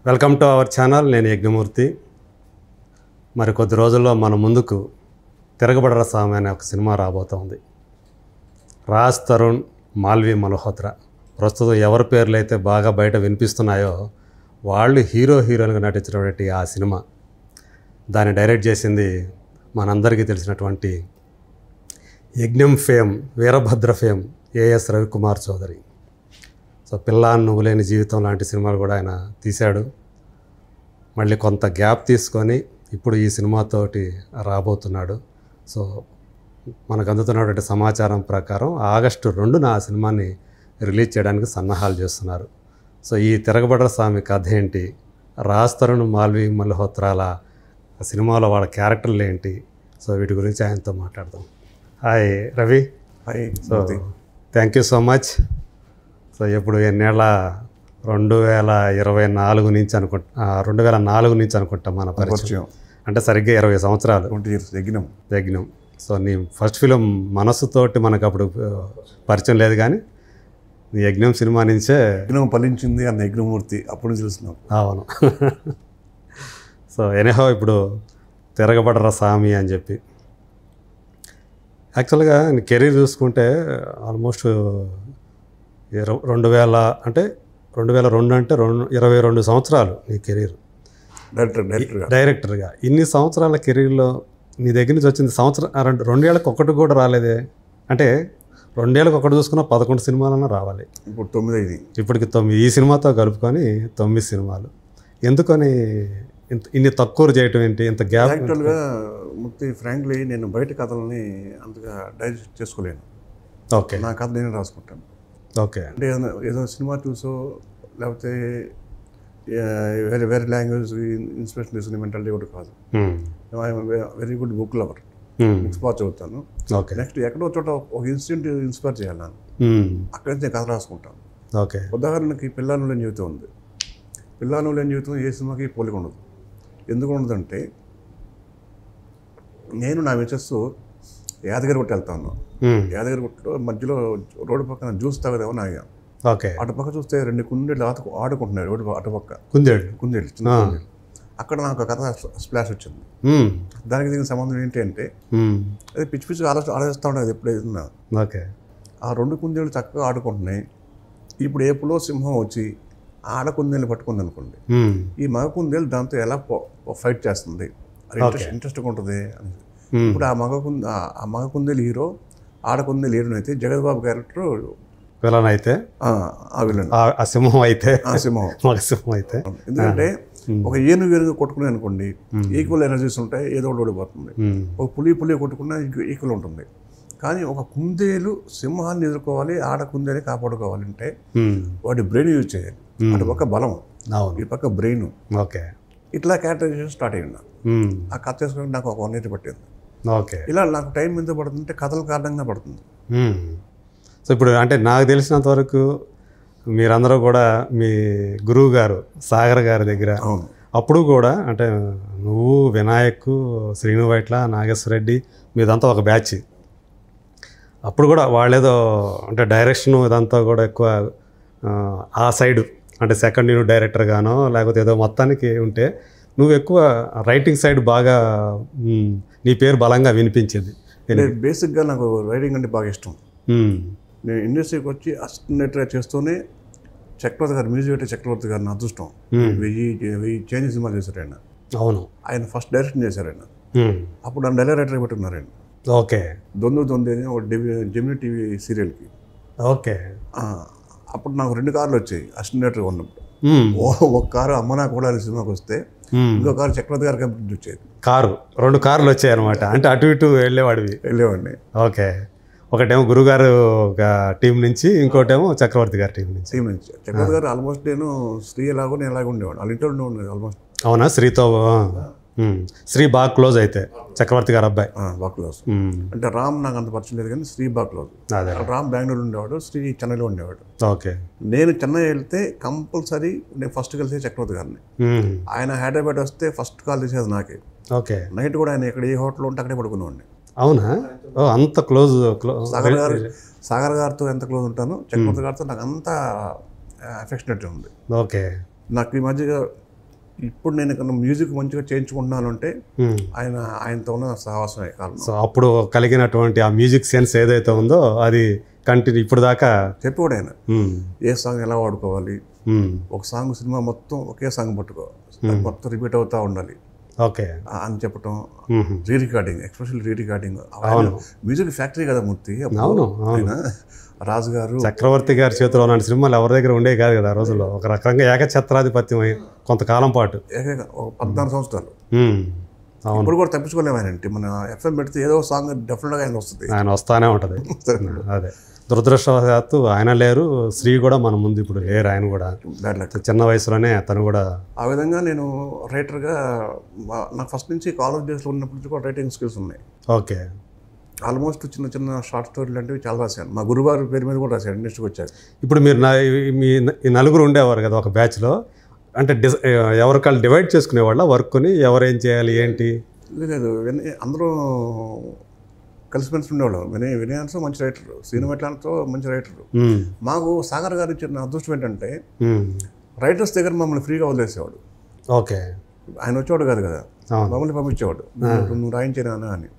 Welcome to our channel. నేను యజ్ఞమూర్తి. మరి కొద్ది రోజుల్లో మన ముందుకు తిరగబడర స్వామి అనే ఒక సినిమా రాబోతోంది. రాజ్ తరుణ్, మాల్వి మల్హోత్రా ప్రస్తుతం ఎవరి పేర్లు అయితే బాగా బయట వినిపిస్తున్నాయో వాళ్ళు హీరోయిన్గా నటించినటువంటి ఆ సినిమా, దాన్ని డైరెక్ట్ చేసింది మనందరికీ తెలిసినటువంటి Yagnam fame, Veerabhadra fame A S Ravikumar Chowdary. So పిల్లా నువ్వు లేని జీవితం లాంటి సినిమాలు కూడా ఆయన తీశాడు. మళ్ళీ కొంత గ్యాప్ తీసుకొని ఇప్పుడు ఈ సినిమాతోటి రాబోతున్నాడు. సో మనకు అందుతున్నటువంటి సమాచారం ప్రకారం ఆగస్టు 2న ఆ సినిమాని రిలీజ్ చేయడానికి సన్నాహాలు చేస్తున్నారు. సో ఈ తిరగబడ్ర స్వామి కథ ఏంటి, రాజ్ తరుణ్, మాల్వి మల్హోత్రాల సినిమాలో వాళ్ళ క్యారెక్టర్లు ఏంటి, సో వీటి గురించి ఆయనతో మాట్లాడదాం. Hi Ravi. Hi. So thank you so much. So ఇప్పుడు ఎన్నేళ్ళ 2024 నుంచి 2004 నుంచి అనుకుంటా మన పరిచయం. అంటే సరిగ్గా 20 సంవత్సరాలు. 20 years యజ్ఞం. సో నీ ఫస్ట్ ఫిలిం మనసుతోటి మనకు అప్పుడు పరిచయం లేదు, కానీ నీ యజ్ఞం సినిమా నుంచే యజ్ఞం ఫలించింది అన్న యజ్ఞమూర్తి అప్పుడు నుంచి చూస్తున్నాం. అవును. సో ఎనీహౌ ఇప్పుడు తిరగబడర స్వామి అని చెప్పి యాక్చువల్గా నీ కెరీర్ చూసుకుంటే ఆల్మోస్ట్ 2002 అంటే 22 సంవత్సరాలు నీ కెరీర్ డైరెక్టర్గా. ఇన్ని సంవత్సరాల కెరీర్లో నీ దగ్గర నుంచి వచ్చింది సంవత్సరం 2 ఏళ్ళకి ఒకటి కూడా రాలేదే. అంటే 2 ఏళ్ళకి ఒకటి చూసుకున్న 11 సినిమాలన్నా రావాలి. ఇప్పుడు 9. ఇప్పటికి 9. ఈ సినిమాతో కలుపుకొని 9 సినిమాలు. ఎందుకని ఇన్ని తక్కువ చేయటం ఏంటి, ఇంత గ్యాప్? యాక్చువల్గా ముక్తి ఫ్రాంక్లీ నేను బయట కథలని అంతగా డైజెస్ట్ చేసుకోలేను. ఓకే. నా కథ నేను రాసుకుంటాను. ఓకే. అంటే ఏదో సినిమా చూసో లేకపోతే వేరే లాంగ్వేజ్ ఇన్స్పిరేషన్ తీసుకునే మెంటాలిటీ కూడా కాదు. Very good book lover. Books బాగా చదువుతాను. ఓకే. నెక్స్ట్ ఎక్కడో చోట ఒక ఇన్సిడెంట్ ఇన్స్పైర్ చేయాలి నన్ను, అక్కడి నుంచి నేను కథ రాసుకుంటాను. ఓకే. ఉదాహరణకి పిల్లా నువ్వు లేని జీవితం ఉంది. పిల్లా నువ్వు లేని జీవితం ఏ సినిమాకి పోలిక ఉండదు. ఎందుకు ఉండదంటే నేను నా మిసెస్ యాదగిరిగుట్ట వెళ్తాను. యాదగిరిగుట్టలో మధ్యలో రోడ్డు పక్కన జ్యూస్ తాగదేమో ఆగాం. ఓకే. అటుపక్క చూస్తే 2 కుందేళ్ళు ఆడుకుంటున్నారు రోడ్డు అటుపక్క. కుందేళ్ళు చిన్న కుందేళ్ళు. అక్కడ నాకు కథ స్ప్లాష్ వచ్చింది. దానికి దీనికి సంబంధం ఏంటి అంటే అది పిచ్చి పిచ్చి ఆలోచిస్తూ ఉండేది ఎప్పుడైనా. ఓకే. ఆ 2 కుందేళ్ళు చక్కగా ఆడుకుంటున్నాయి. ఇప్పుడు ఏపులో సింహం వచ్చి ఆడ కుందేళ్ళు పట్టుకుంది అనుకోండి, ఈ మగ కుందేలు దాంతో ఎలా ఫైట్ చేస్తుంది, అది ఇంట్రెస్ట్గా ఉంటుంది అని. ఇప్పుడు ఆ మగ కుందేలు హీరో, ఆడ కుందేలు హీరోని అయితే జగద్బాబు క్యారెక్టర్ విలన్ అయితే, ఆ విలన్ ఆ సింహం అయితే, మగ సింహం అయితే. ఎందుకంటే ఒక ఏనుగు కొట్టుకునే అనుకోండి, ఈక్వల్ ఎనర్జీస్ ఉంటాయి, ఏదో ఒకటి ఓడిపోతుంది. ఒక పులి కొట్టుకున్నా ఈక్వల్ ఉంటుంది. కానీ ఒక కుందేలు సింహాన్ని ఎదుర్కోవాలి, ఆడ కుందేలు కాపాడుకోవాలంటే వాడి బ్రెయిన్ యూజ్ చేయాలి. అటు పక్క బలం, ఈ పక్క బ్రెయిన్. ఓకే. ఇట్లా క్యారెక్టరైజేషన్ స్టార్ట్ అయ్యింది. ఆ కథ చేసుకుంటే నాకు ఒక 1 year పట్టింది. ఓకే. ఇలా నాకు టైం ఎంత పడుతుందంటే కథల కారణంగా పడుతుంది. సో ఇప్పుడు అంటే నాకు తెలిసినంత వరకు మీరందరూ కూడా మీ గురువు గారు సాగర్ గారి దగ్గర అప్పుడు కూడా అంటే నువ్వు, వినాయక్, శ్రీను వైట్ల, నాగేశ్వరరెడ్డి మీదంతా ఒక బ్యాచ్. అప్పుడు కూడా వాళ్ళేదో అంటే డైరెక్షన్ ఇదంతా కూడా ఎక్కువ ఆ సైడు అంటే సెకండ్ యూనిట్ డైరెక్టర్గానో లేకపోతే ఏదో మొత్తానికి ఉంటే నువ్వు ఎక్కువ రైటింగ్ సైడ్ బాగా నీ పేరు బలంగా వినిపించింది. బేసిక్గా నాకు రైటింగ్ అంటే బాగా ఇష్టం. నేను ఇండస్ట్రీకి వచ్చి అసిస్టెంట్ చేస్తూనే చక్రవర్తి గారు, మ్యూజిక్ డైరెక్టర్ చక్రవర్తి గారు నా అదృష్టం. 1000 చేంజ్ సినిమాలు చేశారు ఆయన. అవును. ఆయన ఫస్ట్ డైరెక్షన్ చేశారు ఆయన. అప్పుడు ఆయన డైరెక్టర్ పెట్టుకున్నారు ఆయన. ఓకే. దొందు అని ఒక జెమినీ టీవీ సీరియల్కి. ఓకే. అప్పుడు నాకు 2 కార్లు వచ్చాయి అసిస్టెంట్ డైరెక్టర్ ఉన్నప్పుడు. ఒక కారు అమ్మ నా కూడా సినిమాకి వస్తే, ఇంకో కారు చక్రవర్తి గారి కంపెనీ వచ్చేది. 2 కార్లు వచ్చాయి అనమాట. అంటే అటు ఇటు వెళ్ళేవాడిని. ఓకే. ఒకటేమో గురుగారు టీం నుంచి, ఇంకోటేమో చక్రవర్తి గారి టీం నుంచి. చక్రవర్తి గారు ఆల్మోస్ట్ నేను శ్రీ ఎలాగో నేను ఎలాగో ఉండేవాడు, వాళ్ళ ఇంట్లో ఉండేవాడు ఆల్మోస్ట్. అవునా? శ్రీతో శ్రీ బాగా క్లోజ్ అయితే, చక్రవర్తి గారు అబ్బాయి బాగా క్లోజ్. అంటే రామ్ నాకు అంత పరిచయం లేదు, కానీ శ్రీ బాగా క్లోజ్. రామ్ బెంగళూరు ఉండేవాడు, శ్రీ చెన్నైలో ఉండేవాడు. ఓకే. నేను చెన్నై వెళ్తే కంపల్సరీ నేను ఫస్ట్ కలిసి చక్రవర్తి గారిని. ఆయన హైదరాబాద్ వస్తే ఫస్ట్ కాల్ తీసేది నాకే. ఓకే. నైట్ కూడా ఆయన ఇక్కడ ఏ హోటల్ ఉంటే అక్కడే పడుకునేవాడిని. అవునా? అంత క్లోజ్. సాగర్ గారితో ఎంత క్లోజ్ ఉంటానో చక్రవర్తి గారితో నాకు అంత అఫెక్షనేట్ ఉంది. ఓకే. నాకు ఈ మధ్య ఇప్పుడు నేను ఇక్కడ మ్యూజిక్ మంచిగా చేయించుకుంటున్నాను అంటే ఆయనతో ఉన్న సహవాసమే కారణం. సో అప్పుడు కలిగినటువంటి ఆ మ్యూజిక్ సెన్స్ ఏదైతే ఉందో అది కంటిన్యూ ఇప్పుడు దాకా చెప్పాడు ఆయన. ఏ సాంగ్ ఎలా వాడుకోవాలి, ఒక సాంగ్ సినిమా మొత్తం ఒకే సాంగ్ పట్టుకో, మొత్తం రిపీట్ అవుతూ ఉండాలి ఓకే అని చెప్పటం. Re recording, special re recording. Music factory కదా మూర్తి. ఆయన రాజు గారు, చక్రవర్తి గారి చేతిలో ఉన్న సినిమాలు ఎవరి దగ్గర ఉండే కాదు కదా ఆ రోజుల్లో. ఒక రకంగా ఏకఛత్రాధిపత్యం కొంతకాలం పాటు, ఒక 14 సంవత్సరాలు. ఇప్పుడు కూడా తప్పించుకోలేము ఆయన. మన ఎఫ్ఎం పెడితే ఏదో సాంగ్ డెఫినెట్గా ఆయన వస్తుంది, ఆయన వస్తానే ఉంటుంది. అదే దురదృష్టవశాత్తు ఆయన లేరు, శ్రీ కూడా మన ముందు ఇప్పుడు లేరు. ఆయన కూడా చిన్న వయసులోనే తను కూడా. ఆ విధంగా నేను రైటర్గా నాకు ఫస్ట్ నుంచి కాలేజ్ డేస్లో ఉన్నప్పటి నుంచి కూడా రైటింగ్ స్కిల్స్ ఉన్నాయి. ఓకే. ఆల్మోస్ట్ చిన్న చిన్న షార్ట్ స్టోరీలు లాంటివి చాలా రాశాను. మా గురువారి పేరు మీద కూడా రాశాను ఇండస్ట్రీకి వచ్చారు. ఇప్పుడు మీరు మీ నలుగురు ఉండేవారు కదా ఒక బ్యాచ్లో, అంటే ఎవరికాళ్ళు డివైడ్ చేసుకునేవాళ్ళ వర్క్ని, ఎవరేం చేయాలి ఏంటి? లేదు, అందరూ కలిసిమెలిసి ఉండేవాళ్ళం. వినయాన్సో మంచి రైటర్, సినిమాట్లాన్తో మంచి రైటర్. మాకు సాగర్ గారు ఇచ్చిన అదృష్టం ఏంటంటే రైటర్స్ దగ్గర మమ్మల్ని ఫ్రీగా వదిలేసేవాడు. ఓకే. ఆయన వచ్చేవాడు కాదు కదా, మమ్మల్ని పంపించేవాడు, నువ్వు రాయించేనా అని.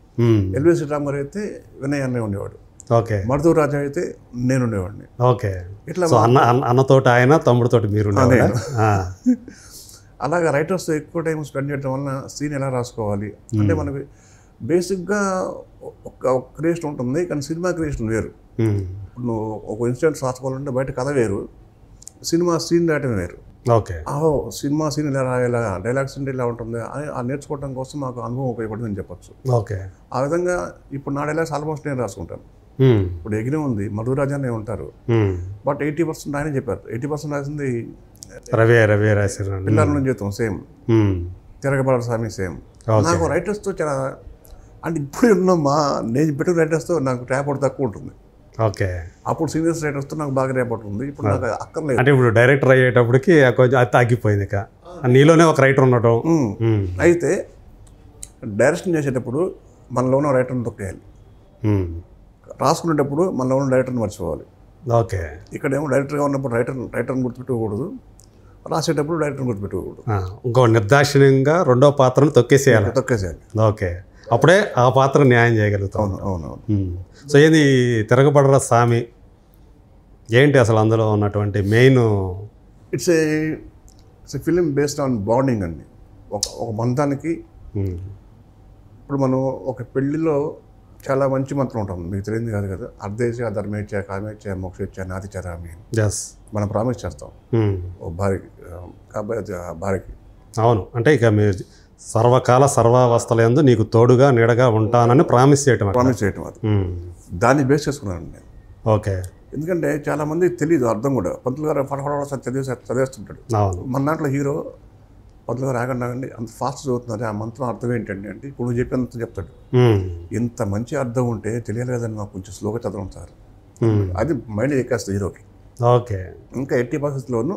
ఎల్వి శ్రీరామ్ గారు అయితే వినయ్ అన్నయ్య ఉండేవాడు. ఓకే. మరుదూరు రాజా అయితే నేను ఉండేవాడిని. ఓకే. ఇట్లా అన్నతోటి ఆయన, తమ్ముడితోటి మీరు. అలాగా రైటర్స్ ఎక్కువ టైం స్పెండ్ చేయడం వలన సీన్ ఎలా రాసుకోవాలి అంటే మనకి బేసిక్గా ఒక క్రియేషన్ ఉంటుంది, కానీ సినిమా క్రియేషన్ వేరు. ఇప్పుడు నువ్వు ఒక ఇన్సిడెంట్ రాసుకోవాలంటే బయట కథ వేరు, సినిమా సీన్ రాయటం వేరు. ఓకే. సినిమా సీన్ ఎలా రాయాలా, డైలాగ్స్ అంటే ఇలా ఉంటుంది అని ఆ నేర్చుకోవడం కోసం మాకు అనుభవం ఉపయోగపడిందని చెప్పొచ్చు. ఓకే. ఆ విధంగా ఇప్పుడు నా డైలాగ్స్ ఆల్మోస్ట్ నేను రాసుకుంటాను. ఇప్పుడు ఎగినే ఉంది, మధురాజానే ఉంటారు, బట్ 80% ఆయనే చెప్పారు. 80% రాసింది రవి రాశారు. పిల్లల నుంచి జీతం సేమ్, తిరగబడ స్వామి సేమ్. నాకు రైటర్స్తో చాలా అంటే ఇప్పుడు ఉన్న నేను పెట్టిన రైటర్స్తో నాకు ర్యాపోర్ట్ తక్కువ ఉంటుంది. ఓకే. అప్పుడు సీనియర్స్ రైటర్స్తో నాకు బాగా ర్యాపోర్ట్ ఉంది, ఇప్పుడు నాకు అక్కర్లేదు. అంటే ఇప్పుడు డైరెక్టర్ అయ్యేటప్పటికి కొంచెం అది తగ్గిపోయింది. ఇక నీలోనే ఒక రైటర్ ఉండటం. అయితే డైరెక్షన్ చేసేటప్పుడు మనలో ఉన్న రైటర్ని తొక్కేయాలి, రాసుకునేటప్పుడు మనలో ఉన్న డైరెక్టర్ని మర్చిపోవాలి. ఓకే. ఇక్కడేమో డైరెక్టర్గా ఉన్నప్పుడు రైటర్ని గుర్తుపెట్టుకోకూడదు, రాసేటప్పుడు డైరెక్టర్ని గుర్తుపెట్టుకోకూడదు. ఇంకో నిర్దాక్షిణ్యంగా రెండో పాత్రను తొక్కేసేయాలి. ఓకే. అప్పుడే ఆ పాత్ర న్యాయం చేయగలుగుతాం. అవునవును. సో ఇది తిరగబడరా స్వామి ఏంటి అసలు అందులో ఉన్నటువంటి main? It's a film based on bonding అండి. ఒక బంధానికి ఇప్పుడు మనం ఒక పెళ్లిలో చాలా మంచి మంత్రం ఉంటుంది, మీకు తెలియదు కాదు కదా, అర్ధేశ ధర్మేచ్ఛ కామేచ్ఛ మోక్షేచ్ఛ నాది చరామి మనం ప్రామిస్ చేస్తాం ఓ భార్యకి. అవును. అంటే ఇక మీరు సర్వకాల సర్వావస్థలందు నీకు తోడుగా నీడగా ఉంటానని ప్రామిస్ చేయటం అది. దాన్ని బేస్ చేసుకున్నాను నేను. ఓకే. ఎందుకంటే చాలా మంది తెలియదు అర్థం కూడా. పంతులు గారు ఫటఫట చదివేస్తుంటాడు. మన దాంట్లో హీరో పంతులు గారు ఆగండి అంత ఫాస్ట్ చదువుతున్నారు, ఆ మంత్రం అర్థం ఏంటండి అంటే ఇప్పుడు నువ్వు చెప్పినంత చెప్తాడు. ఇంత మంచి అర్థం ఉంటే తెలియాలి కదండి, మాకు కొంచెం స్లోగా చదవడం సార్, అది మైండ్ ఎక్కేస్తుంది హీరోకి. ఓకే. ఇంకా 80%లోనూ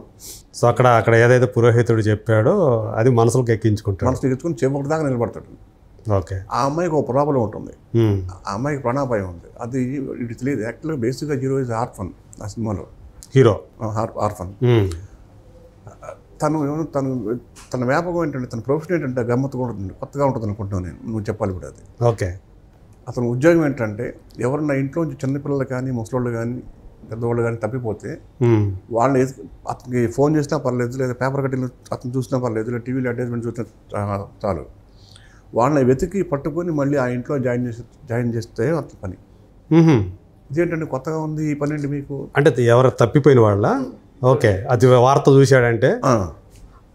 సో అక్కడ ఏదైతే పురోహితుడు చెప్పాడో అది మనసులోకి ఎక్కించుకుంటాడు, మనసుకి ఎక్కించుకుని చెమొకటి దాకా నిలబడతాడు. ఓకే. ఆ అమ్మాయికి ఒక ప్రాబ్లం ఉంటుంది, ఆ అమ్మాయికి ప్రాణాపాయం ఉంది, అది ఇది తెలియదు. యాక్చువల్గా బేసిక్గా హీరో ఇస్ ఆర్ఫన్. ఆ సినిమాలో హీరో ఆర్ఫన్. తన వ్యాపకం ఏంటంటే, తన ప్రొఫెషన్ ఏంటంటే గమ్మత్తుగా ఉంటుంది, కొత్తగా ఉంటుంది అనుకుంటున్నాను నేను, నువ్వు చెప్పాలి కూడా అది. ఓకే. అతని ఉద్యోగం ఏంటంటే ఎవరన్నా ఇంట్లోంచి చిన్నపిల్లలు కానీ ముసలోళ్ళు కానీ పెద్దవాళ్ళు కానీ తప్పిపోతే వాళ్ళని అతనికి ఫోన్ చేసినా పర్లేదు, లేదా పేపర్ కట్టిన అతను చూసినా పర్లేదు, లేదా టీవీలో అడ్వర్టైజ్మెంట్ చూసినా చాలు, వాళ్ళని వెతికి పట్టుకొని మళ్ళీ ఆ ఇంట్లో జాయిన్ చేస్తే అతని పని. ఇదేంటంటే కొత్తగా ఉంది ఈ పని ఏంటి మీకు అంటే ఎవరు తప్పిపోయిన వాళ్ళ? ఓకే. అది వార్త చూశాడంటే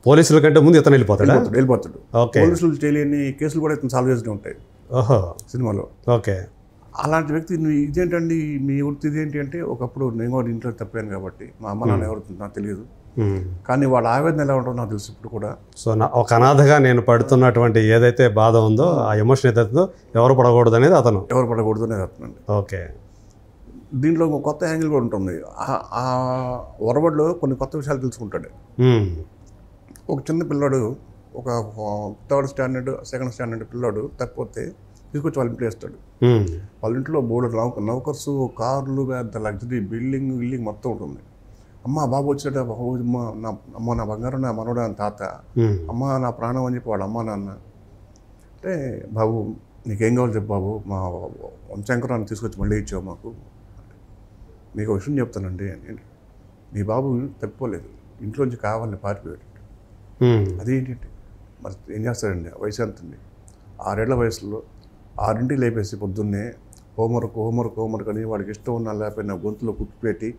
పోలీసుల కంటే ముందు ఇతను వెళ్ళిపోతాడు. పోలీసులు తెలియని కేసులు కూడా ఇతను సాల్వ్ చేస్తూ ఉంటాయి సినిమాలో. ఓకే. అలాంటి వ్యక్తి ఇదేంటండి మీ వృత్తి ఇదేంటి అంటే, ఒకప్పుడు నేను కూడా ఇంట్లో తప్పాను కాబట్టి మా అమ్మ నాన్న ఎవరు నాకు తెలియదు, కానీ వాళ్ళ ఆవేదన ఎలా ఉంటుందో నాకు తెలుసు ఇప్పుడు కూడా. సో ఒక అనాథగా నేను పడుతున్నటువంటి ఏదైతే బాధ ఉందో, ఆ ఎమోషన్ ఏదైతే ఎవరు పడకూడదు అనేది అతను అతనండి. ఓకే. దీంట్లో ఒక కొత్త యాంగిల్ కూడా ఉంటుంది. ఆ ఒరబడిలో కొన్ని కొత్త విషయాలు తెలుసుకుంటాడు. ఒక చిన్న పిల్లాడు, ఒక 3rd స్టాండర్డ్ 2nd స్టాండర్డ్ పిల్లాడు తప్పిపోతే తీసుకొచ్చి వాళ్ళ ఇంట్లో వేస్తాడు. వాళ్ళ ఇంట్లో బోర్డు నౌకర్స్, కార్లు, పెద్ద లగ్జరీ బిల్డింగ్ మొత్తం ఉంటుంది. అమ్మ బాబు వచ్చాడ బాబు అమ్మ నా బంగారం నా మనవడా అని తాత, అమ్మ నా ప్రాణం అని చెప్పి వాళ్ళ అమ్మ నాన్న. అంటే బాబు నీకేం కావాలి చెప్పు బాబు, మా వంశంకరాన్ని తీసుకొచ్చి మళ్ళీ ఇచ్చావు మాకు. మీకు విషయం చెప్తానండి, మీ బాబు తప్పిపోలేదు, ఇంట్లోంచి కావాలని పారిపోయాడు. అదేంటంటే మరి ఏం చేస్తాడండి, వయసు ఎంతండి, 6 ఏళ్ల వయసులో 6ంటికి లేపేసి పొద్దున్నే హోంవర్క్ అని వాడికి ఇష్టం ఉన్నా లేకపోయినా గొంతులో కుట్టుపెట్టి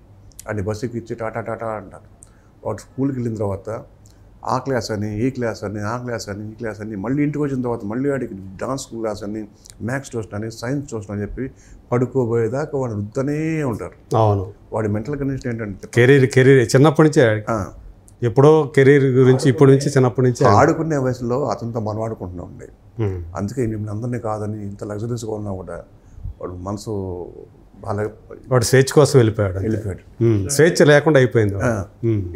వాడిని బస్సుకి ఇచ్చి టాటా అంటారు. వాడు స్కూల్కి వెళ్ళిన తర్వాత ఆ క్లాస్ అని ఈ క్లాస్ అని ఆ క్లాస్ అని ఈ క్లాస్ అని, మళ్ళీ ఇంటికి వచ్చిన తర్వాత మళ్ళీ వాడికి డాన్స్ క్లాస్ అని మ్యాథ్స్ ట్యూషన్ అని సైన్స్ ట్యూషన్ అని చెప్పి పడుకోబోయేదాకా వాడు వృద్ధనే ఉంటారు. అవును, వాడి మెంటల్ కండిషన్ ఏంటంటే కెరీర్ చిన్నప్పటి నుంచే ఎప్పుడో కెరీర్ గురించి ఇప్పటి నుంచి చిన్నప్పటి నుంచి ఆడుకునే వయసులో అతనితో మనం ఆడుకుంటున్నా ఉండే. అందుకే మిమ్మల్ని అందరినీ కాదని ఇంత లగ్జరీస్గా ఉన్నా కూడా వాడు మనసు బాగా, వాడు స్వేచ్ఛ కోసం వెళ్ళిపోయాడు. స్వేచ్ఛ లేకుండా అయిపోయింది.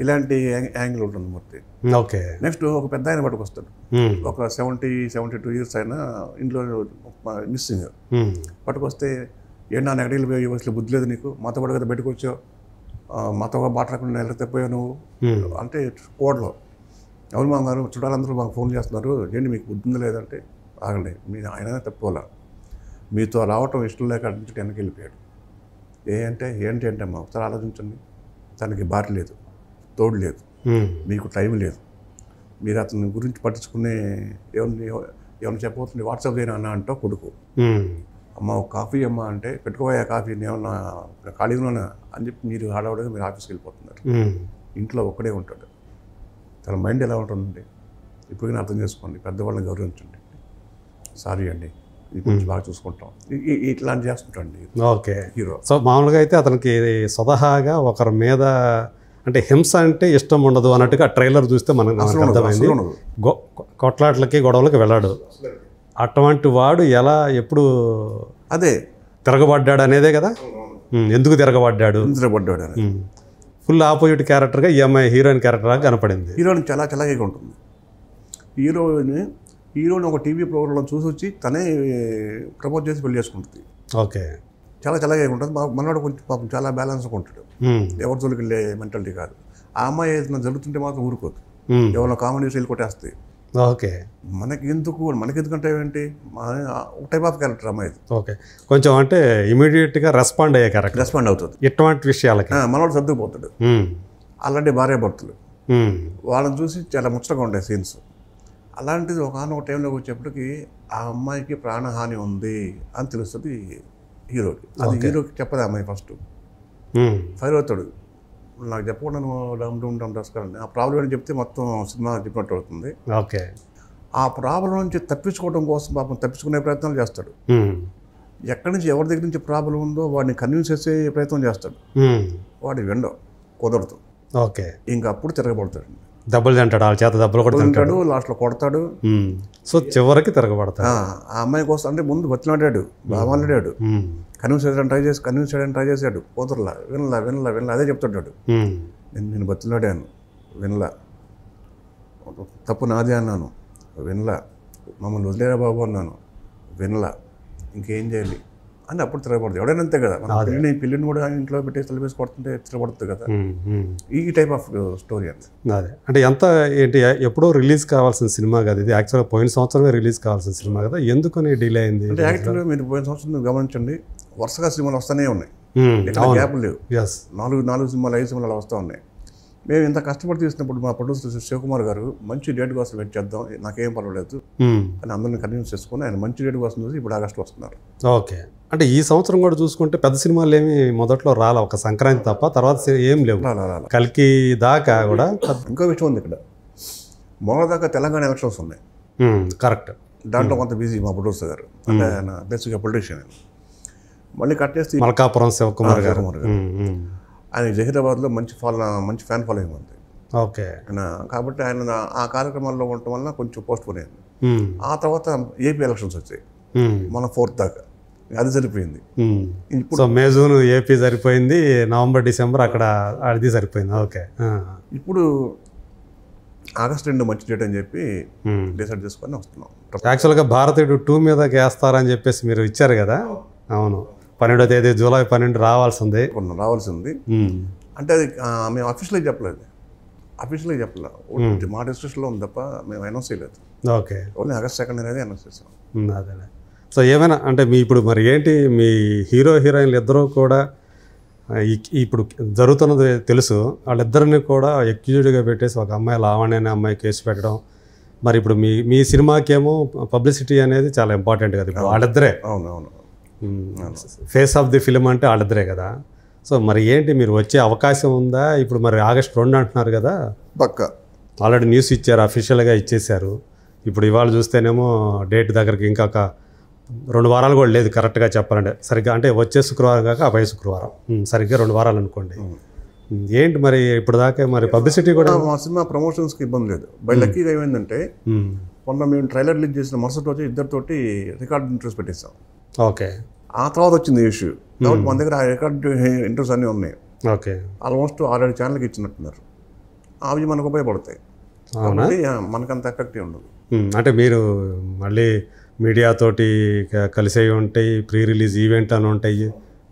ఇలాంటి యాంగిల్ ఉంటుంది మూర్తి. ఓకే. నెక్స్ట్ ఒక పెద్ద ఆయన పట్టుకొస్తాడు, ఒక 70-72 ఇయర్స్ అయినా ఇంట్లో మిస్సింగ్. పట్టుకొస్తే ఏంటన్నా నెగటివ్ పోయి వయసులో బుద్ధి లేదు నీకు, మాతో పడు కదా బయటకు వచ్చావు, మాతో మాట్లాడకుండా ఎలా తప్పిపోయావు నువ్వు అంటే కోడలో. ఎవరు మా గారు చుట్టాలందరూ మాకు ఫోన్ చేస్తున్నారు, ఏంటి మీకు బుద్ధి ఉందా లేదంటే, ఆగండి మీరు ఆయన తప్పుకోలే, మీతో రావటం ఇష్టం లేక నుంచి వెనక్కి వెళ్ళిపోయాడు. ఏంటి అంటే అమ్మా ఒకసారి ఆలోచించండి, తనకి భార్య లేదు, తోడు లేదు, మీకు టైం లేదు, మీరు అతని గురించి పట్టించుకునే ఏమన్నా చెప్పబోతుంది వాట్సాప్ చేయను అన్న అంటో కొడుకు, అమ్మ ఒక కాఫీ అమ్మ అంటే పెట్టుకోయా కాఫీ ఏమన్నా ఖాళీగా అని చెప్పి మీరు హడావుడిగా మీరు ఆఫీస్కి వెళ్ళిపోతున్నారు. ఇంట్లో ఒక్కడే ఉంటాడు. తన మైండ్ ఎలా ఉంటుందండి ఇప్పటికైనా అర్థం చేసుకోండి, పెద్దవాళ్ళని గౌరవించండి, సారీ అండి ఇది కొంచెం బాగా చూసుకుంటాం, ఇట్లాంటి చేస్తుంటండి. ఓకే. హీరో సో మామూలుగా అయితే అతనికి స్వతహాగా ఒకరి మీద అంటే హింస అంటే ఇష్టం ఉండదు అన్నట్టుగా ట్రైలర్ చూస్తే మనకు అర్థమైంది. కొట్లాట్లకి గొడవలకి వెళ్ళాడు. అటువంటి వాడు ఎలా ఎప్పుడు అదే తిరగబడ్డాడు అనేదే కదా, ఎందుకు తిరగబడ్డాడు ఫుల్ ఆపోజిట్ క్యారెక్టర్గా ఈ అమ్మాయి హీరోయిన్ క్యారెక్టర్గా కనపడింది. హీరోయిన్ చాలా చలాగా ఉంటుంది. హీరోని ఒక టీవీ ప్రోగ్రాంలో చూసి వచ్చి తనే ప్రపోజ్ చేసి పెళ్లి చేసుకుంటుంది. ఓకే. చాలా చలాగా ఉంటుంది. మనవాడు కొంచెం పాపం చాలా బ్యాలెన్స్గా ఉంటాడు, ఎవరి జోలికి వెళ్ళే మెంటాలిటీ కాదు. ఆ అమ్మాయి ఏదైనా జరుగుతుంటే మాత్రం ఊరుకోదు, ఎవరైనా కామెడీ వెళ్ళి కొట్టేస్తాయి. ఓకే. మనకెందుకంటే ఏంటి ఒక టైప్ ఆఫ్ క్యారెక్టర్ అమ్మాయి. ఓకే. కొంచెం అంటే ఇమీడియట్గా రెస్పాండ్ అయ్యే క్యారెక్టర్, రెస్పాండ్ అవుతుంది ఇటువంటి విషయాలకి. మనవాడు సర్దుకుపోతాడు. అలాంటి భార్య భర్తలు వాళ్ళని చూసి చాలా ముచ్చటగా ఉంటాయి సీన్స్. అలాంటిది ఒకనొక టైంలోకి వచ్చేప్పటికి ఆ అమ్మాయికి ప్రాణహాని ఉంది అని తెలుస్తుంది హీరోకి. అది హీరోకి చెప్పదు అమ్మాయి. ఫస్ట్ ఫైర్ అవుతాడు, నాకు చెప్పకుండా డమ్ రాసుకోవాలని ఆ ప్రాబ్లం అని చెప్తే మొత్తం సినిమా చెప్పినట్టు అవుతుంది. ఓకే. ఆ ప్రాబ్లం నుంచి తప్పించుకోవడం కోసం పాపం తప్పించుకునే ప్రయత్నాలు చేస్తాడు. ఎక్కడి నుంచి ఎవరి దగ్గర నుంచి ప్రాబ్లం ఉందో వాడిని కన్విన్స్ చేసే ప్రయత్నం చేస్తాడు. వాడి వెండో కుదరదు. ఓకే. ఇంకా అప్పుడు తిరగబడతాడు, దెబ్బలు తింటాడు, వాళ్ళ చేత దెబ్బలు కూడా తింటాడు, లాస్ట్లో కొడతాడు. సో చివరికి తిరగబడతాడు. ఆ అమ్మాయి కోసం అంటే ముందు బతిలాడాడు, బామాలాడాడు, కన్విన్స్ చేయడానికి ట్రై చేశాడు, కూతురులా వినలా అదే చెప్తాడు. నేను బతిలాడాను, వినలా, తప్పు నాదే అన్నాను, వినలా, మమ్మల్ని వదిలేరా బాబు అన్నాను, వినలా, ఇంకేం చేయాలి అని అప్పుడు తిరగబడుతుంది. ఎవడైనా అంతే కదా, పిల్లిని కూడా ఇంట్లో పెట్టేసి తలపేసి కొడుతుంటే తిరగబడుతుంది కదా. ఈ టైప్ ఆఫ్ స్టోరీ అండి. అదే అంటే ఎంత ఏంటి ఎప్పుడో రిలీజ్ కావాల్సిన సినిమా కదా ఇది, యాక్చువల్గా పోయిన సంవత్సరమే రిలీజ్ కావాల్సిన సినిమా కదా, ఎందుకని డిలే అయింది? అంటే యాక్చువల్గా మీరు పోయిన సంవత్సరం గమనించండి, వరుసగా సినిమాలు వస్తూనే ఉన్నాయి, గ్యాప్ లేవు. 4 సినిమాలు 5 సినిమాలు వస్తూ ఉన్నాయి. మేము ఇంత కష్టపడి తీసినప్పుడు మా ప్రొడ్యూసర్ శివకుమార్ గారు మంచి డేట్ కోసం వెయిట్ చేద్దాం, నాకేం పర్వాలేదు అని అందరిని కన్విన్స్ చేసుకుని ఆయన మంచి డేట్ కోసం చూసి ఇప్పుడు ఆగస్టు వస్తున్నారు. ఓకే. అంటే ఈ సంవత్సరం కూడా చూసుకుంటే పెద్ద సినిమాలు ఏమి మొదట్లో రాలా, ఒక సంక్రాంతి తప్ప తర్వాత ఏం లేవు. కల్కి దాకా కూడా ఇంకో విషయం ఉంది ఇక్కడ, మొన్న దాకా తెలంగాణ ఎలక్షన్స్ ఉన్నాయి. కరెక్ట్. దాంట్లో కొంత బిజీ మా ప్రొడ్యూసర్ గారు, అంటే ఆయన బేసిక్గా పొలిటీషియన్. మళ్ళీ కట్టేసి మల్కాపురం శివకుమార్ గారు, ఆయన జహీరాబాద్లో మంచి ఫ్యాన్ ఫాలోయింగ్ ఉంది. ఓకే. కాబట్టి ఆయన ఆ కార్యక్రమాల్లో ఉండటం వల్ల కొంచెం పోస్ట్ పోన్ అయింది. ఆ తర్వాత ఏపీ ఎలక్షన్స్ వచ్చాయి, మన 4th దాకా, అది సరిపోయింది. ఇప్పుడు మే జూన్ ఏపీ సరిపోయింది, నవంబర్ డిసెంబర్ అక్కడ అది సరిపోయింది. ఓకే. ఇప్పుడు ఆగస్ట్ 2 మంచి డేట్ అని చెప్పి డిసైడ్ చేసుకొని వస్తున్నాం. యాక్చువల్గా భారతీయుడు 2 మీద వేస్తారని చెప్పేసి మీరు ఇచ్చారు కదా. అవును, 12వ తేదీ జూలై 12 రావాల్సింది. అంటే అది మేము అఫీషియల్గా చెప్పలేదు, మా డిస్కషన్లో ఉంది తప్ప మేము అనౌన్స్ చేయలేదు. ఓకే, ఓన్లీ ఆగస్ట్ 2 అనేది అనౌన్స్ చేసాం. అదే. సో ఏమైనా అంటే మీ ఇప్పుడు మరి ఏంటి మీ హీరో హీరోయిన్లు ఇద్దరూ కూడా ఇప్పుడు జరుగుతున్నది తెలుసు, వాళ్ళిద్దరిని కూడా ఎక్యూజ్డ్గా పెట్టేసి ఒక అమ్మాయి లావణ్య అనే అమ్మాయి కేసు పెట్టడం, మరి ఇప్పుడు మీ సినిమాకేమో పబ్లిసిటీ అనేది చాలా ఇంపార్టెంట్ కదా, ఇప్పుడు వాళ్ళిద్దరే అవునవును ఫేస్ ఆఫ్ ది ఫిలిం అంటే వాళ్ళిద్దరే కదా. సో మరి ఏంటి మీరు వచ్చే అవకాశం ఉందా? ఇప్పుడు మరి ఆగస్ట్ 2 అంటున్నారు కదా, పక్కా ఆల్రెడీ న్యూస్ ఇచ్చారు, అఫీషియల్గా ఇచ్చేశారు. ఇప్పుడు ఇవాళ చూస్తేనేమో డేట్ దగ్గరికి ఇంకా ఒక 2 వారాలు కూడా లేదు కరెక్ట్గా చెప్పాలంటే, సరిగ్గా అంటే వచ్చే శుక్రవారం కాక అపై శుక్రవారం, సరిగ్గా 2 వారాలు అనుకోండి. ఏంటి మరి ఇప్పుడు దాకా మరి పబ్లిసిటీ కూడా? మా సినిమా ప్రమోషన్స్కి ఇబ్బంది లేదు. బై లక్కీగా ఏమైందంటే మొన్న మేము ట్రైలర్ రిలీజ్ చేసిన మరుసటి రోజు ఇద్దరితోటి రికార్డ్ ఇంటర్వ్యూస్ పెట్టేస్తాం. ఓకే, ఆ తర్వాత వచ్చింది ఇష్యూ కాబట్టి మన దగ్గర ఆ రికార్డ్ ఇంటర్వ్యూస్ అన్నీ ఉన్నాయి. ఓకే, ఆల్మోస్ట్ 6-7 ఛానల్కి ఇచ్చినట్టున్నారు. అవి మనకు ఉపయోగపడతాయి, మనకంత ఎఫెక్టివ్ ఉండదు. అంటే మీరు మళ్ళీ మీడియాతోటి కలిసి ఉంటాయి, ప్రీ రిలీజ్ ఈవెంట్ అని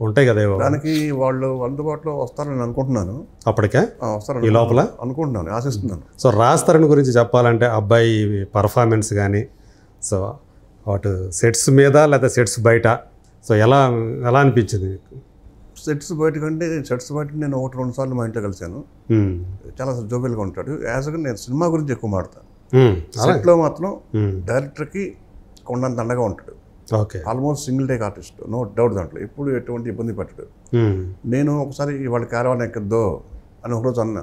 ఉంటాయి కదా, దానికి వాళ్ళు అందుబాటులో వస్తారని అనుకుంటున్నాను. అప్పటికే వస్తారని ఈ లోపల అనుకుంటున్నాను, ఆశిస్తున్నాను. సో రాజ్ తరుణ్ గురించి చెప్పాలంటే అబ్బాయి పర్ఫార్మెన్స్ కానీ, సో వాటి సెట్స్ మీద లేదా సెట్స్ బయట, సో ఎలా అనిపించింది? సెట్స్ బయట కంటే సెట్స్ బయట నేను 1-2 సార్లు మా ఇంట్లో కలిశాను. చాలా జోబెల్గా ఉంటాడు. యాజ్గా నేను సినిమా గురించి ఎక్కువ మాడతాను. సెట్లో మాత్రం డైరెక్టర్కి కొండంత అండగా ఉంటాడు. Okay, almost single take artist, no doubt. దాంట్లో ఎప్పుడు ఎటువంటి ఇబ్బంది పెట్టడు. నేను ఒకసారి వాళ్ళ క్యారవాన్ ఎక్కద్దో అని ఒకరోజు అన్నా,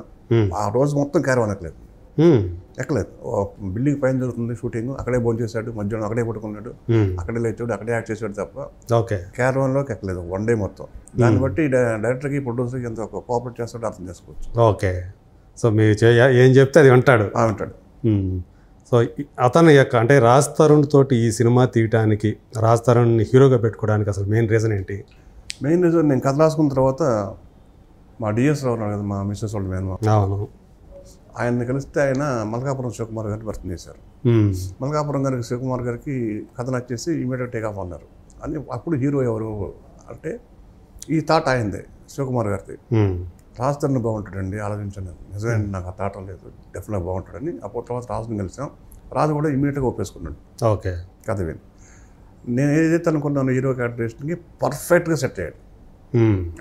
ఆ రోజు మొత్తం క్యారవాన్ ఎక్కలేదు. బిల్డింగ్ పైన జరుగుతుంది షూటింగ్, అక్కడే భోజనం చేశాడు, మధ్యాహ్నం అక్కడే పట్టుకున్నాడు, అక్కడే లేచాడు, అక్కడే యాక్ట్ చేశాడు తప్ప క్యారవాన్లోకి ఎక్కలేదు 1 డే మొత్తం. దాన్ని బట్టి డైరెక్టర్కి ప్రొడ్యూసర్కి ఎంత కోఆపరేట్ చేస్తాడో అర్థం చేసుకోవచ్చు. ఓకే, సో మీరు ఏం చెప్తే అది వింటాడు. సో అతని యొక్క అంటే రాజ్ తరుణ్ తోటి ఈ సినిమా తీయటానికి, రాజ్ తరుణ్ని హీరోగా పెట్టుకోవడానికి అసలు మెయిన్ రీజన్ ఏంటి? మెయిన్ రీజన్ నేను కథ రాసుకున్న తర్వాత మా డిఎస్ రావు కదా, మా మిస్సెస్ వాళ్ళ మేనమా, అవును, ఆయన్ని కలిస్తే ఆయన మల్కాపురం శివకుమార్ గారిని భర్తీ చేశారు. మల్కాపురం గారికి శివకుమార్ గారికి కథ నచ్చేసి ఇమీడియట్ టేక్ ఆఫ్ అన్నారు. అని అప్పుడు హీరో ఎవరు అంటే ఈ థాట్ అయిందే శివకుమార్ గారిది. రాజ్ తరుణ్ బాగుంటాడండి, ఆలోచించండి. నిజమే, నాకు ఆ థాట్ లేదు, డెఫినెట్గా బాగుంటాడని. అప్పుడు తర్వాత రాజుని కలిసాం. రాజు కూడా ఇమీడియట్గా ఒప్పేసుకున్నాడు. ఓకే, కథ విని నేను ఏదైతే అనుకున్నాను హీరో క్యారెక్టరేషన్కి పర్ఫెక్ట్గా సెట్ అయ్యాడు.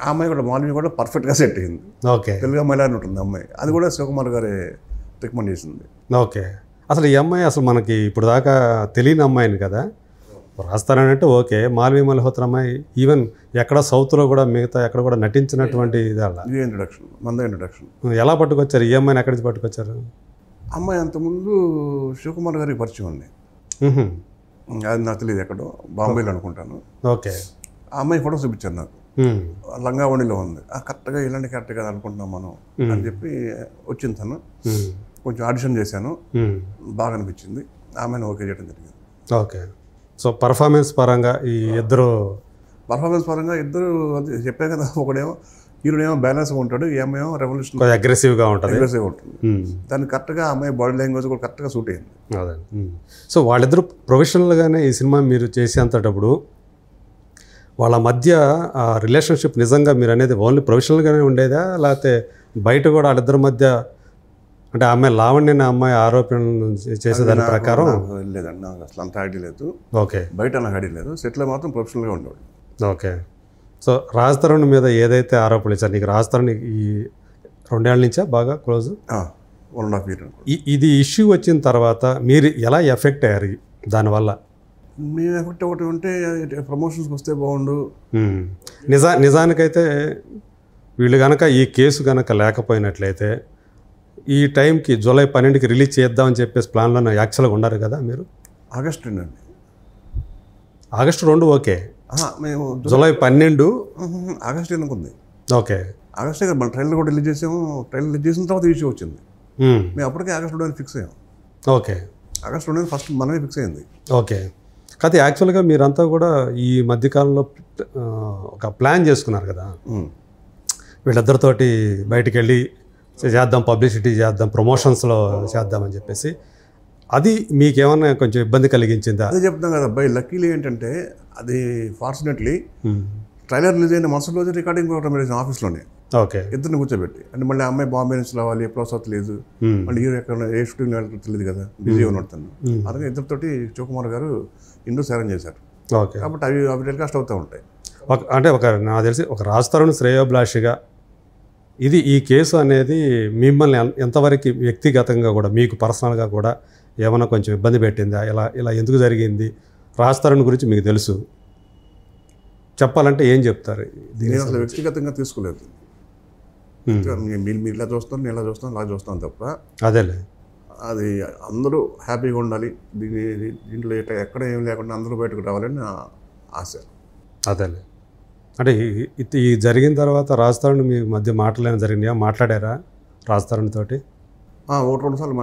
ఆ అమ్మాయి కూడా, మాల్వి కూడా పర్ఫెక్ట్గా సెట్ అయ్యింది. ఓకే, తెలుగు అమ్మాయిలా ఉంటుంది అమ్మాయి. అది కూడా శివకుమార్ గారే రికమెండ్ చేసింది. ఓకే, అసలు ఈ అమ్మాయి అసలు మనకి ఇప్పుడు దాకా తెలియని అమ్మాయిని కదా, రాస్తానంటే ఓకే, మాల్వి మల్హోత్రా అమ్మాయి ఈవెన్ ఎక్కడ సౌత్లో కూడా మిగతా ఎక్కడ కూడా నటించినటువంటి ఇది ఇంట్రడక్షన్, ఇంట్రడక్షన్ ఎలా పట్టుకొచ్చారు? ఈ అమ్మాయిని ఎక్కడి నుంచి పట్టుకొచ్చారు? అమ్మాయి అంతకుముందు శివకుమార్ గారికి పరిచయం ఉంది. అది నాకు తెలియదు, ఎక్కడో బాంబేలో అనుకుంటాను. ఓకే, ఆ అమ్మాయి ఫోటో చూపించారు నాకు, లంగావణిలో ఉంది. కరెక్ట్గా ఇలాంటి క్యారెక్టర్ కదా అనుకుంటున్నాం మనం అని చెప్పి వచ్చింది తను. కొంచెం ఆడిషన్ చేశాను, బాగా అనిపించింది. ఆమెను ఓకే చేయడం జరిగింది. ఓకే, సో పర్ఫార్మెన్స్ పరంగా ఈ ఇద్దరు అది చెప్పే కదా, ఒకడేమో హీరోనేమో బ్యాలెన్స్గా ఉంటాడు, ఈ అమ్మాయి ఏమో రెవల్యూషన్ అగ్రెసివ్గా ఉంటుంది. దాన్ని కరెక్ట్గా అమ్మాయి బాడీ లాంగ్వేజ్ కూడా కరెక్ట్గా సూట్ అయింది. అదే, సో వాళ్ళిద్దరు ప్రొఫెషనల్గానే ఈ సినిమా మీరు చేసేంతటప్పుడు వాళ్ళ మధ్య రిలేషన్షిప్ నిజంగా మీరు అనేది ఓన్లీ ప్రొఫెషనల్గానే ఉండేదా, లేకపోతే బయట కూడా వాళ్ళిద్దరి మధ్య అంటే అమ్మాయి లావణ్య అమ్మాయి ఆరోపణలు చేసేదాని ప్రకారం? లేదండి, నాకు అసలు అంత ఐడియా లేదు. ఓకే, బయట నాకు ఐడియా లేదు. సెట్లో మాత్రం ప్రొఫెషనల్గా ఉండేవాడు. ఓకే, సో రాజ్ తరుణ్ మీద ఏదైతే ఆరోపణలు ఇచ్చారు, నీకు రాజ్ తరుణ్ ఈ 2 ఏళ్ళ నుంచా బాగా క్లోజ్? 1.5 year. ఇది ఇష్యూ వచ్చిన తర్వాత మీరు ఎలా ఎఫెక్ట్ అయ్యారు దానివల్ల? మేము ఎఫెక్ట్ ఒకటి ఉంటే ప్రమోషన్స్కి వస్తే బాగుండు. నిజానికైతే వీళ్ళు కనుక ఈ కేసు కనుక లేకపోయినట్లయితే ఈ టైంకి జూలై 12కి రిలీజ్ చేద్దామని చెప్పేసి ప్లాన్లో యాక్చువల్గా ఉన్నారు కదా మీరు? ఆగస్టు 2 అండి. ఆగస్టు 2 ఓకే, మేము జూలై 12 ఆగస్టు అనుకుంది. ఓకే, ఆగస్టు మన ట్రైలర్ కూడా రిలీజ్ చేసాము. ట్రైలర్ రిలీజ్ చేసిన తర్వాత ఇష్యూ వచ్చింది. మేము అప్పటికే ఆగస్టు 2 ఫిక్స్ అయ్యాం. ఓకే, ఆగస్టు 2 ఫస్ట్ మనమే ఫిక్స్ అయింది. ఓకే, కాదు యాక్చువల్గా మీరంతా కూడా ఈ మధ్యకాలంలో ఒక ప్లాన్ చేసుకున్నారు కదా, వీళ్ళిద్దరితోటి బయటికి వెళ్ళి చేద్దాం, పబ్లిసిటీ చేద్దాం, ప్రమోషన్స్లో చేద్దామని చెప్పేసి. అది మీకేమన్నా కొంచెం ఇబ్బంది కలిగించిందా? అదే చెప్తాం కదా అబ్బాయి. లక్కీలీ ఏంటంటే అది ఫార్చునేట్లీ ట్రైలర్ రిలీజ్ అయిన మరుసటి రోజు రికార్డింగ్ ప్రోగ్రామ్ చేసిన ఆఫీస్లోనే. ఓకే. ఇద్దరిని కూర్చోబెట్టి అంటే మళ్ళీ అమ్మాయి బాంబే నుంచి రావాలి ఎప్పుడు వస్తా లేదు, మళ్ళీ హీరో ఎక్కడ ఏ షూటింగ్ వెళ్ళడం తెలియదు కదా, బిజీ ఉన్నాడు. అలాగే ఇద్దరితోటి శివకుమార్ గారు ఇండోస్ అరేంజ్ చేశారు. ఓకే. కాబట్టి అవి టెలికాస్ట్ అవుతూ ఉంటాయి. అంటే నాకు తెలిసి ఒక రాజ్ తరుణ్ శ్రేయోభిలాషిగా ఈ కేసు అనేది మిమ్మల్ని ఎంతవరకు వ్యక్తిగతంగా కూడా మీకు పర్సనల్గా కూడా ఏమైనా కొంచెం ఇబ్బంది పెట్టిందా? ఇలా ఎందుకు జరిగింది? రాజ్ తరుణ్ గురించి మీకు తెలుసు, చెప్పాలంటే ఏం చెప్తారు? నేను అసలు వ్యక్తిగతంగా తీసుకోలేదు. మీరు ఇలా చూస్తాను, నేను ఇలా చూస్తాను, అలా చూస్తాను తప్ప అదేలే అది అందరూ హ్యాపీగా ఉండాలి, దీంట్లో ఎక్కడ ఏం లేకుండా అందరూ బయటకు రావాలని నా ఆశ. అదేలే అంటే ఈ జరిగిన తర్వాత రాజ్ తరుణ్ మీ మధ్య మాటలేని జరిగినాయా? మాట్లాడారా రాజ్ తరుణ్ తోటి? 1-2 సార్లు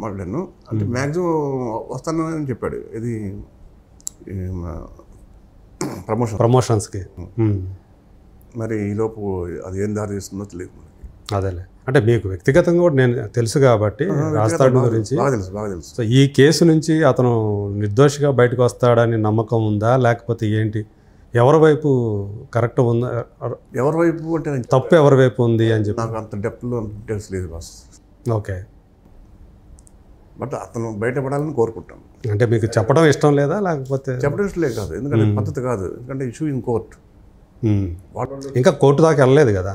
మాట్లాడాను. అంటే మ్యాక్సిమం వస్తానని చెప్పాడు. ఇది ప్రమోషన్స్కి. మరి ఈలోపు అది ఏం దారి తీస్తుందో తెలియదు మనకి. అదేలే అంటే మీకు వ్యక్తిగతంగా కూడా నేను తెలుసు కాబట్టి రాజ్ తరుణ్ గురించి బాగా తెలుసు. సో ఈ కేసు నుంచి అతను నిర్దోషిగా బయటకు వస్తాడని నమ్మకం ఉందా, లేకపోతే ఏంటి? ఎవరి వైపు కరెక్ట్ ఉందా? ఎవరి వైపు అంటే తప్పు ఎవరి వైపు ఉంది అని చెప్పి నాకు అంత డెప్త్లో డీటెయిల్స్ లేదు బాస్. ఓకే. బట్ అతను బయటపడాలని కోరుకుంటాను. అంటే మీకు చెప్పడం ఇష్టం లేదా, లేకపోతే? చెప్పడం ఇష్టం లేదు కాదు, ఎందుకంటే పద్ధతి కాదు, ఎందుకంటే ఇష్యూ ఇన్ కోర్ట్. ఇంకా కోర్టు దాకా వెళ్ళలేదు కదా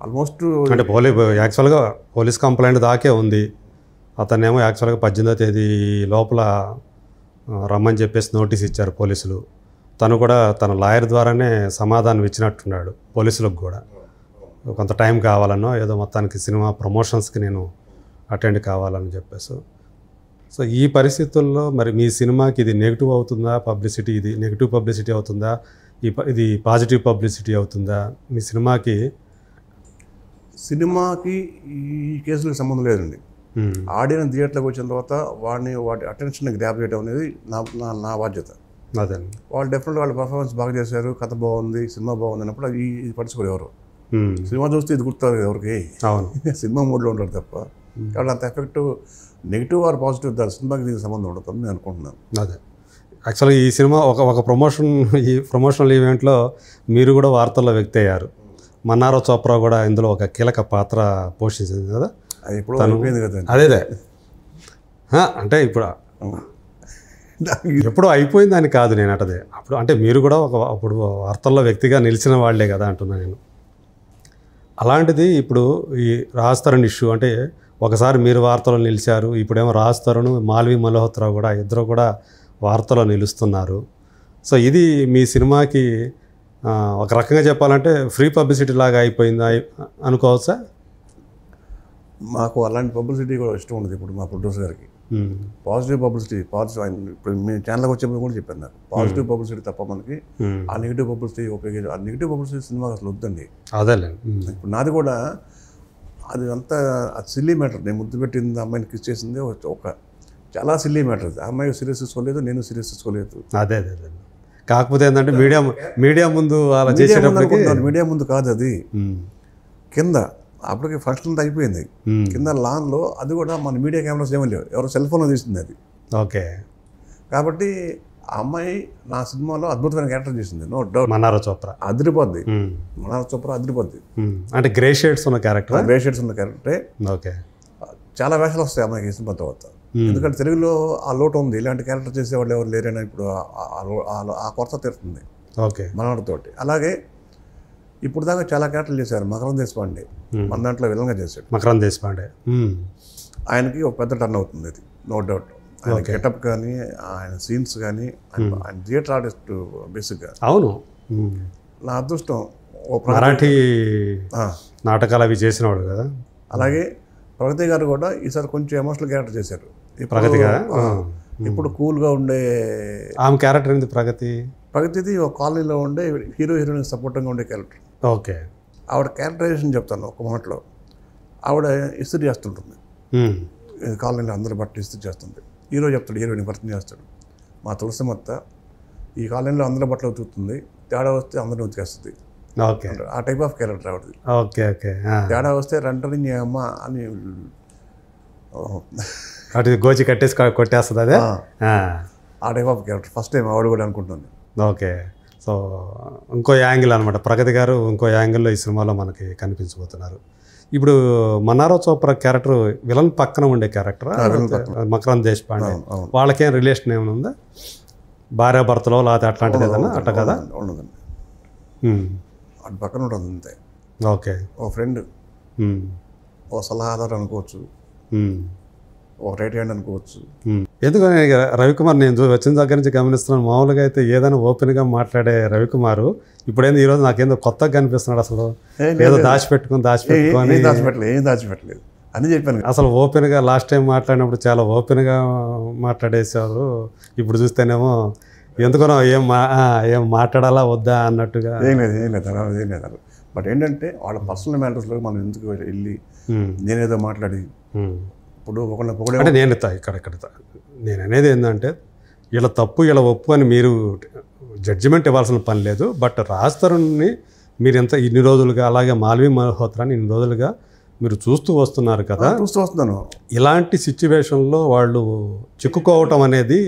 ఆల్మోస్ట్. అంటే యాక్చువల్గా పోలీస్ కంప్లైంట్ దాకే ఉంది. అతనేమో యాక్చువల్గా 18వ తేదీ లోపల రమ్మని చెప్పేసి నోటీస్ ఇచ్చారు పోలీసులు. తను కూడా తన లాయర్ ద్వారానే సమాధానం ఇచ్చినట్టున్నాడు పోలీసులకు కూడా. కొంత టైం కావాలనో ఏదో మొత్తానికి సినిమా ప్రమోషన్స్కి నేను అటెండ్ కావాలని చెప్పేసి. సో ఈ పరిస్థితుల్లో మరి మీ సినిమాకి ఇది నెగిటివ్ అవుతుందా పబ్లిసిటీ? ఇది నెగిటివ్ పబ్లిసిటీ అవుతుందా, ఇది పాజిటివ్ పబ్లిసిటీ అవుతుందా? మీ సినిమాకి ఈ కేసులకు సంబంధం లేదండి. ఆడియన్స్ థియేటర్లోకి వచ్చిన తర్వాత వాటి అటెన్షన్ గ్రాప్ చేయడం అనేది నా బాధ్యత. అదే వాళ్ళు డెఫినెట్గా వాళ్ళ పర్ఫార్మెన్స్ బాగా చేశారు, కథ బాగుంది, సినిమా బాగుంది అన్నప్పుడు ఇది పట్టించుకోరు ఎవరు. సినిమా చూస్తే ఇది గుర్తుంది ఎవరికి, సినిమా మూడ్లో ఉంటారు తప్ప. కాబట్టి అంత ఎఫెక్ట్ నెగిటివ్ ఆర్ పాజిటివ్ సినిమాకి దీనికి సంబంధం ఉండదు నేను అనుకుంటున్నాను. అదే యాక్చువల్గా ఈ సినిమా ఒక ప్రమోషనల్ ఈవెంట్లో మీరు కూడా వార్తల్లో వ్యక్తి అయ్యారు. మన్నారో చోప్రా కూడా ఇందులో ఒక కీలక పాత్ర పోషించింది కదా. అది ఎప్పుడు అయిపోయింది కదా. అదే అంటే ఎప్పుడో అయిపోయింది అని కాదు నేను అంటదే. అప్పుడు అంటే మీరు కూడా అప్పుడు వార్తల్లో వ్యక్తిగా నిలిచిన వాళ్ళే కదా అంటున్నాను నేను. అలాంటిది ఇప్పుడు ఈ రాజ్ తరుణ్ ఇష్యూ అంటే ఒకసారి మీరు వార్తల్లో నిలిచారు, ఇప్పుడేమో రాజ్ తరుణ్, మాల్వి మల్హోత్రా కూడా ఇద్దరు కూడా వార్తలో నిలుస్తున్నారు. సో ఇది మీ సినిమాకి ఒక రకంగా చెప్పాలంటే ఫ్రీ పబ్లిసిటీ లాగా అయిపోయిందా అనుకోవచ్చా? మాకు అలాంటి పబ్లిసిటీ కూడా ఇష్టం ఉండదు. ఇప్పుడు మా ప్రొడ్యూసర్ గారికి పాజిటివ్ పబ్లిసిటీ, ఇప్పుడు మీ ఛానల్కి వచ్చేప్పుడు కూడా చెప్పాను నాకు, పాజిటివ్ పబ్లిసిటీ తప్ప మనకి ఆ నెగిటివ్ పబ్లిసిటీ ఉపయోగించి ఆ నెగిటివ్ పబ్లిసిటీ సినిమాకి అసలు వద్దండి. అదేలే ఇప్పుడు నాది కూడా అది అంతా సిల్లీ మ్యాటర్. నేను ముద్దు పెట్టింది అమ్మాయిని కిస్ చేసింది ఒక చాలా సిల్లీ మ్యాటర్. ఆ అమ్మాయి సీరియస్ తీసుకోలేదు, నేను సీరియస్ తీసుకోలేదు. అదే కాకపోతే ఏంటంటే మీడియా ముందు అలా చేసేటప్పటికి మీడియా ముందు కాదు, అది కింద అప్పటికి ఫంక్షన్ అయిపోయింది. కింద లాన్లో అది కూడా మన మీడియా కెమెరాస్ ఏమీ లేవు, ఎవరో సెల్ ఫోన్లో తీసింది అది. ఓకే. కాబట్టి ఆ అమ్మాయి నా సినిమాలో అద్భుతమైన క్యారెక్టర్ చేసింది, నో డౌట్. మన్నారో చోప్రా అదిరిపోద్ది. మన్నారో చోప్రా అదిరిపోద్ది. అంటే గ్రే షేడ్స్ ఉన్న క్యారెక్టర్. గ్రే షేడ్స్ ఉన్న క్యారెక్టరే. ఓకే. చాలా వేషాలు వస్తాయి అమ్మాయికి సినిమా తర్వాత. ఎందుకంటే తెలుగులో ఆ లోటు ఉంది, ఇలాంటి క్యారెక్టర్ చేసేవాళ్ళు ఎవరు లేరైనా ఇప్పుడు ఆ కొరత తీరుతుంది. ఓకే. మనవాడితోటి. అలాగే ఇప్పుడు దాకా చాలా క్యారెక్టర్లు చేశారు. మకరం దేశపాండే మన దాంట్లో విలన్గా చేశాడు. మకరం దేశపాండే ఆయనకి ఒక పెద్ద టర్న్ అవుతుంది ఇది, నో డౌట్. ఆయన గెటప్ కానీ ఆయన సీన్స్ కానీ ఆయన థియేటర్ ఆర్టిస్ట్ బేసిక్గా. అవును. నా అదృష్టం మరాఠీ నాటకాలు అవి చేసినవాడు కదా. అలాగే ప్రగతి గారు కూడా ఈసారి కొంచెం ఎమోషనల్ క్యారెక్టర్ చేశారు. ప్రగతి గారు ఇప్పుడు కూల్గా ఉండే ఆమె క్యారెక్టర్ ఏంది ప్రగతిది ఒక కాలనీలో ఉండే హీరో హీరోయిన్ సపోర్టింగ్గా ఉండే క్యారెక్టర్. ఓకే. ఆవిడ క్యారెక్టరైజేషన్ చెప్తాను ఒక మాటలో. ఆవిడ ఇస్త్రీ చేస్తుంటుంది, కాలనీలో అందరూ బట్టలు ఇస్త్రీ చేస్తుంది. హీరో చెప్తాడు హీరోయిన్ భర్తని చేస్తాడు, మా తులసిమత్త ఈ కాలనీలో అందరూ బట్టలు ఉతుకుతుంది, తేడా వస్తే అందరిని ఉతికేస్తుంది. ఓకే. ఆ టైప్ ఆఫ్ క్యారెక్టర్ ఆవిడది. ఓకే. ఓకే. తేడా వస్తే రంటని అమ్మ అని అటు గోచి కట్టేసి కొట్టేస్తుంది అదే. ఆ type of character first time ఆవిడ కూడా అనుకుంటుంది. ఓకే. సో ఇంకో యాంగిల్ అనమాట, ప్రగతి గారు ఇంకో యాంగిల్లో ఈ సినిమాలో మనకి కనిపించబోతున్నారు. ఇప్పుడు మన్నారావు చోప్రా క్యారెక్టర్ విలన్ పక్కన ఉండే క్యారెక్టర్ మకరంద్ దేశపాండే, వాళ్ళకేం రిలేషన్ ఏమైనా ఉందా? భార్యాభర్తలో లేకపోతే అట్లాంటిది ఏదన్నా అట్లా కదా? ఉండదండి, అటు పక్కన ఉంటుంది అంతే. ఓకే, ఓ ఫ్రెండ్, ఓ సలహాదారు అనుకోవచ్చు, ఓ రైట్ హ్యాండ్ అనుకోవచ్చు. ఎందుకని రవికుమార్ నేను వచ్చిన దగ్గర నుంచి గమనిస్తున్నాను, మామూలుగా అయితే ఏదైనా ఓపెన్గా మాట్లాడే రవికుమార్ ఇప్పుడేంది ఈరోజు నాకేందో కొత్తగా కనిపిస్తున్నాడు. అసలు ఏదో దాచిపెట్టుకొని ఏం దాచిపెట్టలేదు అని చెప్పాను. అసలు ఓపెన్గా లాస్ట్ టైం మాట్లాడినప్పుడు చాలా ఓపెన్గా మాట్లాడేసారు. ఇప్పుడు చూస్తేనేమో ఎందుకనో ఏం మాట్లాడాలా వద్దా అన్నట్టుగా. ఏం లేదు. బట్ ఏంటంటే వాళ్ళ పర్సనల్ మ్యాటర్స్లో మనం ఎందుకు వెళ్ళి నేనేదో మాట్లాడి ఇప్పుడు అంటే నేను అనేది ఏంటంటే వీళ్ళ తప్పు వీళ్ళ ఒప్పు అని మీరు జడ్జిమెంట్ ఇవ్వాల్సిన పని లేదు. బట్ రాజ్ తరుణ్ని మీరు ఇన్ని రోజులుగా, అలాగే మాల్వి మల్హోత్రాని ఇన్ని రోజులుగా మీరు చూస్తూ వస్తున్నారు కదా. చూస్తూ వస్తున్నాను. ఇలాంటి సిచ్యువేషన్లో వాళ్ళు చిక్కుకోవటం అనేది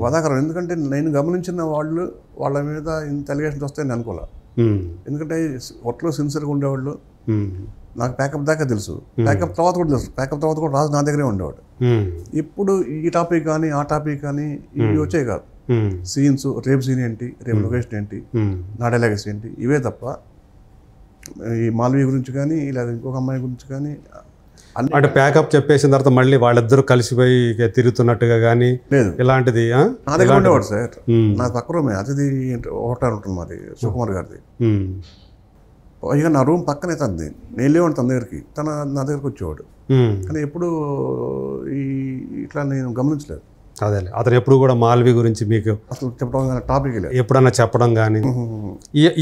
బాధాకరం. ఎందుకంటే నేను గమనించిన వాళ్ళ మీద ఇంత ఎలిగేషన్స్ వస్తాయని అనుకోలే. ఎందుకంటే ఒట్లో సిన్సియర్గా ఉండేవాళ్ళు. నాకు ప్యాకప్ దాకా తెలుసు, ప్యాకప్ తర్వాత కూడా తెలుసు. ప్యాకప్ తర్వాత కూడా రాజు నా దగ్గరే ఉండేవాడు. ఇప్పుడు ఈ టాపిక్ కానీ ఆ టాపిక్ కానీ ఇవి వచ్చాయి కాదు. సీన్స్, రేపు సీన్ ఏంటి, రేపు లొకేషన్ ఏంటి, నా డైలాగ్స్ ఏంటి, ఇవే తప్ప ఈ మాల్వి గురించి కానీ లేదా ఇంకొక అమ్మాయి గురించి కానీ అంటే ప్యాకప్ చెప్పేసిన తర్వాత మళ్ళీ వాళ్ళిద్దరూ కలిసిపోయి తిరుగుతున్నట్టుగా కానీ లేదు. ఇలాంటిది నా దగ్గర ఉండేవాడు సార్. నా పక్క రూమే అతిథి హోటల్ ఉంటుంది మరి సుకుమార్ గారిది. ఇక నా రూమ్ పక్కనే తనది. నేను లేవాడు తన దగ్గరికి, తన నా దగ్గరికి వచ్చేవాడు. కానీ ఎప్పుడు ఇట్లా నేను గమనించలేదు. అదే అతను ఎప్పుడు కూడా మాల్వి గురించి మీకు అసలు చెప్పడం కానీ టాపిక్ లేదు, ఎప్పుడన్నా చెప్పడం కానీ.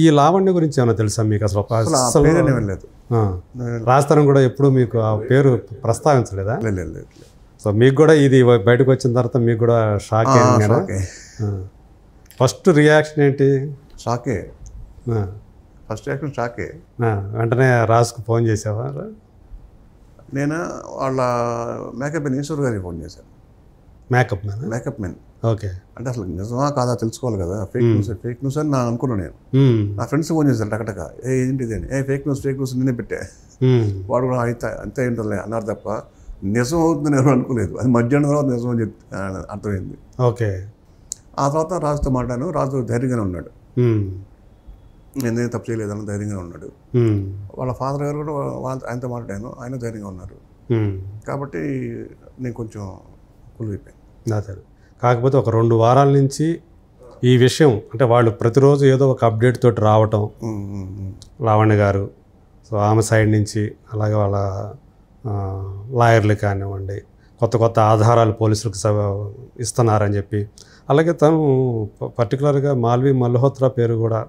ఈ లావణ్య గురించి ఏమైనా తెలుసా మీకు? అసలు లేదు. రాజ్ తరుణ్ కూడా ఎప్పుడు మీకు ఆ పేరు ప్రస్తావించలేదా? లేదు. సో మీకు కూడా ఇది బయటకు వచ్చిన తర్వాత మీకు కూడా షాక్ అయింది కదా? ఫస్ట్ రియాక్షన్ ఏంటి? షాకే. ఫస్ట్ రియాక్షన్ షాకే. వెంటనే రాజ్కు ఫోన్ చేసావా? నేను వాళ్ళ మేకప్ మెన్ ఈశ్వర్ గారికి ఫోన్ చేశాను. Makeup men. ఓకే. అంటే అసలు నిజమా కాదా తెలుసుకోవాలి కదా. ఫేక్ న్యూస్ అని నా అనుకున్నాను నేను. నా ఫ్రెండ్స్ ఫోన్ చేశాను టకటక, ఏంటిది అని. ఫేక్ న్యూస్ నేనే పెట్టా. వాడు కూడా అంతే ఏంటలే అన్నారు తప్ప నిజం అవుతుందని ఎవరు అనుకోలేదు. అది మధ్యాహ్నం తర్వాత నిజం అని చెప్పి అర్థమైంది. ఓకే. ఆ తర్వాత రాజుతో మాట్లాడాను. రాజు ధైర్యంగానే ఉన్నాడు, నేనేం తప్పు చేయలేదని ధైర్యంగా ఉన్నాడు. వాళ్ళ ఫాదర్ గారు కూడా ఆయనతో మాట్లాడాను, ఆయన ధైర్యంగా ఉన్నారు. కాబట్టి నేను కొంచెం కూలిపోయాను. కాకపోతే ఒక 2 వారాల నుంచి ఈ విషయం అంటే వాళ్ళు ప్రతిరోజు ఏదో ఒక అప్డేట్ తోటి రావటం, లావణ్య గారు, సో ఆమె సైడ్ నుంచి, అలాగే వాళ్ళ లాయర్లు కానివ్వండి, కొత్త ఆధారాలు పోలీసులకు ఇస్తున్నారని చెప్పి, అలాగే తను పర్టికులర్గా మాల్వి మల్హోత్రా పేరు కూడా,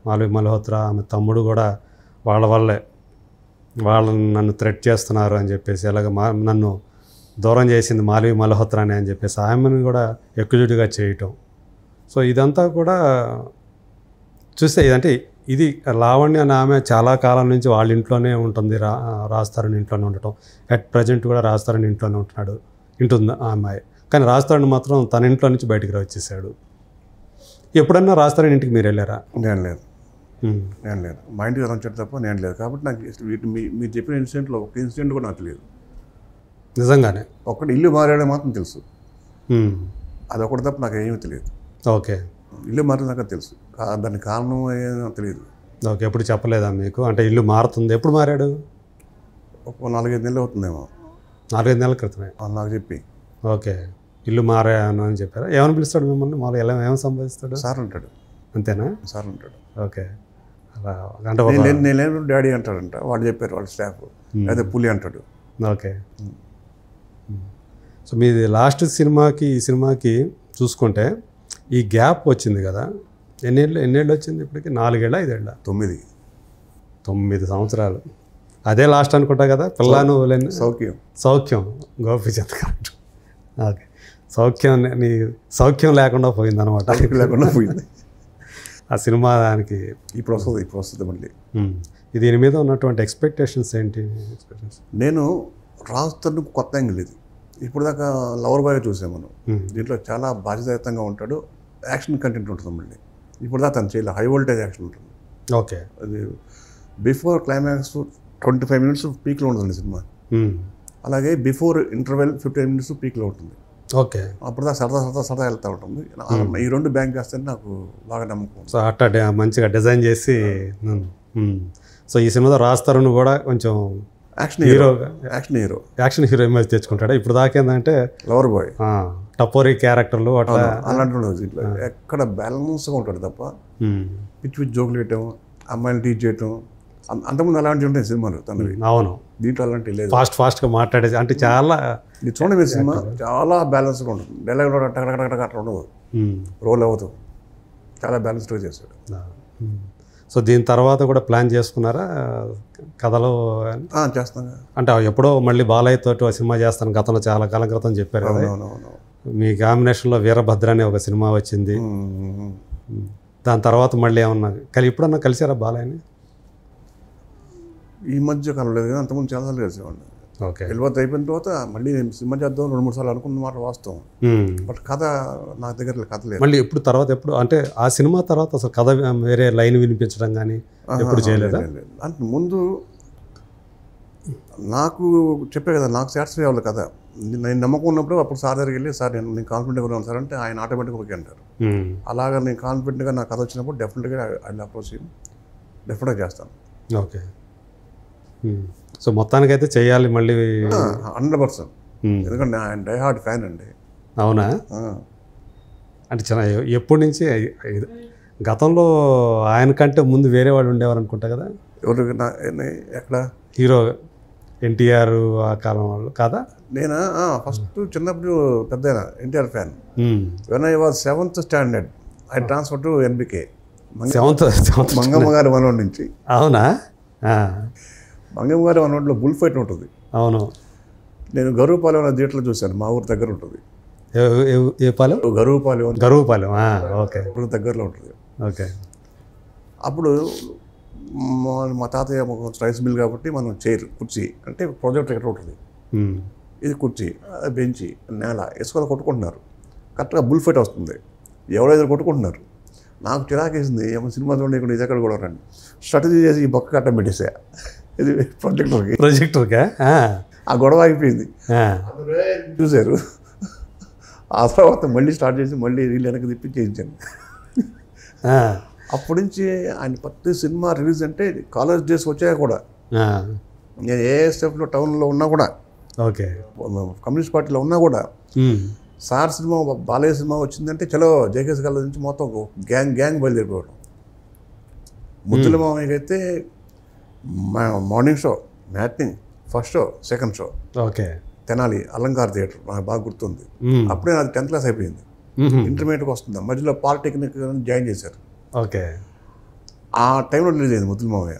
మాల్వి మల్హోత్రా ఆమె తమ్ముడు కూడా వాళ్ళ వల్లే వాళ్ళని నన్ను థ్రెట్ చేస్తున్నారు అని చెప్పేసి, అలాగే నన్ను దూరం చేసింది మాల్వి మల్హోత్రాని అని చెప్పేసి ఆమెను కూడా ఎక్కుజుడిగా చేయటం. సో ఇదంతా కూడా చూస్తే ఇదంటే ఇది లావణ్య అనే ఆమె చాలా కాలం నుంచి వాళ్ళ ఇంట్లోనే ఉంటుంది, రాజ్ తరుణ్ ఇంట్లోనే ఉండటం. అట్ ప్రజెంట్ కూడా రాజ్ తరుణ్ ఇంట్లోనే ఉంటుంది ఆ అమ్మాయి. కానీ రాజ్ తరుణ్ మాత్రం తన ఇంట్లో నుంచి బయటికి వచ్చేసాడు. ఎప్పుడన్నా రాజ్ తరుణ్ ఇంటికి మీరు వెళ్ళారా? నేను లేదు. మా ఇంటికి వచ్చాడు తప్ప నేను లేదు. కాబట్టి నాకు మీరు చెప్పిన ఇన్సిడెంట్లో ఒక ఇన్సిడెంట్ కూడా నాకు తెలియదు నిజంగానే. ఒక్కటి ఇల్లు మారాడో మాత్రం తెలుసు, అదొకటి తప్ప నాకు ఏమీ తెలియదు. ఓకే. ఇల్లు మారినాక తెలుసు, దానికి కారణం ఏమో తెలియదు. ఓకే. ఎప్పుడు చెప్పలేదా మీకు? అంటే ఇల్లు మారుతుంది, ఎప్పుడు మారాడు? ఒక 4-5 నెలలు అవుతుందేమో. 4-5 నెలల క్రితమే నాకు చెప్పి. ఓకే. ఇల్లు మారాను అని చెప్పారా? ఏమని పిలుస్తాడు మిమ్మల్ని? మామూలు ఎలా ఏమని సంపాదిస్తాడు? సార్ అంటాడు. అంతేనా? సార్ అంటాడు. ఓకే. అంటే నేను డాడీ అంటాడంట, వాళ్ళు చెప్పారు వాళ్ళ స్టాఫ్. అదే పులి అంటాడు. ఓకే. సో మీది లాస్ట్ సినిమాకి ఈ సినిమాకి చూసుకుంటే ఈ గ్యాప్ వచ్చింది కదా, ఎన్నేళ్ళు వచ్చింది ఇప్పటికి? 4 ఏళ్ళ 5 ఏళ్ళ? 9 సంవత్సరాలు. అదే లాస్ట్ అనుకుంటా కదా. పిల్లను సౌఖ్యం గోపిచంద్ కరెక్ట్. ఓకే. సౌఖ్యం లేకుండా పోయిందనమాట. లేకుండా పోయింది ఆ సినిమా. దానికి ఇప్పుడు వస్తుంది మళ్ళీ. దీని మీద ఉన్నటువంటి ఎక్స్పెక్టేషన్స్ ఏంటి? నేను రాజ్ తరుణ్ కొత్త యాంగిల్ ఇది. ఇప్పుడు దాకా లవర్ బాయ్ చూసాం మనం. దీంట్లో చాలా బాధ్యతాయుతంగా ఉంటాడు, యాక్షన్ కంటెంట్ ఉంటుంది మళ్ళీ. ఇప్పుడు దా తను చేయలేదు. హై వోల్టేజ్ యాక్షన్ ఉంటుంది. ఓకే. అది బిఫోర్ క్లైమాక్స్ 25 మినిట్స్ పీక్లో ఉంటుంది సినిమా. అలాగే బిఫోర్ ఇంటర్వెల్ 15 మినిట్స్ పీక్లో ఉంటుంది. ఓకే. అప్పుడు దా సరదా వెళ్తూ ఉంటుంది. ఈ రెండు బ్యాంక్ చేస్తే నాకు బాగా నమ్మకం. సో అట్లా మంచిగా డిజైన్ చేసి. సో ఈ సినిమాలో రాజ్ తరుణ్ కూడా కొంచెం యాక్షన్ హీరో ఇమేజ్ తెచ్చుకుంటాడు. ఇప్పుడు దాకా ఏంటంటే లవర్ బాయ్, టపోరీ క్యారెక్టర్లు అట్లా అలాంటి దీంట్లో ఎక్కడ బ్యాలెన్స్గా ఉంటాడు తప్ప పిచ్చి పిచ్చి జోకులు వేయటం, అమ్మాయిని టీచ్ చేయటం, అంతకుముందు అలాంటివి ఉంటాయి సినిమాలు తనవి. అవును. దీంట్లో అలాంటివి లేదు. ఫాస్ట్గా మాట్లాడేది అంటే చాలా ఇది చూడండి మీరు సినిమా చాలా బ్యాలెన్స్గా ఉంటుంది. డైలాగ్ అట్లా ఉండదు, రోల్ అవ్వదు, చాలా బ్యాలెన్స్డ్గా చేశాడు. సో దీని తర్వాత కూడా ప్లాన్ చేసుకున్నారా కథలో? చేస్తాను. అంటే ఎప్పుడో మళ్ళీ బాలయ్య తోటి సినిమా చేస్తాను గతంలో చాలా కాలం క్రితం చెప్పారు కదా. మీ కాంబినేషన్లో వీరభద్ర అనే ఒక సినిమా వచ్చింది. దాని తర్వాత మళ్ళీ ఏమన్నా ఎప్పుడన్నా కలిసారా బాలయ్యని? ఈ మధ్య కలలేదు కానీ అంతకుముందు చాలాసార్లు కలిసేవాడిని. ఓకే. వెళ్ళిపోతే అయిపోయిన తర్వాత మళ్ళీ నేను సినిమా చేద్దాం 2-3 సార్లు అనుకున్న మాట వాస్తవం. బట్ కథ నా దగ్గర కథ లేదు. మళ్ళీ ఎప్పుడు అంటే ఆ సినిమా తర్వాత అసలు కథ వేరే లైన్ వినిపించడం కానీ ఎప్పుడు చేయలేదా? అంటే ముందు నాకు చెప్పే కదా, నాకు సాటిస్ఫై అవ్వాలి కదా. నేను నమ్మకం ఉన్నప్పుడు అప్పుడు సార్ దగ్గరికి వెళ్ళి, సార్ నేను కాన్ఫిడెంట్గా ఉన్నాను సార్ అంటే ఆయన ఆటోమేటిక్గా ఓకే అంటారు. అలాగా నేను కాన్ఫిడెంట్గా నా కథ వచ్చినప్పుడు డెఫినెట్గా ఆయన అప్రోచ్ డెఫినెట్గా చేస్తాను. ఓకే. సో మొత్తానికైతే చేయాలి మళ్ళీ 100%. ఎందుకంటే ఆయన డై హార్డ్ ఫ్యాన్ అండి. అవునా? అంటే చాలా ఎప్పటి నుంచి? గతంలో ఆయన కంటే ముందు వేరే వాళ్ళు ఉండేవారు అనుకుంటా కదా. ఎవరు ఎక్కడ? హీరో ఎన్టీఆర్ ఆ కాలం వాళ్ళు కాదా? నేనా ఫస్ట్ చిన్నప్పుడు పెద్ద NTR fan. When I was 7th standard I transfer to NBK, Mangamma గారి మనోడి నుంచి. అవునా? మంగమ్మ గారి మనోడిలో బుల్ ఫైట్ ఉంటుంది. అవును. నేను గరువుపాలెం అనే థియేటర్లో చూశాను. మా ఊరు దగ్గర ఉంటుంది. ఏ పాలెం? గరువుపాలెం. ఓకే. ఇప్పుడు దగ్గరలో ఉంటుంది. ఓకే. అప్పుడు మా తాతయ్య రైస్ మిల్ కాబట్టి మనం కుర్చీ అంటే ప్రాజెక్ట్ ఎక్కడ ఉంటుంది, ఇది కుర్చీ, బెంచి, నేల ఇసుకలో కొట్టుకుంటున్నారు. కరెక్ట్గా బుల్ ఫైట్ వస్తుంది. ఎవరైతే కొట్టుకుంటున్నారు. నాకు చిరాకేసింది, ఏమో సినిమా చూడండి ఇక్కడ ఇది ఎక్కడ కూడా రండి స్ట్రాటజీ చేసి ఈ బొక్క కట్ట పెట్టేసా. ఇది ప్రొజెక్టర్గా ఆ గొడవ అయిపోయింది. చూశారు. ఆ తర్వాత మళ్ళీ స్టార్ట్ చేసి మళ్ళీ రీల్ వెనక్కి తిప్పి చేయించాను. అప్పటి నుంచి ఆయన ప్రతి సినిమా రిలీజ్ అంటే కాలేజ్ డేస్ వచ్చాక కూడా నేను ఏఎస్ఎఫ్లో టౌన్లో ఉన్నా కూడా, ఓకే, కమ్యూనిస్ట్ పార్టీలో ఉన్నా కూడా, సార్ సినిమా బాలయ్య సినిమా వచ్చిందంటే చలో జేకేఎస్ కాలేజ్ నుంచి మొత్తం గ్యాంగ్ బయలుదేరిపోవడం. ముద్దుల మామయ్యకి అయితే morning show, matinee, first show, second show. Okay. Tenali Alankar theatre నాకు బాగా గుర్తుంది. అప్పుడే నాది 10th క్లాస్ అయిపోయింది. ఇంటర్మీడియట్కి వస్తుంది. మధ్యలో పాలిటెక్నిక్ జాయిన్ చేశారు. ఓకే. ఆ టైంలో రిలీజ్ అయింది ముద్దుల మామయ్య.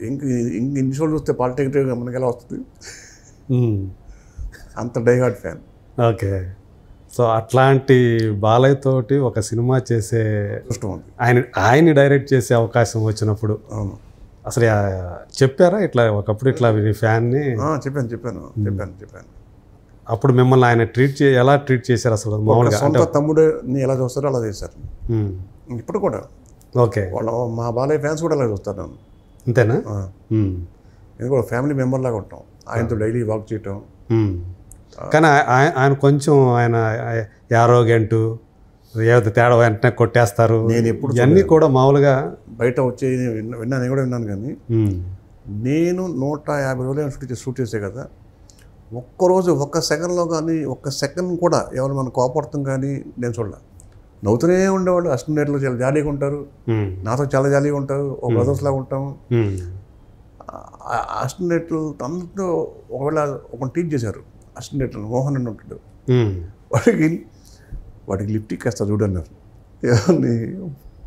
ఇంక ఇన్ని షోలు చూస్తే పాలిటెక్నిక్ మనకి ఎలా వస్తుంది? అంత డైహార్డ్ ఫ్యాన్. ఓకే. సో అట్లాంటి బాలయ్య తోటి ఒక సినిమా చేసే ఆయన్ని డైరెక్ట్ చేసే అవకాశం వచ్చినప్పుడు అవును అసలు చెప్పారా ఇట్లా ఒకప్పుడు ఇట్లా ఫ్యాన్ని? చెప్పాను. అప్పుడు మిమ్మల్ని ఆయన ఎలా ట్రీట్ చేశారు అసలు? మామూలుగా సొంత తమ్ముడిని ఎలా చూస్తారో అలా చేశారు. ఇప్పుడు కూడా ఓకే. మా బాలయ్య ఫ్యాన్స్ కూడా అలా చూస్తారు. అంతేనా? ఎందుకంటే ఫ్యామిలీ మెంబర్ లాగా ఉంటాం. ఆయనతో డైలీ వాక్ చేయటం. కానీ ఆయన కొంచెం ఆయన యారోగెంట్, ఏదో తేడా వెంటనే కొట్టేస్తారు. నేను ఎప్పుడు ఇవన్నీ కూడా మామూలుగా బయట వచ్చి విన్నాను కానీ నేను 150 రోజులు షూట్ చేసే కదా, ఒక్కరోజు ఒక్క సెకండ్లో కానీ ఒక్క సెకండ్ కూడా ఎవరు మనం కోపడతాం కానీ నేను చూడాల. నవ్వుతూనే ఉండేవాళ్ళు. అసిస్టెంట్లు చాలా జాలీగా ఉంటారు, నాతో చాలా జాలీగా ఉంటారు, ఒక బ్రదర్స్ లాగా ఉంటాం. అసిస్టెంట్లు అందరితో ఒకవేళ ఒక టీచ్ చేశారు. అసిస్టెంట్లు మోహన్ అని ఉంటాడు, వాడికి లిప్టిక్ వేస్తా చూడన్నారు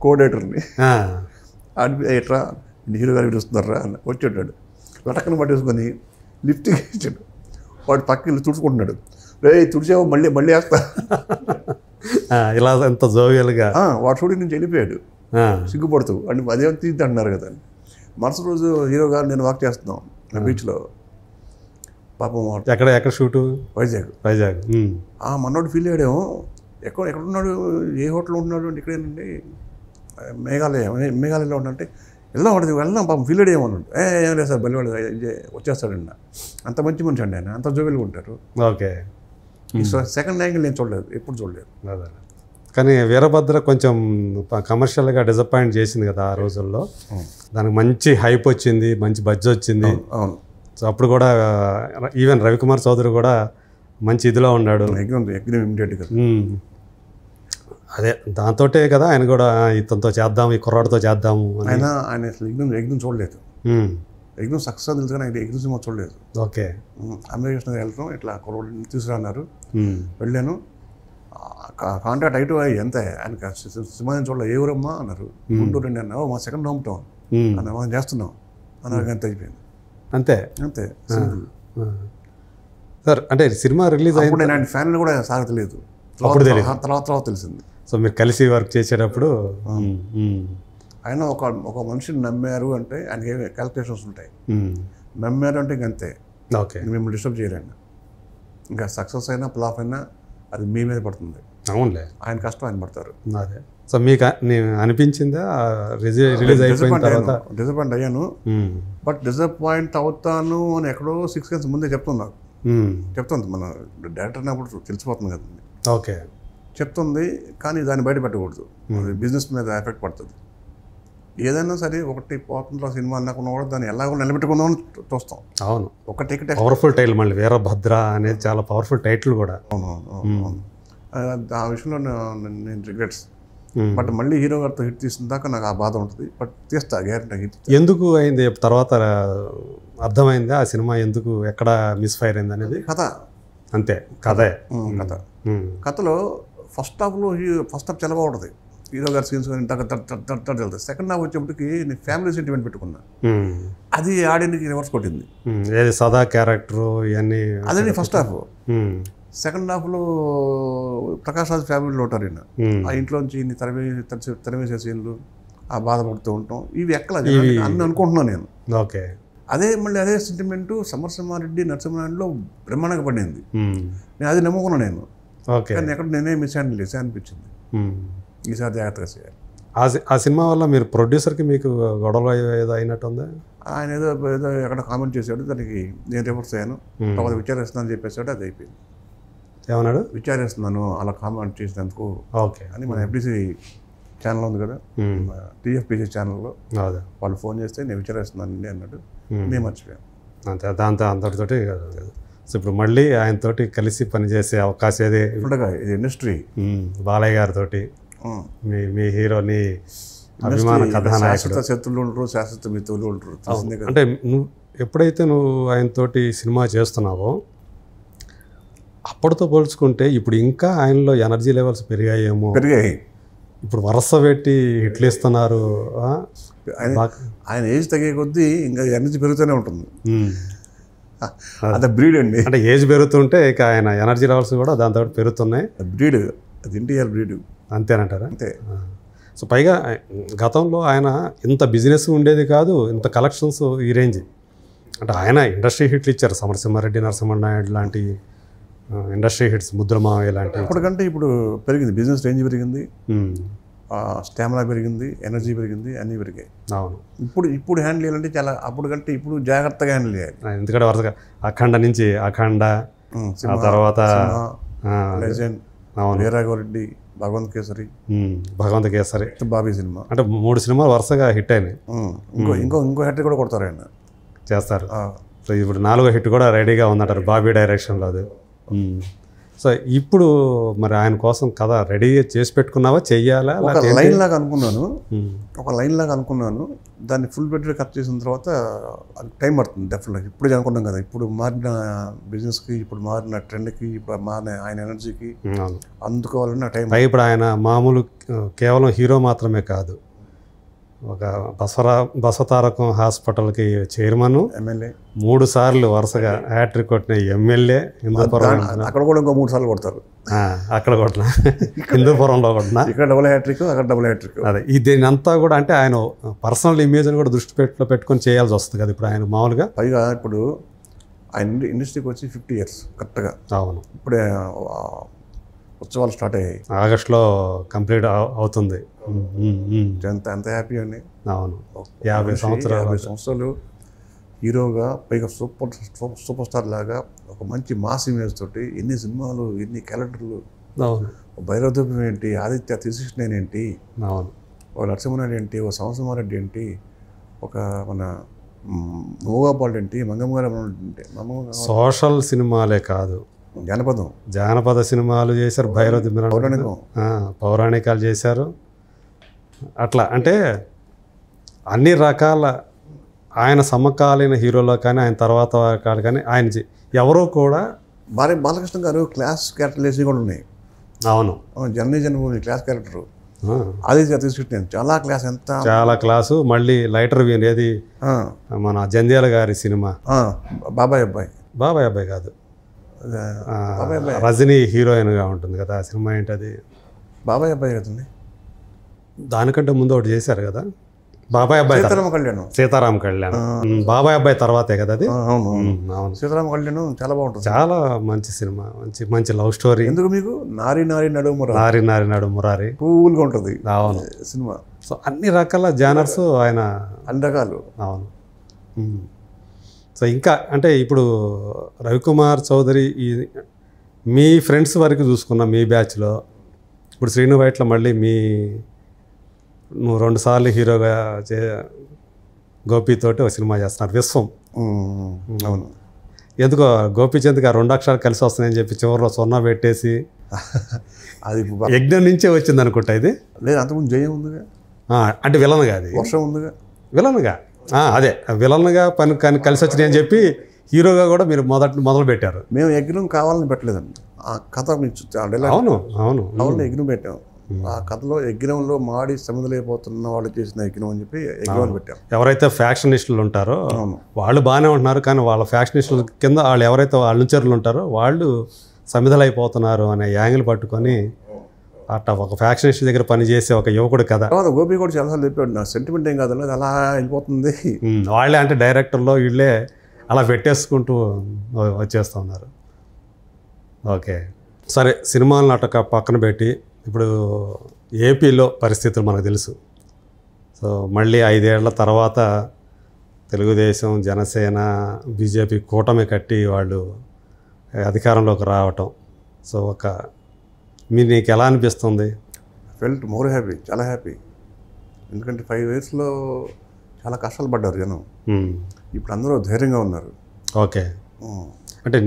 కోఆర్డినేటర్ని. ఎట్రా హీరో గారు పిలుస్తున్నారా అని వచ్చాడు. లటక్కన పట్టేసుకొని లిప్టిక్ ఇచ్చాడు. వాడు పక్కకి తుడుచుకుంటున్నాడు. రే తుడిచావు మళ్ళీ వేస్తా ఇలా ఎంత జోవియల్గా. వాడు షూటింగ్ నుంచి వెళ్ళిపోయాడు సిగ్గుపడుతూ. అంటే అదేమో తీద్ది అంటున్నారు కదా. మరుసటి రోజు హీరో గారు నేను వాక్ చేస్తున్నాం బీచ్లో. పాపం ఎక్కడ షూటు? వైజాగ్. మనోడు ఫీల్ అయ్యాడేమో, ఎక్కడున్నాడు, ఏ హోటల్లో ఉంటున్నాడు అంటే ఇక్కడేనండి. మేఘాలయలో ఉండంటే వెళ్దాం పాపం ఫీల్డ్ ఏమన్నాడు. ఏం లేదు సార్ బలివాడు వచ్చేస్తాడండి. అంత మంచి మనిషి అండి ఆయన, అంత జోబీలుగా ఉంటారు. ఓకే. సెకండ్ యాంగిల్ నేను చూడలేదు, ఎప్పుడు చూడలేదు. అదే. కానీ వీరభద్ర కొంచెం కమర్షియల్గా డిసప్పాయింట్ చేసింది కదా ఆ రోజుల్లో. దానికి మంచి హైప్ వచ్చింది, మంచి బడ్జెట్ వచ్చింది. అవును. సో అప్పుడు కూడా ఈవెన్ రవికుమార్ చౌదరి కూడా మంచి ఇదిలో ఉన్నాడు. ఇమ్మీడియట్గా అదే దాంతోటే కదా ఆయన కూడా ఇతనితో చేద్దాం, ఈ కుర్రాడితో చేద్దాము. ఆయన అసలు యజ్ఞం చూడలేదు. యజ్ఞం సక్సెస్ తెలుసు కానీ ఆయన యజ్ఞం సినిమా చూడలేదు. ఓకే. అమెరికా వెళ్ళడం ఇట్లా కుర్రాడిని తీసుకురన్నారు. వెళ్ళాను, కాంటాక్ట్ అయితే ఎంత ఆయన సినిమా చూడలేదు. ఏ ఊరమ్మా అన్నారు. గుంటూరు అండి అన్నా. మా సెకండ్ హోమ్ టౌన్ అన్న, మనం చేస్తున్నాం అన్నారు. అంత అయిపోయింది, అంతే. సార్ అంటే సినిమా రిలీజ్ అయింది, నేను ఆయన ఫ్యాన్ కూడా సాగలేదు. తర్వాత తెలిసింది. సో మీరు కలిసి వర్క్ చేసేటప్పుడు ఆయన ఒక మనిషిని నమ్మారు అంటే ఆయనకి క్యాల్కులేషన్స్ ఉంటాయి. నమ్మారు అంటే ఇంకంతే. ఓకే. మిమ్మల్ని డిస్టర్బ్ చేయలేండి. ఇంకా సక్సెస్ అయినా ఫ్లాప్ అయినా అది మీ మీద పడుతుంది. అవునులే, ఆయన కష్టం ఆయన పడతారు. అదే. సో మీకు అనిపించిందా రిలీజ్ అయిపోయిన తర్వాత? డిసప్పాయింట్ అయ్యాను. బట్ డిసప్పాయింట్ అవుతాను అని ఎక్కడో 6 months ముందే చెప్తుంది. మన డైరెక్టర్ అప్పుడు తెలిసిపోతుంది కదండి. ఓకే. చెప్తుంది, కానీ దాన్ని బయట పెట్టకూడదు. బిజినెస్ మీద ఎఫెక్ట్ పడుతుంది. ఏదైనా సరే ఒకటి పోతుందో సినిమా అన్నకుండా కూడా దాన్ని ఎలాగో నిలబెట్టుకుందామని చూస్తాం. అవును. ఒక టికెట్ పవర్ఫుల్ టైటిల్, మళ్ళీ వీరభద్ర అనేది చాలా పవర్ఫుల్ టైటిల్ కూడా. అవును. ఆ విషయంలో నేను రిగ్రెట్స్. బట్ మళ్ళీ హీరో గారితో హిట్ తీసిన దాకా నాకు ఆ బాధ ఉంటుంది. బట్ తీస్తా గ్యారెంటీ హిట్. ఎందుకు అయింది తర్వాత అర్థమైందా ఆ సినిమా ఎందుకు ఎక్కడ మిస్ఫైర్ అయింది అనేది? కథ అంతే, కథే. కథలో ఫస్ట్ హాఫ్ చాలా బాగుంటుంది. హీరో గారి సీన్స్ కానీ వెళ్తాయి. సెకండ్ హాఫ్ వచ్చేప్పటికి నేను ఫ్యామిలీ సెంటిమెంట్ పెట్టుకున్నా. అది ఆడియన్కి రివర్స్ కొట్టింది. ఏది సదా క్యారెక్టరు ఇవన్నీ అదే ఫస్ట్ హాఫ్. సెకండ్ హాఫ్లో ప్రకాష్ రాజ్ ఫ్యామిలీలో ఉంటారు. ఈయన ఆ ఇంట్లోంచి తరిమేసే సీన్లు, ఆ బాధపడుతూ ఉంటాం, ఇవి ఎక్కల అన్నీ అనుకుంటున్నాను నేను. ఓకే. అదే సెంటిమెంట్ సమరసింహారెడ్డి నరసింహారెడ్డిలో బ్రహ్మాండంగా పడింది. నేను అది నమ్ముకున్నాను నేను. కానీ ఎక్కడ నేనే మిస్ అనిపించింది. ఈసారి జాగ్రత్తగా చేయాలి. ఆ సినిమా వల్ల మీరు ప్రొడ్యూసర్కి మీకు గొడవ ఏదో అయినట్టుందా? ఆయన ఏదో ఎక్కడ కామెంట్ చేశాడు, దానికి నేను రివర్స్ అయ్యాను. తర్వాత విచారిస్తున్నాను చెప్పేసాడు, అది అయిపోయింది. ఏమన్నాడు? విచారిస్తున్నాను అలా కామెంట్ చేసినందుకు. ఓకే. అని మన FDC ఛానల్ ఉంది కదా, TFPC ఛానల్లో వాళ్ళు ఫోన్ చేస్తే నేను విచారిస్తున్నానండి అన్నాడు. నేను మర్చిపోయాను. అంతే, దాంతో అంతటితోటి. సో ఇప్పుడు మళ్ళీ ఆయనతోటి కలిసి పనిచేసే అవకాశం ఏది? ఇది ఇండస్ట్రీ. బాలయ్య గారితో మీ హీరోని అభిమాన కథానాయకుడు. శత్రువులు ఉంటారు, శాశ్వత మిత్రులు ఉంటారు. అంటే ఎప్పుడైతే నువ్వు ఆయనతోటి సినిమా చేస్తున్నావో అప్పటితో పోల్చుకుంటే ఇప్పుడు ఇంకా ఆయనలో ఎనర్జీ లెవెల్స్ పెరిగాయేమో. ఇప్పుడు వరుస పెట్టి హిట్లు ఇస్తున్నారు. ఆయన ఏజ్ తగ్గే కొద్దీ ఇంకా ఎనర్జీ పెరుగుతూనే ఉంటుంది. అదే బ్రీడ్ అండి. అంటే ఏజ్ పెరుగుతుంటే ఇక ఆయన ఎనర్జీ లెవెల్స్ కూడా దాంతో పెరుగుతున్నాయి. బ్రీడ్, అది ఎన్టీఆర్ బ్రీడ్. అంతేనంటారా? అంతే. సో పైగా గతంలో ఆయన ఇంత బిజినెస్ ఉండేది కాదు, ఇంత కలెక్షన్స్ ఈ రేంజ్. అంటే ఆయన ఇండస్ట్రీ హిట్లు ఇచ్చారు, సమరసింహారెడ్డి, నరసింహనాయుడు లాంటి ఇండస్ట్రీ హిట్స్, ముద్రమావయ్య లాంటి. అప్పటికంటే ఇప్పుడు పెరిగింది, బిజినెస్ రేంజ్ పెరిగింది, స్టామినా పెరిగింది, ఎనర్జీ పెరిగింది, అన్నీ పెరిగాయి. అవును. ఇప్పుడు హ్యాండిల్ చేయాలంటే చాలా అప్పుడు కంటే ఇప్పుడు జాగ్రత్తగా హ్యాండిల్ చేయాలి. ఎందుకంటే వరుసగా అఖండ నుంచి అఖండ, ఆ తర్వాత లెజెండ్, వీరాఘవరెడ్డి, భగవంత్ కేసరి, బాబీ సినిమా, అంటే 3 సినిమాలు వరుసగా హిట్ అయినాయి. ఇంకో హిట్ కూడా కొడతారు ఆయన, చేస్తారు. సో ఇప్పుడు 4వ హిట్ కూడా రెడీగా ఉందంటారు బాబీ డైరెక్షన్లో. అది సో ఇప్పుడు మరి ఆయన కోసం కథ రెడీ చేసి పెట్టుకున్నావా, చెయ్యాలా? ఒక లైన్ లాగా అనుకున్నాను. దాన్ని ఫుల్ పెట్టి కట్ చేసిన తర్వాత అది టైం పడుతుంది డెఫినెట్గా. ఇప్పుడు అనుకున్నాం కదా, ఇప్పుడు మారిన బిజినెస్కి, ఇప్పుడు మారిన ట్రెండ్కి, ఇప్పుడు మారిన ఆయన ఎనర్జీకి అందుకోవాలన్న టైం. ఇప్పుడు ఆయన మామూలు కేవలం హీరో మాత్రమే కాదు, ఒక బసవతారకం హాస్పిటల్కి చైర్మన్, ఎమ్మెల్యే, 3 సార్లు వరుసగా హ్యాట్రిక్ కొట్టిన ఎమ్మెల్యే. హిందూపురం అక్కడ కూడా ఇంకో 3 సార్లు కొడతారు. అక్కడ కొట్టిన, హిందూపురంలో కొట్టిన, ఇక్కడ డబుల్ హ్యాట్రిక్, అక్కడ డబుల్ హ్యాట్రిక్. అదే దీని అంతా కూడా అంటే ఆయన పర్సనల్ ఇమేజ్ని కూడా దృష్టి పెట్టుకొని చేయాల్సి వస్తుంది కదా ఇప్పుడు ఆయన మామూలుగా. పైగా ఇప్పుడు ఆయన ఇండస్ట్రీకి వచ్చి 50 years కరెక్ట్గా. అవును. ఇప్పుడే ఉత్సవాలు స్టార్ట్ అయ్యాయి. ఆగస్టులో కంప్లీట్ అవుతుంది. ఎంత హ్యాపీ అండి. అవును, 50 సంవత్సరాలు హీరోగా, పైగా సూపర్ స్టార్ లాగా ఒక మంచి మాస్ ఇమేజ్ తోటి ఎన్ని సినిమాలు, ఎన్ని క్యారెక్టర్లు. అవును, భైరవదీపం ఏంటి, ఆదిత్య త్రిశిష్ణన్ ఏంటి, అవును, ఒక నరసింహనాయుడు ఏంటి, ఒక సంవత్సరమారెడ్డి ఏంటి, ఒక మన మూగాపాడు ఏంటి, మంగమ్మగారు ఏంటి, సోషల్ సినిమాలే కాదు, జానపద సినిమాలు చేశారు. భైరవదీపం పౌరాణికాలు చేశారు. అట్లా అంటే అన్ని రకాల ఆయన సమకాలీన హీరోలో కానీ ఆయన తర్వాత కానీ ఆయన ఎవరో కూడా బాలకృష్ణ గారు క్లాస్ క్యారెక్టర్లు వేసి కూడా ఉన్నాయి. అవును, జన్మభూమి క్లాస్ క్యారెక్టర్, ఆదిత్య త్రిశిష్ణన్ చాలా క్లాస్, చాలా క్లాసు. మళ్ళీ లైటర్ వీన్ ఏది మన జంధ్యాల గారి సినిమా బాబాయ్ అబ్బాయి కాదు, రజనీ హీరోయిన్గా ఉంటుంది కదా ఆ సినిమా ఏంటది, బాబాయ్ అబ్బాయి కదండి. దానికంటే ముందు ఒకటి చేశారు కదా, బాబాయ్ అబ్బాయి, సీతారామ కళ్యాణ్. బాబాయ్ అబ్బాయి తర్వాతే కదా అది. అవును, సీతారామ కళ్యాణం చాలా బాగుంటుంది, చాలా మంచి సినిమా, మంచి లవ్ స్టోరీ. ఎందుకు మీకు నారి నడు మురారి కూల్గా ఉంటుంది. అవును సినిమా. సో అన్ని రకాల జానర్స్ ఆయన, అన్ని రకాలు. అవును. సో ఇంకా అంటే ఇప్పుడు రవికుమార్ చౌదరి మీ ఫ్రెండ్స్ వరకు చూసుకున్న మీ బ్యాచ్లో ఇప్పుడు శ్రీను వైట్ల మళ్ళీ నువ్వు 2 సార్లు హీరోగా గోపితోటి ఒక సినిమా చేస్తున్నారు, విశ్వం. అవును, ఎందుకో గోపీచంద్కి ఆ 2 అక్షరాలు కలిసి వస్తున్నాయని చెప్పి చివరిలో 0 పెట్టేసి అది యజ్ఞం నుంచే వచ్చింది అనుకుంటా ఇది. లేదు, అంతకుముందు జయం ఉందిగా, అంటే విలన్గా, అది వర్షం ఉందిగా, విలన్గా. అదే విలన్గా పని కలిసి వచ్చినాయి అని చెప్పి హీరోగా కూడా మీరు మొదలు పెట్టారు. మేము యజ్ఞం కావాలని పెట్టలేదండి, ఆ కథ. అవును, యజ్ఞం పెట్టాం. ఆ కథలో యజ్ఞంలో మాడి సముద్రమైపోతున్న వాళ్ళు చేసిన యజ్ఞం అని చెప్పి యజ్ఞం పెట్టాం. ఎవరైతే ఫ్యాక్షనిస్టులు ఉంటారో వాళ్ళు బాగానే ఉంటున్నారు, కానీ వాళ్ళ ఫ్యాక్షనిస్టుల కింద వాళ్ళు ఎవరైతే వాళ్ళ అనుచరులు ఉంటారో వాళ్ళు సమిధలైపోతున్నారు అనే యాంగిల్ పట్టుకొని అట్లా ఒక ఫ్యాక్షనిస్ట్ దగ్గర పనిచేసే ఒక యువకుడు కదా. గోపి కూడా చాలాసార్లు చెప్పాడు, నా సెంటిమెంట్ ఏం కాదు, అలా వెళ్ళిపోతుంది. వాళ్ళే అంటే డైరెక్టర్లో వీళ్ళే అలా పెట్టేసుకుంటూ వచ్చేస్తూ ఉన్నారు. ఓకే, సరే, సినిమాలను అట్ట పక్కన పెట్టి ఇప్పుడు ఏపీలో పరిస్థితులు మనకు తెలుసు. సో మళ్ళీ 5 ఏళ్ల తర్వాత తెలుగుదేశం, జనసేన, బీజేపీ కూటమి కట్టి వాళ్ళు అధికారంలోకి రావటం. సో నీకు ఎలా అనిపిస్తుంది? ఫెల్ట్ మోర్ హ్యాపీ, చాలా హ్యాపీ. ఎందుకంటే 5 yearsలో చాలా కష్టాలు పడ్డారు జనం. ఇప్పుడు అందరూ ధైర్యంగా ఉన్నారు. ఓకే, అంటే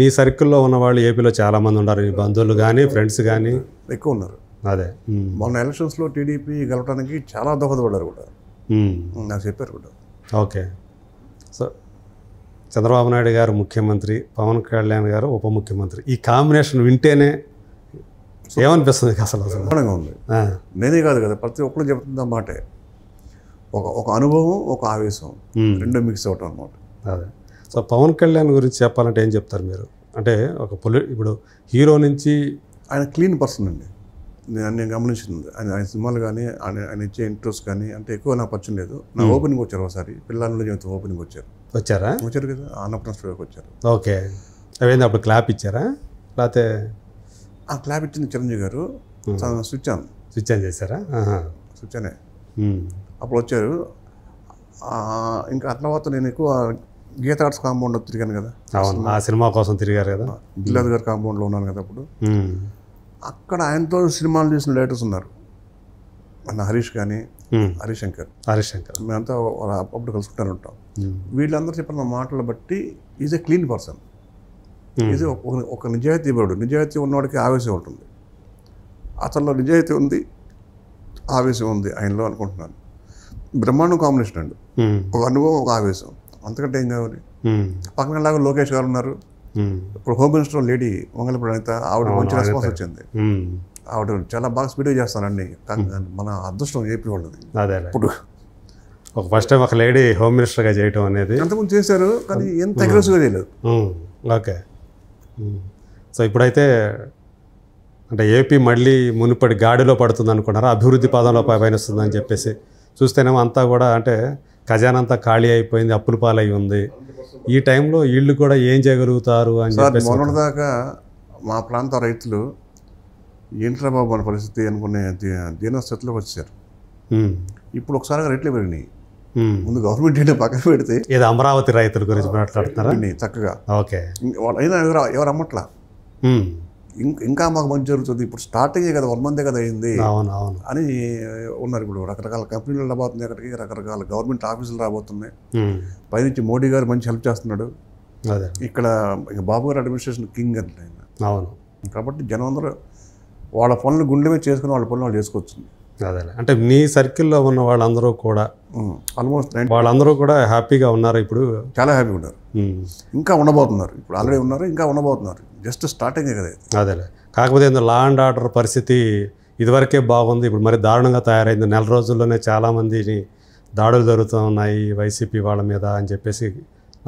నీ సర్కిల్లో ఉన్న వాళ్ళు ఏపీలో చాలామంది ఉన్నారు, నీ బంధువులు కానీ ఫ్రెండ్స్ కానీ ఎక్కువ ఉన్నారు. అదే మొన్న ఎలక్షన్స్లో టీడీపీ గెలవడానికి చాలా దోహదపడ్డారు కూడా, నాకు చెప్పారు కూడా. ఓకే, సో చంద్రబాబు నాయుడు గారు ముఖ్యమంత్రి, పవన్ కళ్యాణ్ గారు ఉప ముఖ్యమంత్రి, ఈ కాంబినేషన్ వింటేనే ఏమనిపిస్తుంది అసలు? బ్రహ్మాండంగా ఉంది. నేనే కాదు కదా, ప్రతి ఒక్కరు చెప్తుంది ఆ మాటే. ఒక అనుభవం, ఒక ఆవేశం, 2 మిక్స్ అవటం అనమాట. అదే. సో పవన్ కళ్యాణ్ గురించి చెప్పాలంటే ఏం చెప్తారు మీరు? అంటే ఇప్పుడు హీరో నుంచి ఆయన క్లీన్ పర్సన్ అండి, నేను గమనించింది. ఆయన సినిమాలు కానీ ఆయన ఇచ్చే ఇంట్రెస్ట్ కానీ, అంటే ఎక్కువ నాకు పరిచయం లేదు. నా ఓపెనింగ్ వచ్చారు ఒకసారి, పిల్లల జీవితం ఓపెనింగ్ వచ్చారు కదా, అన్నపూర్ణ స్టూడియోకి వచ్చారు. ఓకే, అవేంది అప్పుడు క్లాప్ ఇచ్చారా లేకపోతే? ఆ క్లాప్ ఇచ్చింది చిరంజీవి గారు, స్విచ్ ఆన్ చేశారా? స్విచ్ అనే అప్పుడు వచ్చారు. ఇంకా అట్లా తర్వాత నేను ఎక్కువ గీత ఆర్ట్స్ కాంపౌండ్లో తిరిగాను కదా, ఆ సినిమా కోసం తిరిగారు కదా, జిల్లాది గారి కాంపౌండ్లో ఉన్నాను కదా అప్పుడు. అక్కడ ఆయనతో సినిమాలు చేసిన డైరెక్టర్స్ ఉన్నారు, మన హరీష్ కానీ, హరీష్ శంకర్. మేమంతా అప్పుడు కలుసుకుంటాను ఉంటాం. వీళ్ళందరూ చెప్పిన మాటలు బట్టి is a clean person, is ఒక నిజాయితీ పరుడు. నిజాయితీ ఉన్నవాడికి ఆవేశం ఉంటుంది, అతనిలో నిజాయితీ ఉంది, ఆవేశం ఉంది ఆయనలో అనుకుంటున్నాను. బ్రహ్మాండం కాంబినేషన్ అండి, ఒక అనుభవం, ఒక ఆవేశం, అంతకంటే ఏం కావాలి. పక్కన లాగా లోకేష్ గారు ఉన్నారు, ఇప్పుడు home minister lady Vangala Praneetha, ఆవిడ మంచి రెస్పాన్స్ వచ్చింది. ఆవిడ చాలా బాగా స్పీడ్గా చేస్తానండి, మన అదృష్టం ఏపీ వాళ్ళది. ఇప్పుడు ఫస్ట్ టైం ఒక లేడీ హోమ్ మినిస్టర్గా చేయటం అనేది, అంతకుముందు చేశారు కానీ ఎంత అగ్రెసివ్గా చేయలేదు. ఓకే, సో ఇప్పుడైతే అంటే ఏపీ మళ్ళీ మునుపటి గాడిలో పడుతుంది అనుకున్నారా? అభివృద్ధి పదంలో పయనిస్తుందని చెప్పేసి చూస్తేనేమో అంతా కూడా అంటే ఖజానా అంతా ఖాళీ అయిపోయింది, అప్పుల పాలై ఉంది. ఈ టైంలో వీళ్ళు కూడా ఏం చేయగలుగుతారు అని చెప్పేసి. మొన్నటిదాకా మా ప్రాంత రైతులు ఏంట్రా బాబు మన పరిస్థితి అనుకునే దీనస్థితిలోకి వచ్చారు. ఇప్పుడు ఒకసారి రేట్లు పెరిగినాయి. ముందు గవర్నమెంట్ ఏంటో పక్కన పెడితే ఏదో అమరావతి రైతుల గురించి మాట్లాడుతున్నారా? చక్కగా ఓకే. అయినా ఎవరు అమ్మట్లా. ఇంకా మాకు మంచి జరుగుతుంది, ఇప్పుడు స్టార్టింగే కదా 1 month కదా అయింది అని ఉన్నారు. ఇప్పుడు రకరకాల కంపెనీలు రాబోతున్నాయి, అక్కడికి రకరకాల గవర్నమెంట్ ఆఫీసులు రాబోతున్నాయి. పైనుంచి మోడీ గారు మంచి హెల్ప్ చేస్తున్నాడు. ఇక్కడ బాబు గారు అడ్మినిస్ట్రేషన్ కింగ్ అంటే ఆయన. కాబట్టి జనం అందరూ వాళ్ళ పనులు గుండె మీద చేసుకుని వాళ్ళ పనులు వాళ్ళు చేసుకోవచ్చు. అదే అంటే నీ సర్కిల్లో ఉన్న వాళ్ళందరూ కూడా ఆల్మోస్ట్ వాళ్ళందరూ కూడా హ్యాపీగా ఉన్నారు. ఇప్పుడు చాలా హ్యాపీగా ఉన్నారు, ఇంకా ఉండబోతున్నారు. ఇప్పుడు ఆల్రెడీ ఉన్నారు, ఇంకా ఉండబోతున్నారు. జస్ట్ స్టార్టింగే కదా. అదేలే. కాకపోతే లా అండ్ ఆర్డర్ పరిస్థితి ఇదివరకే బాగుంది, ఇప్పుడు మరి దారుణంగా తయారైంది. 4 రోజుల్లోనే చాలామందిని దాడులు జరుగుతూ ఉన్నాయి వైసీపీ వాళ్ళ మీద అని చెప్పేసి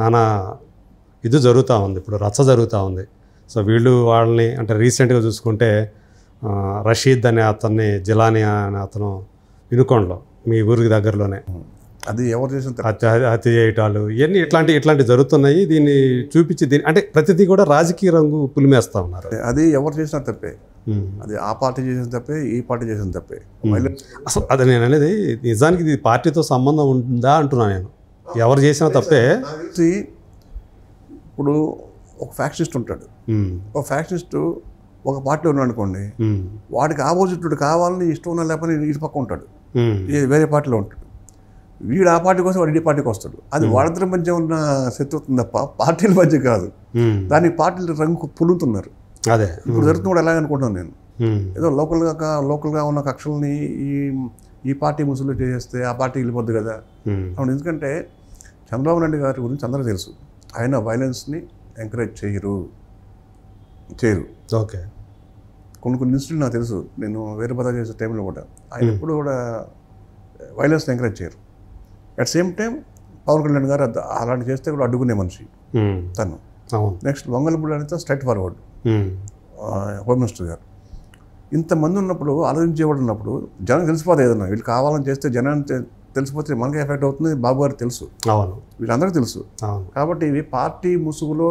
నానా ఇది జరుగుతూ ఉంది. ఇప్పుడు రచ్చ జరుగుతూ ఉంది. సో వీళ్ళు వాళ్ళని అంటే రీసెంట్గా చూసుకుంటే రషీద్ అనే అతన్ని, జిలానీ అనే అతను వినుకొండలో మీ ఊరికి దగ్గరలోనే అది ఎవరు చేసిన హత్య చేయటాలు ఇవన్నీ ఇట్లాంటివి జరుగుతున్నాయి. దీన్ని చూపించి అంటే ప్రతిదీ కూడా రాజకీయ రంగు పులిమేస్తూ ఉన్నారు. అది ఎవరు చేసినా తప్పే. అది ఆ పార్టీ చేసిన తప్పే, ఈ పార్టీ చేసిన తప్పే. అసలు అది నేను అనేది నిజానికి ఇది పార్టీతో సంబంధం ఉందా అంటున్నా నేను. ఎవరు చేసినా తప్పే. ఇప్పుడు ఒక ఫ్యాక్షనిస్ట్ ఉంటాడు, ఒక ఫ్యాక్షనిస్ట్ ఒక పార్టీలో ఉన్నాడు అనుకోండి, వాడికి ఆపోజిట్ కావాలని ఇష్టం ఉన్నా లేకపోతే ఇటు పక్క ఉంటాడు, వేరే పార్టీలో ఉంటాడు. వీడు ఆ పార్టీ కోసం వాడు ఈ పార్టీకి వస్తాడు. అది వాళ్ళిద్దరి మధ్య ఉన్న శత్రుత్వం తప్ప పార్టీల మధ్య కాదు. దానికి పార్టీలు రంగు పులుతున్నారు. అదే ఇప్పుడు జరుగుతుంది కూడా ఎలాగ అనుకుంటున్నాను నేను. ఏదో లోకల్గా ఉన్న కక్షల్ని ఈ పార్టీ ముసుగులో చేసేస్తే ఆ పార్టీ వెళ్ళిపోద్ది కదా. అవును, ఎందుకంటే చంద్రబాబు నాయుడు గారి గురించి అందరూ తెలుసు. ఆయన వైలెన్స్ని ఎంకరేజ్ చేయరు. ఓకే. కొన్ని ఇన్సిడెంట్ నాకు తెలుసు. నేను వేరే పదాలు చేసే టైంలో కూడా ఆయన ఎప్పుడు కూడా వైలెన్స్ని ఎంకరేజ్ చేయరు. At same time Pawan Kalyan garu అలాంటి చేస్తే కూడా అడ్డుకునే మనిషి తను. నెక్స్ట్ వంగలపూడి అనేది స్ట్రైట్ ఫార్వర్డ్ హోమ్ మినిస్టర్ గారు. ఇంతమంది ఉన్నప్పుడు, ఆలోచించేవాడు ఉన్నప్పుడు జనం తెలిసిపోతే ఏదన్నా వీళ్ళు కావాలని చేస్తే జనాన్ని తెలిసిపోతే మనకి ఎఫెక్ట్ అవుతుంది. బాబు గారు తెలుసు, వీళ్ళందరికీ తెలుసు. కాబట్టి ఇవి పార్టీ ముసుగులో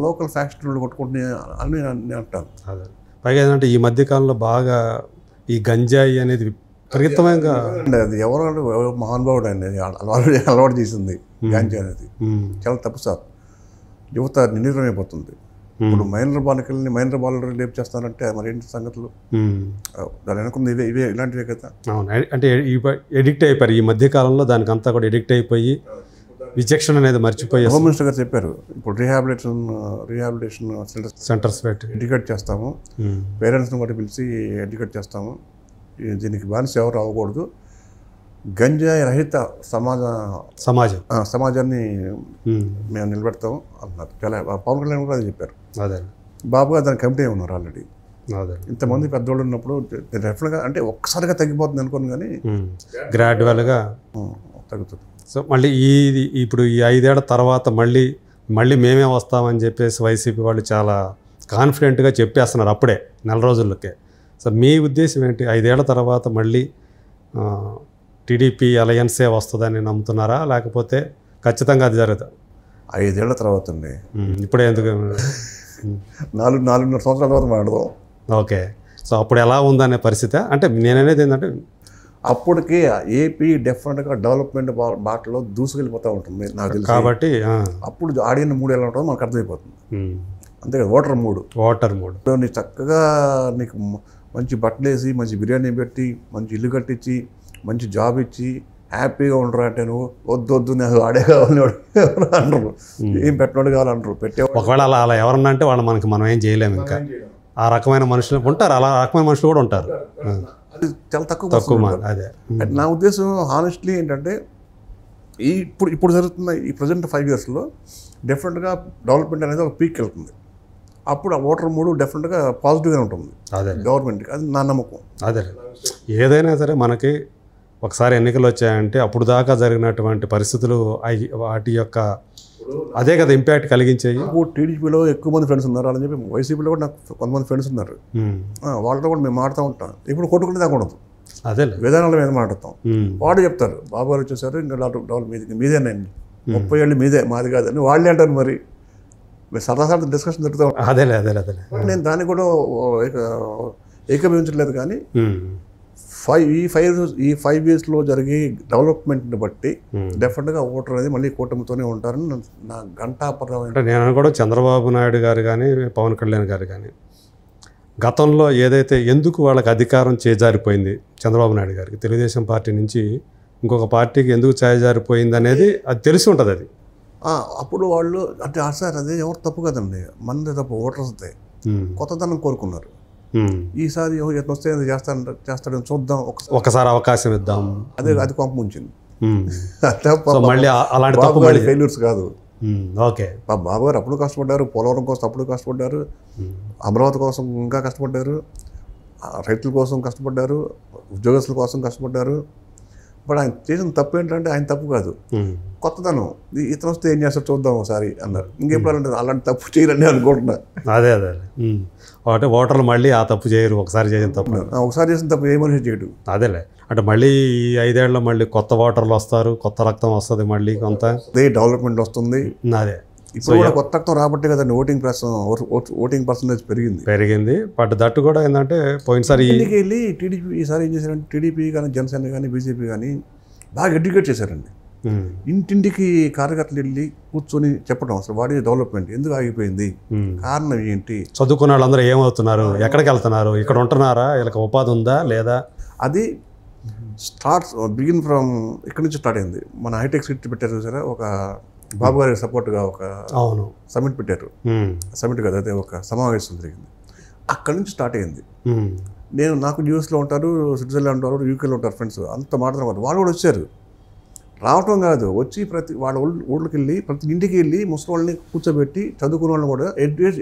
లోకల్ ఫ్యాక్షన్లు కొట్టుకుంటున్నాయి అని నేను అంటాను. పైగా ఏంటంటే ఈ మధ్యకాలంలో బాగా ఈ గంజాయి అనేది విపరీతంగా, అది ఎవరు మహానుభావుడు అనేది అలవాటు చేసింది గంజాయి అనేది. చాలా తప్పు సార్. యువత నిర్ణయం అయిపోతుంది. ఇప్పుడు మైనర్ బాలికల్ని రేపు చేస్తానంటే మరి ఏంటి సంగతులు? దాని అనుకుంది ఇవే ఇలాంటివే కదా. అవును, అంటే ఎడిక్ట్ అయిపోయారు ఈ మధ్య కాలంలో. దానికి అంతా కూడా ఎడిక్ట్ అయిపోయి విచక్షణ అనేది మర్చిపోయి. హోమ్ మినిస్టర్ గారు చెప్పారు, ఇప్పుడు రీహాబిలిటేషన్ సెంటర్స్ పెట్టి ఎడ్యుకేట్ చేస్తాము, పేరెంట్స్ని కూడా పిలిచి ఎడ్యుకేట్ చేస్తాము. దీనికి బానిస ఎవరు అవ్వకూడదు, గంజాయి రహిత సమాజాన్ని మేము నిలబెడతాము అంటున్నారు. చాలా పవన్ కళ్యాణ్ కూడా అది చెప్పారు. బాబు గారు దాని కమిటీ ఉన్నారు ఆల్రెడీ. ఇంతమంది పెద్దోళ్ళు ఉన్నప్పుడు డెఫినెట్గా అంటే ఒక్కసారిగా తగ్గిపోతుంది అనుకోను, కానీ గ్రాడ్యువల్గా తగ్గుతుంది. సో మళ్ళీ ఇప్పుడు ఈ 5 ఏళ్ల తర్వాత మళ్ళీ మేమే వస్తామని చెప్పేసి వైసీపీ వాళ్ళు చాలా కాన్ఫిడెంట్గా చెప్పేస్తున్నారు అప్పుడే 4 రోజులకే. సో మీ ఉద్దేశం ఏంటి? 5 ఏళ్ల తర్వాత మళ్ళీ టీడీపీ అలయన్సే వస్తుందని నమ్ముతున్నారా, లేకపోతే ఖచ్చితంగా అది జరుగుతుంది? 5 ఏళ్ల తర్వాత అండి, ఇప్పుడే ఎందుకు? 4.5 సంవత్సరాల తర్వాత మాట్లాడదాం. ఓకే. సో అప్పుడు ఎలా ఉందనే పరిస్థితి అంటే నేననేది ఏంటంటే అప్పటికి ఏపీ డెఫినెట్గా డెవలప్మెంట్ బాటలో దూసుకెళ్ళిపోతూ ఉంటుంది నాకు తెలుసు. కాబట్టి అప్పుడు ఆడిన 3 ఏళ్ళు ఉంటుందో మనకు అర్థమైపోతుంది. అంతే కదా, ఓటర్ మూడు నీ చక్కగా నీకు మంచి బట్టలు వేసి, మంచి బిర్యానీ పెట్టి, మంచి ఇల్లు కట్టించి, మంచి జాబ్ ఇచ్చి హ్యాపీగా ఉండరు అంటే నువ్వు వద్దు నాకు ఆడే కావాలని అంటారు, ఏం పెట్టినోడు కావాలంటారు. ఒకవేళ అలా ఎవరన్నా అంటే వాళ్ళు మనం ఏం చేయలేము. ఇంకా ఆ రకమైన మనుషులు ఉంటారు, అలా రకమైన మనుషులు కూడా ఉంటారు. అది చాలా తక్కువ. అదే నా ఉద్దేశం హానెస్ట్లీ ఏంటంటే ఇప్పుడు జరుగుతున్న ఈ ప్రజెంట్ 5 yearsలో డెఫినెట్గా డెవలప్మెంట్ అనేది ఒక పీక్ వెళ్తుంది. అప్పుడు ఆ ఓటర్ మూడు డెఫినెట్గా పాజిటివ్గా ఉంటుంది గవర్నమెంట్కి, అది నా నమ్మకం. అదే ఏదైనా సరే మనకి ఒకసారి ఎన్నికలు వచ్చాయంటే అప్పుడు దాకా జరిగినటువంటి పరిస్థితులు వాటి యొక్క అదే కదా ఇంపాక్ట్ కలిగించాయి. టీడీపీలో ఎక్కువ మంది ఫ్రెండ్స్ ఉన్నారు అని చెప్పి వైసీపీలో కూడా నాకు కొంతమంది ఫ్రెండ్స్ ఉన్నారు, వాళ్ళతో కూడా మేము మాడుతూ ఉంటాం. ఇప్పుడు కొట్టుకుంటే దాకా ఉండదు, అదే విధానాల మీద మాట్లాడతాం. వాడు చెప్తారు బాబు గారు వచ్చేసారు ఇంకా డెవలప్ మీదేనండి, 30 ఏళ్ళు మీదే మాది కాదని వాళ్ళే అంటారు. మరి సరదా డిస్కషన్ జరుగుతూ ఉంటాం. అదే నేను దాన్ని కూడా ఏకీభవించట్లేదు కానీ ఉమ్. ఈ 5 yearsలో జరిగే డెవలప్మెంట్ని బట్టి డెఫినెట్గా ఓటర్ అనేది మళ్ళీ కూటమితోనే ఉంటారని నా ఘంటాపరమైన. అంటే నేను కూడా చంద్రబాబు నాయుడు గారు కానీ పవన్ కళ్యాణ్ గారు కానీ గతంలో ఏదైతే ఎందుకు వాళ్ళకి అధికారం చేజారిపోయింది చంద్రబాబు నాయుడు గారికి తెలుగుదేశం పార్టీ నుంచి ఇంకొక పార్టీకి ఎందుకు చేజారిపోయింది అనేది అది తెలిసి ఉంటుంది అది. అప్పుడు వాళ్ళు అంటే సార్ అదే ఎవరు తప్పు కదండి, మనదే తప్పు, ఓటర్స్దే. కొత్తదనం కోరుకున్నారు. ఈసారి ఎట్లా వస్తే చేస్తాడని చూద్దాం, ఒకసారి అవకాశం ఇద్దాం, అది కొంప ముంచింది. మళ్ళీ అలాంటి తప్పు ఫెయిల్యూర్స్ కాదు. ఓకే, బాబు గారు అప్పుడు కష్టపడ్డారు, పోలవరం కోసం అప్పుడు కష్టపడ్డారు, అమరావతి కోసం ఇంకా కష్టపడ్డారు, రైతుల కోసం కష్టపడ్డారు, ఉద్యోగస్తుల కోసం కష్టపడ్డారు. బట్ ఆయన చేసిన తప్పు ఏంటంటే ఆయన తప్పు కాదు, కొత్తదనం. ఇతను వస్తే ఏం చేస్తారు చూద్దాం ఒకసారి అన్నారు. ఇంకెప్పుడు అలాంటి తప్పు చేయరని అనుకుంటున్నా. అదే అంటే ఓటర్లు మళ్ళీ ఆ తప్పు చేయరు, ఒకసారి చేసిన తప్పు. ఒకసారి చేసిన తప్పు ఏ మనిషి చేయడు. అదేలే, అంటే మళ్ళీ ఈ 5 ఏళ్ళలో మళ్ళీ కొత్త ఓటర్లు వస్తారు, కొత్త రక్తం వస్తుంది, మళ్ళీ కొంత డెవలప్మెంట్ వస్తుంది. అదే ఇప్పుడు కూడా కొత్త రక్తం రాబట్టే కదండి ఓటింగ్ పర్సంటేజ్ పెరిగింది. బట్ దట్టు కూడా ఏంటంటే పోయినసారి ఇంటికి వెళ్ళి టీడీపీ ఈసారి ఏం చేశారంటే టీడీపీ కానీ జనసేన కానీ బీజేపీ కానీ బాగా ఎడ్యుకేట్ చేశారండి. ఇంటింటికి కార్యకర్తలు వెళ్ళి కూర్చొని చెప్పడం అసలు వాడి డెవలప్మెంట్ ఎందుకు ఆగిపోయింది, కారణం ఏంటి, చదువుకున్న వాళ్ళందరూ ఏమవుతున్నారు, ఎక్కడికి వెళ్తున్నారు, ఇక్కడ ఉంటున్నారా, వీళ్ళకి ఉపాధి ఉందా లేదా, అది బిగిన్ ఫ్రమ్ ఇక్కడ నుంచి స్టార్ట్ అయింది. మన హైటెక్ సిటీ పెట్టారు చూసారా, ఒక బాబు గారికి సపోర్ట్గా ఒక సమిట్ పెట్టారు. సమిట్ కదా, అదే ఒక సమావేశం జరిగింది, అక్కడి నుంచి స్టార్ట్ అయింది. నాకు న్యూస్లో ఉంటారు, స్విట్జర్లాండ్ ఉంటారు, యూకేలో ఉంటారు ఫ్రెండ్స్, అంత మాట్లాడుతున్నారు. వాళ్ళు కూడా వచ్చారు, రావటం కాదు, వచ్చి ప్రతి వాళ్ళ ఊళ్ళకి వెళ్ళి ప్రతి ఇంటికి వెళ్ళి ముసలి వాళ్ళని కూర్చోబెట్టి చదువుకున్న వాళ్ళని కూడా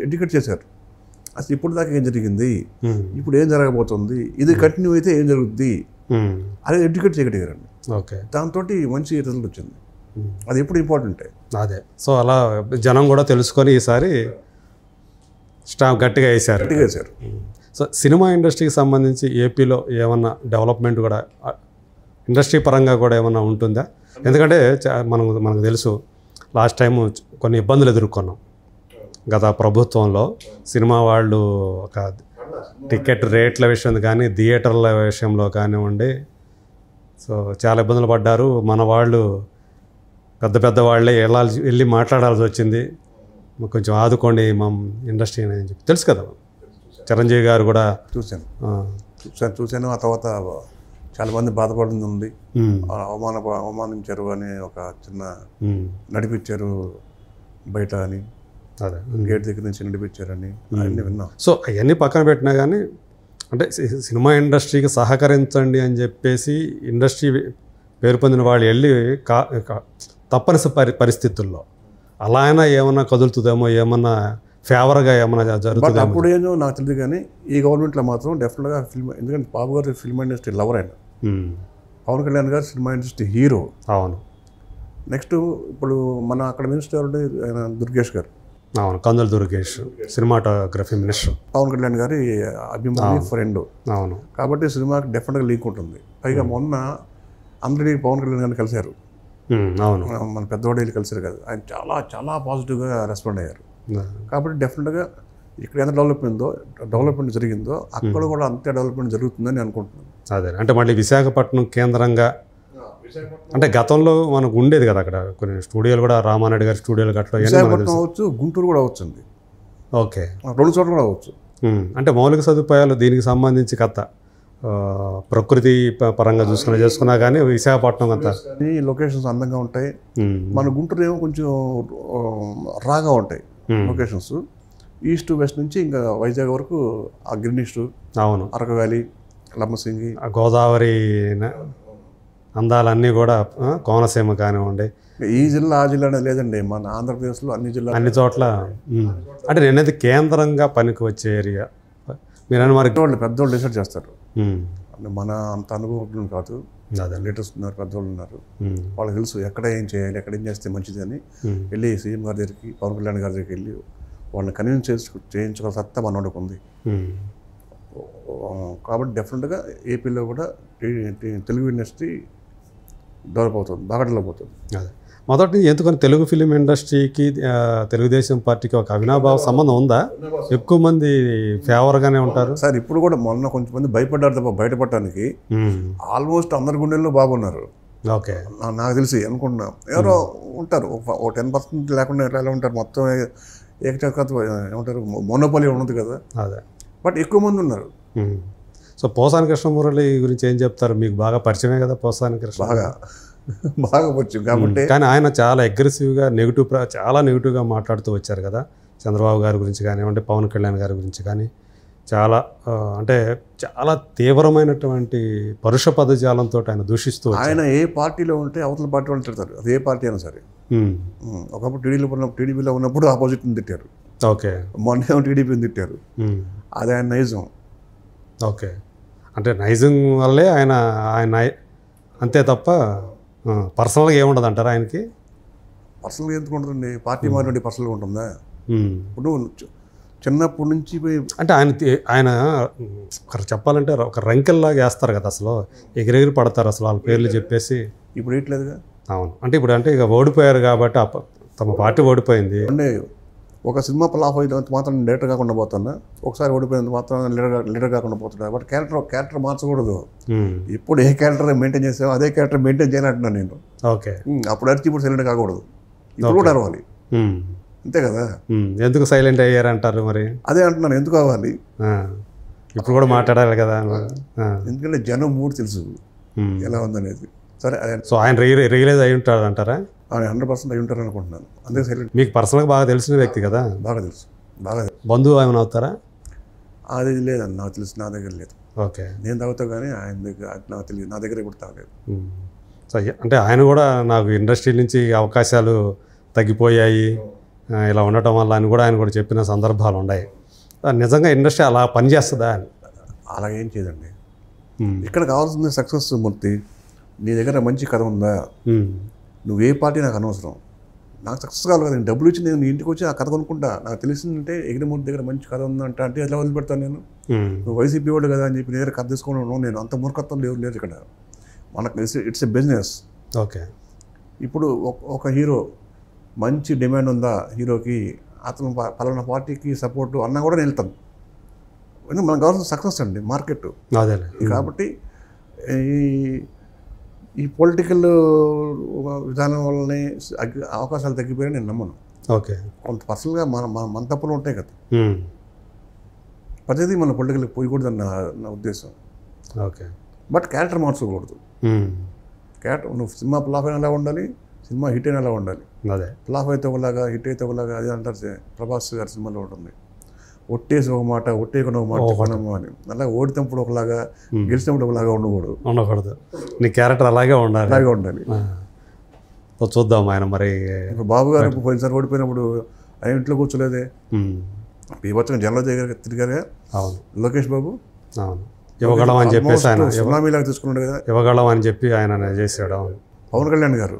ఎడ్యుకేట్ చేశారు. అసలు ఇప్పుడు దాకా ఏం జరిగింది, ఇప్పుడు ఏం జరగబోతుంది, ఇది కంటిన్యూ అయితే ఏం జరుగుద్ది అదే ఎడ్యుకేట్ చేయగలిగారండి. దాంతో మంచి రిజల్ట్ వచ్చింది. అది ఎప్పుడు ఇంపార్టెంటే. అదే, సో అలా జనం కూడా తెలుసుకొని ఈసారి గట్టిగా వేశారు. సో సినిమా ఇండస్ట్రీకి సంబంధించి ఏపీలో ఏమన్నా డెవలప్మెంట్ కూడా ఇండస్ట్రీ పరంగా కూడా ఏమన్నా ఉంటుందా? ఎందుకంటే మనకు తెలుసు లాస్ట్ టైం కొన్ని ఇబ్బందులు ఎదుర్కొన్నాం గత ప్రభుత్వంలో. సినిమా వాళ్ళు ఒక టికెట్ రేట్ల విషయం కానీ థియేటర్ల విషయంలో కానివ్వండి, సో చాలా ఇబ్బందులు పడ్డారు. మన వాళ్ళు పెద్ద వాళ్ళే వెళ్ళి మాట్లాడాల్సి వచ్చింది, కొంచెం ఆదుకోండి మా ఇండస్ట్రీ అని చెప్పి. తెలుసు కదా, చిరంజీవి గారు కూడా చూశాను. ఆ తర్వాత చాలామంది బాధపడింది ఉంది, అవమానించారు అని ఒక చిన్న నడిపించారు బయట అని, గేట్ దగ్గర నుంచి నడిపించారని అన్నీ విన్నాం. సో అవన్నీ పక్కన పెట్టినా కానీ అంటే సినిమా ఇండస్ట్రీకి సహకరించండి అని చెప్పేసి ఇండస్ట్రీ పేరు పొందిన వాళ్ళు వెళ్ళి తప్పనిసరి పరిస్థితుల్లో అలా అయినా ఏమన్నా కదులుతుందేమో, ఏమన్నా ఫేవర్గా ఏమన్నా జరుగుతుంది. అప్పుడు ఏమో నాకు తెలియదు కానీ ఈ గవర్నమెంట్లో మాత్రం డెఫినెట్గా ఎందుకంటే బాబు గారు ఫిల్మ్ ఇండస్ట్రీ లవర్ అయినా, పవన్ కళ్యాణ్ గారు సినిమా ఇండస్ట్రీ హీరో. అవును. నెక్స్ట్ ఇప్పుడు మన అక్కడ మినిస్టర్ దుర్గేష్ గారు, అవును, కందుల దుర్గేష్ సినిమాటోగ్రఫీ మినిస్టర్, పవన్ కళ్యాణ్ గారి అభిమాని ఫ్రెండ్. అవును, కాబట్టి సినిమాకి డెఫినెట్గా లింక్ ఉంటుంది. పైగా మొన్న అందరినీ పవన్ కళ్యాణ్ గారిని కలిశారు. అవును, మన పెద్దవాళ్ళు కలిసారు కదా, ఆయన చాలా చాలా పాజిటివ్గా రెస్పాండ్ అయ్యారు. కాబట్టి డెఫినెట్గా ఇక్కడ ఎంత డెవలప్మెంట్ జరిగిందో అక్కడ కూడా అంతే డెవలప్మెంట్ జరుగుతుందని అనుకుంటున్నాను. అదే, అంటే మళ్ళీ విశాఖపట్నం కేంద్రంగా అంటే గతంలో మనకు ఉండేది కదా అక్కడ కొన్ని స్టూడియోలు కూడా, రామానాయుడు గారి స్టూడియోలు గట్ల విశాఖపట్నం అవ్వచ్చు, గుంటూరు కూడా అవ్వచ్చండి. ఓకే, 2 చోట్ల కూడా అవ్వచ్చు. అంటే మౌలిక సదుపాయాలు దీనికి సంబంధించి కథ ప్రకృతి పరంగా చేసుకున్నా కానీ విశాఖపట్నం అంతా లొకేషన్స్ అందంగా ఉంటాయి. మన గుంటూరు ఏమో కొంచెం రాగా ఉంటాయి లొకేషన్స్. ఈస్ట్ వెస్ట్ నుంచి ఇంకా వైజాగ్ వరకు ఆ గ్రీనిష్, అవును, అరకు వ్యాలీ, లమ్మసింగి, గోదావరి అందాలన్నీ కూడా, కోనసీమ కానివ్వండి, ఈ జిల్లా ఆ జిల్లా అనేది లేదండి, మన ఆంధ్రప్రదేశ్లో అన్ని చోట్ల. అంటే నేనైతే కేంద్రంగా పనికి వచ్చే ఏరియా మీరు మరి పెద్దవాళ్ళు డిసైడ్ చేస్తారు. అంటే మన అంత అనుభవం కాదు, లీడర్స్ ఉన్నారు, పెద్దవాళ్ళు ఉన్నారు, వాళ్ళకి తెలుసు ఎక్కడ ఏం చేయాలి, ఎక్కడ ఏం చేస్తే మంచిది అని. వెళ్ళి సీఎం గారి దగ్గరికి, పవన్ కళ్యాణ్ గారి దగ్గరికి వెళ్ళి వాళ్ళని కన్విన్స్ చేయించుకోవాల్సిన సత్తా మనోడికి ఉంది. కాబట్టి డెఫినెట్గా ఏపీలో కూడా తెలుగు ఇండస్ట్రీ డెవలప్ అవుతుంది, బాగా డెవలప్ అవుతుంది. మొదటి ఎందుకని తెలుగు ఫిలిం ఇండస్ట్రీకి తెలుగుదేశం పార్టీకి ఒక అవినాభావ సంబంధం ఉందా? ఎక్కువ మంది ఫేవర్గానే ఉంటారు సార్. ఇప్పుడు కూడా మొన్న కొంచెం మంది భయపడ్డారు తప్ప బయటపడటానికి ఆల్మోస్ట్ అందరి గుండెల్లో బాగున్నారు. ఓకే, నాకు తెలిసి అనుకుంటున్నా. ఎవరో ఉంటారు ఓ 10% లేకుండా ఎలా ఉంటారు, మొత్తం ఏకచక్రత ఏమంటారు, మోనోపాలి ఉన్నది కదా, అదే. బట్ ఎక్కువ మంది ఉన్నారు. సో పోసాని కృష్ణమురళి గురించి ఏం చెప్తారు? మీకు బాగా పరిచయమే కదా పోసాని కృష్ణ. బాగా వచ్చు కాబట్టి. కానీ ఆయన చాలా అగ్రెసివ్గా చాలా నెగిటివ్గా మాట్లాడుతూ వచ్చారు కదా, చంద్రబాబు గారి గురించి కానివ్వండి, పవన్ కళ్యాణ్ గారి గురించి కానీ చాలా అంటే చాలా తీవ్రమైనటువంటి పరుష పదజాలంతో ఆయన దూషిస్తూ ఆయన ఏ పార్టీలో ఉంటే అవతల పార్టీ వాళ్ళు తిడతారు, అది ఏ పార్టీ అయినా సరే. ఒకప్పుడు టీడీపీలో ఉన్నప్పుడు ఆపోజిట్ని తిట్టారు. ఓకే, మొన్న టీడీపీని తిట్టారు. అది ఆయన నైజం. ఓకే, అంటే నైజం వల్లే ఆయన అంతే తప్ప పర్సనల్గా ఏముండదు అంటారా ఆయనకి? పర్సనల్గా ఎందుకు ఉంటుందండి? పార్టీ మారినట్టు పర్సనల్గా ఉంటుందా? ఇప్పుడు చిన్నప్పటి నుంచి అంటే ఆయన చెప్పాలంటే ఒక రంకెల్లాగా వేస్తారు కదా, అసలు ఎగిరెగిరి పడతారు అసలు వాళ్ళ పేర్లు చెప్పేసి. ఇప్పుడు వేయట్లేదుగా. అవును, అంటే ఇప్పుడు అంటే ఇక ఓడిపోయారు కాబట్టి తమ పార్టీ ఓడిపోయింది అంటే ఒక సినిమా ఫ్లాప్ అయినంత మాత్రం లీడర్ కాకుండా పోతున్నా, ఒకసారి ఓడిపోయినంత మాత్రం లీడర్ కాకుండా పోతున్నా. బట్ క్యారెక్టర్ మార్చకూడదు. ఇప్పుడు ఏ క్యారెక్టర్ మెయింటైన్ చేసామో అదే క్యారెక్టర్ మెయింటైన్ చేయాలంటున్నాను నేను. ఓకే, అప్పుడు అరిచి ఇప్పుడు సైలెంట్ కాకూడదు, ఇప్పుడు కూడా అరవాలి. అంతే కదా. ఎందుకు సైలెంట్ అయ్యారంటారు మరి? అదే అంటున్నాను, ఎందుకు అవ్వాలి? ఇప్పుడు కూడా మాట్లాడాలి కదా. ఎందుకంటే జనం మూడు తెలుసు ఎలా ఉందనేది. సరే, సో ఆయన రియలైజ్ అయి ఉంటాడు అంటారా? ఆయన 100% అయి ఉంటారు అనుకుంటున్నాను. అందుకే సైలెంట్. మీకు పర్సనల్గా బాగా తెలిసిన వ్యక్తి కదా? బాగా తెలుసు. బంధువు ఏమైనా అవుతారా? అది లేదండి, నాకు తెలుసు. నా దగ్గర లేదు. ఓకే, నేను తాగుతా కానీ ఆయన దగ్గర నాకు తెలియదు. నా దగ్గర ఇప్పుడు తాగలేదు. సో అంటే ఆయన కూడా నాకు ఇండస్ట్రీ నుంచి అవకాశాలు తగ్గిపోయాయి ఇలా ఉండటం వల్ల అని కూడా ఆయన కూడా చెప్పిన సందర్భాలు ఉన్నాయి. నిజంగా ఇండస్ట్రీ అలా పనిచేస్తుందా అని? అలా ఏం చేయదండి. ఇక్కడ కావాల్సింది సక్సెస్. మూర్తి, నీ దగ్గర మంచి కథ ఉందా? నువ్వు ఏ పార్టీ నాకు అనవసరం. నాకు సక్సెస్ కావాలి కదా. నేను డబ్బులు ఇచ్చి నేను ఇంటికి వచ్చి ఆ కథ కొనుక్కుంటా. నాకు తెలిసిందంటే ఎగిరిమూర్తి దగ్గర మంచి కథ ఉందంట అంటే ఎట్లా వదిలిపెడతాను నేను? నువ్వు వైసీపీ వాడు కదా అని చెప్పి నీ దగ్గర కథ తీసుకోవడం నేను అంత మూర్ఖత్వం లేదు ఇక్కడ. మనకు ఇట్స్ ఎ బిజినెస్. ఓకే, ఇప్పుడు ఒక హీరో మంచి డిమాండ్ ఉందా హీరోకి, అతను పలానా పార్టీకి సపోర్టు అన్నా కూడా నేను వెళ్తాను. ఎందుకంటే మనకు కావాల్సిన సక్సెస్ అండి మార్కెట్. కాబట్టి ఈ పొలిటికల్ విధానం వల్లనే అవకాశాలు తగ్గిపోయాయని నేను నమ్మను. ఓకే, కొంత పర్సనల్గా మన తప్పులు ఉంటాయి కదా. ప్రతిదీ మన పొలిటికల్కి పోయకూడదని నా ఉద్దేశం. ఓకే, బట్ క్యారెక్టర్ మార్చుకోకూడదు. నువ్వు సినిమా ఫ్లాప్ అయినా ఎలా ఉండాలి, సినిమా హిట్ అయినా ఎలా ఉండాలి. అదే, ఫ్లాప్ అయితే ఒకలాగా, హిట్ అయితే ఒకలాగా. అది అంటారు ప్రభాస్ గారి సినిమాలో ఉంటుంది, ఒట్టేసి ఒక మాట ఒట్టేయకుండా ఒక మాట చెప్పనము అని. అలా ఓడినప్పుడు ఒకలాగా, గెలిచినప్పుడు ఒకలాగా ఉండకూడదు. నీ క్యారెక్టర్ అలాగే ఉండాలి. చూద్దాం ఆయన మరి. ఇప్పుడు బాబు గారు పోయినసారి ఓడిపోయినప్పుడు ఆయన ఇంట్లో కూర్చోలేదే, బీభత్సంగా జనంలో దగ్గర తిరిగారే. అవును, లోకేష్ బాబు ఇవ్వగలం అని చెప్పేసి ఆయన సునామీలాగా తీసుకున్నాడు కదా, ఇవ్వగలం అని చెప్పి ఆయన చేశాడు. పవన్ కళ్యాణ్ గారు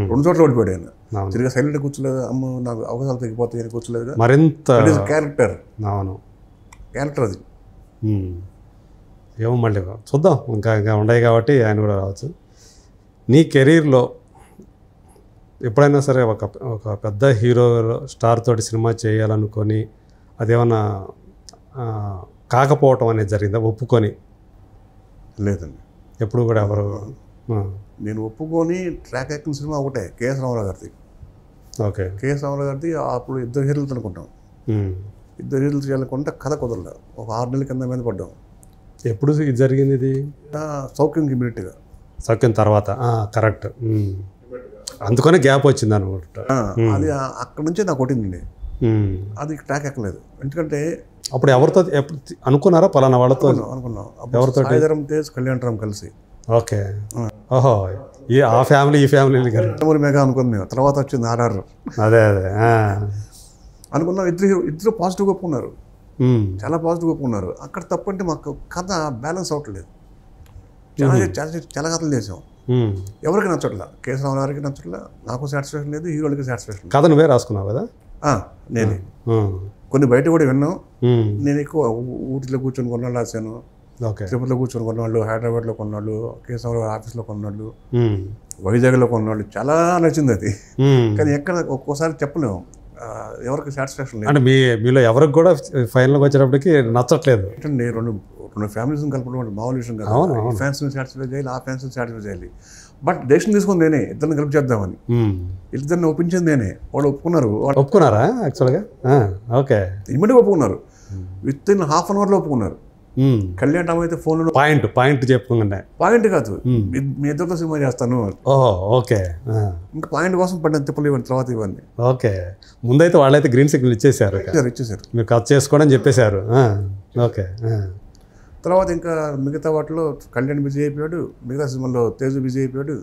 2 చోట్ల ఓడిపోయాడు ఆయన. తిరిగి సైలెంట్ కూర్చోలేదు. అమ్మ నాకు అవకాశాలు తగ్గిపోతాయి అని కూర్చోలేదు. మరింత క్యారెక్టర్. అవును, క్యారెక్టర్ అది. ఏమో మళ్ళీ చూద్దాం, ఇంకా ఉన్నాయి కాబట్టి ఆయన కూడా రావచ్చు. నీ కెరీర్లో ఎప్పుడైనా సరే ఒక పెద్ద హీరో స్టార్ తోటి సినిమా చేయాలనుకొని అదేమన్నా కాకపోవటం అనేది జరిగిందా? ఒప్పుకొని లేదండి, ఎప్పుడు కూడా ఎవరు. నేను ఒప్పుకొని ట్రాక్ యాక్టింగ్ సినిమా ఒకటే, కేఎస్ రామారావు గారిది. ఓకే, కేఎస్ రామారావు గారిది. అప్పుడు 2 హీరోలు అనుకుంటాం. 2 హీరోలు చేయాలనుకుంటే కథ కుదరలేదు. ఒక 6 నెలల కింద మీద పడ్డాం. ఎప్పుడు ఇది జరిగింది? ఇది సౌఖ్యంకి ఇమీడియట్గా. సౌఖ్యం తర్వాత కరెక్ట్. అందుకనే గ్యాప్ వచ్చింది అనమాట. అది అక్కడ నుంచే నాకు కొట్టిందండి. అది ట్రాక్ ఎక్కలేదు. ఎందుకంటే అప్పుడు ఎవరితో అనుకున్నారా? పలానా వాళ్ళతో అనుకున్నాం. ఎవరితో? సాయిధరం తేజ్, కళ్యాణ్ రామ్ కలిసి. ఓకే, ఓహో, ఆ ఫ్యామిలీ ఈ ఫ్యామిలీ మెగా అనుకున్నాం మేము. తర్వాత వచ్చింది RR. అదే అనుకున్నాం. ఇద్దరు పాజిటివ్గా ఒప్పుకున్నారు, చాలా పాజిటివ్గా ఒప్పుకున్నారు. అక్కడ తప్పంటే మాకు కథ బ్యాలెన్స్ అవ్వట్లేదు. చాలా కథలు చేసాం, ఎవరికి నచ్చట్లా. కేఎస్ రామారావు గారికి నచ్చట్లా, నాకు సాటిస్ఫాక్షన్ లేదు, హీరోలకి సాటిస్ఫాక్షన్. కథ నువ్వే రాసుకున్నావు కదా? నేనే కొన్ని బయట కూడా విన్నాం. నేను ఎక్కువ ఊటిలో కూర్చొని కొన్నాళ్ళు రాశాను. ఓకే. తిరుపతిలో కూర్చొని కొన్నాళ్ళు, హైదరాబాద్లో కొన్నాళ్ళు, కేశవరావు ఆఫీస్లో కొన్నాళ్ళు, వైజాగ్లో కొన్నాళ్ళు. చాలా నచ్చింది అది. కానీ ఎక్కడ ఒక్కోసారి చెప్పలేము, ఎవరికి సాటిస్ఫాక్షన్ లేదు. అంటే మీలో ఎవరికి కూడా ఫైనల్కి వచ్చేటప్పటికి నచ్చట్లేదు. అంటే రెండు ఫ్యామిలీస్ని కలపడం అంటే మామూలు విషయం కాదు. ఈ ఫ్యాన్స్ని సాటిస్ఫై చేయాలి, ఆ ఫ్యాన్స్ని సాటిస్ఫై చేయాలి. బట్ డెసిషన్ తీసుకుంది నేనే, ఇద్దరిని కలిపి చేద్దామని. ఇద్దరిని ఒప్పించింది నేనే. వాళ్ళు ఒప్పుకున్నారా యాక్చువల్గా? ఓకే. ఇమ్మీడియట్గా ఒప్పుకున్నారు. విత్ ఇన్ హాఫ్ అన్ అవర్లో ఒప్పుకున్నారు. కళ్యాణ్ రామ్ అయితే ఫోన్లో పాయింట్ చెప్పుకుంటే పాయింట్ కాదు, మీ ఇద్దరితో సినిమా చేస్తాను. ఓకే. ఇంకా పాయింట్ కోసం పడిన తిప్పలు ఇవ్వండి, తర్వాత ఇవ్వండి. ఓకే. ముందైతే వాళ్ళైతే గ్రీన్ సిగ్నల్ ఇచ్చేసారు, మీరు కట్ చేసుకోవడం చెప్పేశారు. ఓకే. తర్వాత ఇంకా మిగతా వాటిలో కళ్యాణ్ బిజీ అయిపోయాడు, మిగతా సినిమాలో తేజు బిజీ అయిపోయాడు.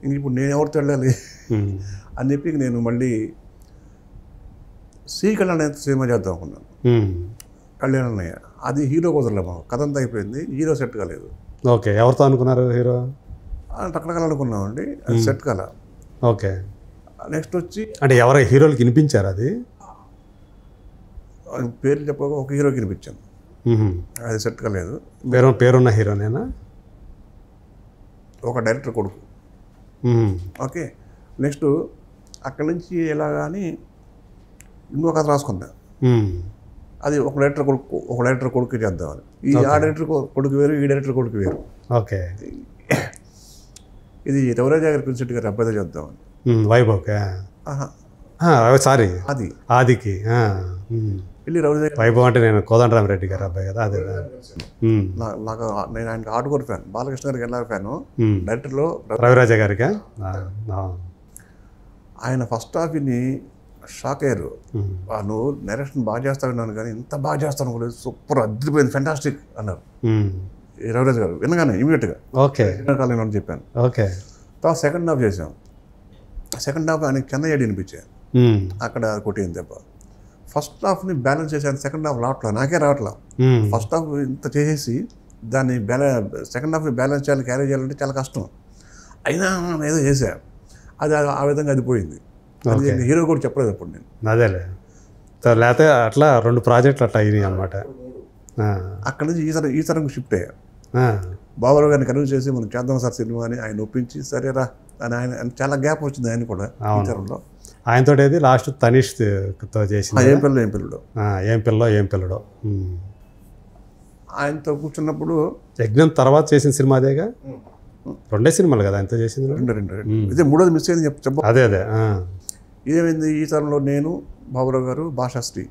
ఇంక ఇప్పుడు నేను ఎవరితో వెళ్ళాలి అని చెప్పి నేను మళ్ళీ సి కళ్యాణ్ సినిమా చేద్దాం అనుకున్నాను. కళ్యాణ్ అన్నయ్య అది హీరో కుదరలే, మాకు కథ అంతా అయిపోయింది, హీరో సెట్ కాలేదు. ఓకే. ఎవరితో అనుకున్నారు హీరో? టక్కడకలు అనుకున్నామండి, అది సెట్ కాల. ఓకే. నెక్స్ట్ వచ్చి అంటే ఎవరు హీరోలకి వినిపించారు? అది పేరు చెప్పక ఒక హీరోకి వినిపించాను, అది సెట్ కాలేదు. పేరున్న హీరోనేనా? ఒక డైరెక్టర్ కొడుకు. ఓకే. నెక్స్ట్ అక్కడి నుంచి ఎలా కానీ ఇంకో కథ రాసుకుందా, అది ఒక డైరెక్టర్ కొడుకు చేద్దామని. ఆ డైరెక్టర్ కొడుకు వేరు, ఈ డైరెక్టర్ కొడుకు వేరు. ఓకే. ఇది రవిరాజ గారి ప్రిన్సిపల్ గారి అబ్బాయితో చేద్దామని. వైభవ్కి? సారీ, ఆదికి. వెళ్ళి రవిరాజ వైభవ్ అంటే నేను కోదండరామరెడ్డి గారు అబ్బాయి కదా, అదే. నాకు నేను ఆయనకి హార్డ్కోర్ ఫ్యాన్, బాలకృష్ణ గారికి ఎలా ఫ్యాను, డైరెక్టర్లో రవిరాజ గారికి. ఆయన ఫస్ట్ హాఫ్ విని షాక్ అయ్యారు. నువ్వు డైరెక్షన్ బాగా చేస్తా విన్నాను కానీ ఇంత బాగా చేస్తాను కూడా, సూపర్ అదిరిపోయింది, ఫెంటాస్టిక్ అన్నారు రవిరాజ్ గారు. వినగానే ఇమీడియట్గా ఓకే అని చెప్పాను. ఓకే. తర్వాత సెకండ్ హాఫ్ చేసాం. సెకండ్ హాఫ్ ఆయనకి చెన్నై ఐడి అనిపించాయి, అక్కడ కొట్టింది దెబ్బ. ఫస్ట్ హాఫ్ని బ్యాలెన్స్ చేశాను, సెకండ్ హాఫ్ రావట్లా, నాకే రావట్లా. ఫస్ట్ హాఫ్ ఇంత చేసేసి దాన్ని సెకండ్ హాఫ్ని బ్యాలెన్స్ చేయాలి, క్యారీ చేయాలంటే చాలా కష్టం. అయినా ఏదో చేశా, అది ఆ విధంగా అది పోయింది. హీరో కూడా చెప్పలేదు అప్పుడు నేను. అదేలే, లేకపోతే అట్లా 2 ప్రాజెక్టులు అట్లా అయినాయి అనమాట. అక్కడ నుంచి ఈ తరంకు షిఫ్ట్ అయ్యా. బాబురావు గారిని కన్విన్స్ చేసి మనం చేద్దాం సార్ సినిమా అని ఆయన ఒప్పించి సరేరా అని ఆయన చాలా గ్యాప్ వచ్చింది ఆయన కూడా ఈ తరంలో. ఆయనతో ఏది లాస్ట్ తనీష్తో చేసింది ఏం పిల్లడు ఏం పిల్లడో. ఆయనతో కూర్చున్నప్పుడు యజ్ఞం తర్వాత చేసిన సినిమా అదేగా, 2 సినిమాలు కదా ఆయనతో చేసింది. ఇదే మూడోది మిస్ అయింది చెప్ప. అదే ఇదేమైంది, ఈ తరంలో నేను, బాబురావు గారు, భాషాశ్రీ